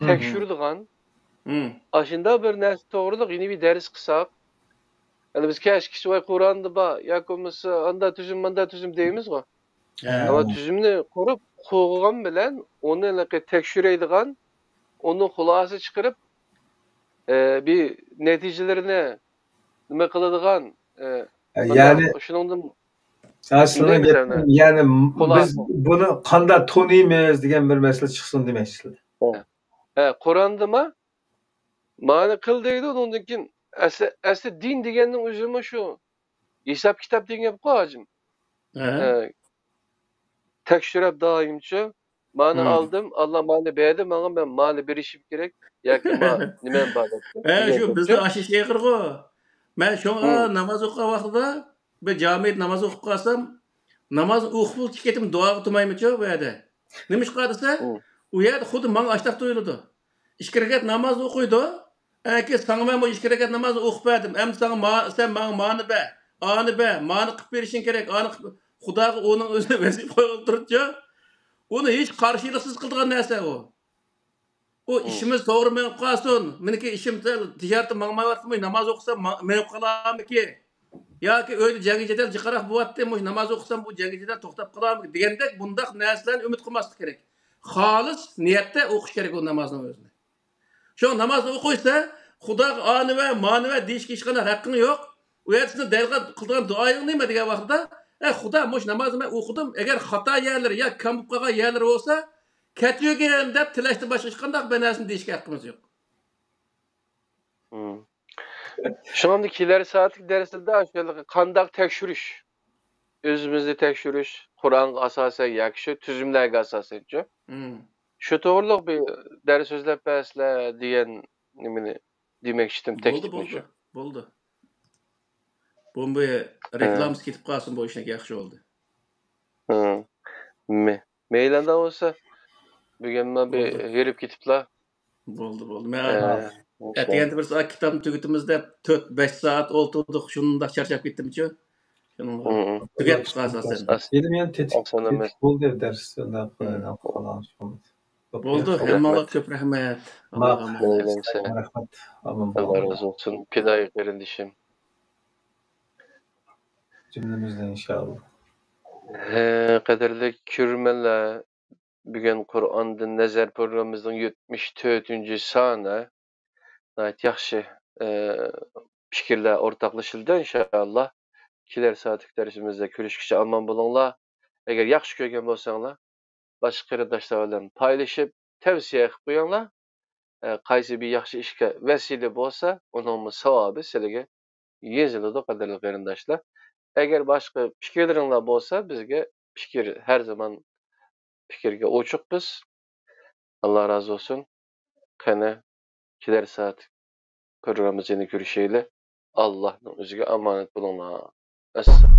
tekshiradigan. Ashunda bir narsa to'g'riliq yeni bir dars qilsak, yani biz keşke voy Qur'onda bor yoki bo'lmasa anda tuzum, manda tuzum deymizku. Ama tuzumni ko'rib qo'ygan bilan uni anaqa tekshiradigan, onun xulosasi chiqarib bir natijalarini nima qiladigan yani shuningdan aslında yani biz bunu qanday tanıymiz degan bir masala chiqsin demoqchisizlar. Qur'onda ma'ni qil deydi, undan keyin asli din deganning o'zi shu hisob kitob degan gap hojim. Tekshirib doimcha ma'ni oldim, Alloh ma'ni berdi, menga men ma'ni berishim kerak yoki nima bor deb. Shu bizda ashish yig'irg'u. Men shunga namoz o'qigan vaqtida bir jamiyat namoz o'qib qolsam, namoz o'qib ketim duoga turmaymichu bu yerda. Nima ish qilsa, u yerda xuddi menga ashtaq tuyuladi. 2 rakat namoz o'qiydi. Aka sana men bu 2 rakat namoz o'qib berdim. Endi sen menga ma'ni ber. Ani ber, ma'ni qilib berishing kerak. Ani Xudoga uning o'zini vazifa qo'yib turibdi. Uni hech qarshiliksiz qilgan narsa u. O işimiz to'g'ri men qolsin. Meniki ishim tijoratda mangmayaptimi? Namoz o'qisam men qolamiki? Yoki o'yda jangi jadal jiqaroq bo'lyapti, namoz o'qisam bu jangi jadal to'xtab qolamiki degandek bundaq narsalarni umid qilmaslik kerak. Xolis niyatda o'qish kerak o namozni o'zini. Shu namozni o'qiysa, Xudoga ani va ma'ni va deyishga hech qanday haqqing yo'q. U yerda dalga qilgan duoying nima degan vaqtda, Xudo mush namozni men o'qidim, agar xato yerlari yo kam bo'lib qolgan yerlari bo'lsa, ketiyogin deb tilashdan boshqa hech qanday bir narsani deyishga haqqimiz yo'q. Şundan kelar saatlik derslarda aşağıda qandaq tekshirish, o'zimizni tekshirish, Qur'onga asosan yoki shu tuzumlarga asosan-chi. Shu to'g'riliq bir dars so'zlab bersizlar degan nimani demoqchi edim, Bo'ldi. Bo'ldi. Bomba reklamiz ketib qolsin bu ishga yaxshi bo'ldi. Meylanda bo'lsa bugun men bir herib ketiblar. Bo'ldi. Men Atganda bir soat kitobni tugatamiz deb 4-5 soat o'tirdik, shundoq charchab ketdim-chi. Tugatdik asosan. Edim yani tetik bo'ldi darsda falan. Bo'ldi, Çok hammaga rahmet. ko'p rahmat. Mak. Allohga emanet. Neylense. Rahmat. Amin Allah bo'linglar. razı olsun. Pidayı kardeşim. Cümlemizden inşallah. Kaderli kürmeler. Bugün Kur'an'da Nezer programımızın 74. sanı. Nayet yaxşı fikirler ortaklaşıldı inşallah. Kiler saatlik dersimizde görüşküçe aman bulunla. Eğer yaxşı görgen bolsaňlar, başka arkadaşlar bilen paylaşıp tavsiye qilib qo'yinglar. Qaysi bir yaxşı işe vesile bolsa, onun savabı sizlarga yeziladi qadarli qarindoshlar. Eğer başka fikirlerinizler bolsa, bizge fikir her zaman fikirge oçuqmiz. Allah razı olsun. Qani kiler saat programımızda görüşeyle. Allah'ın özüge emanet bulunlar. Assalamu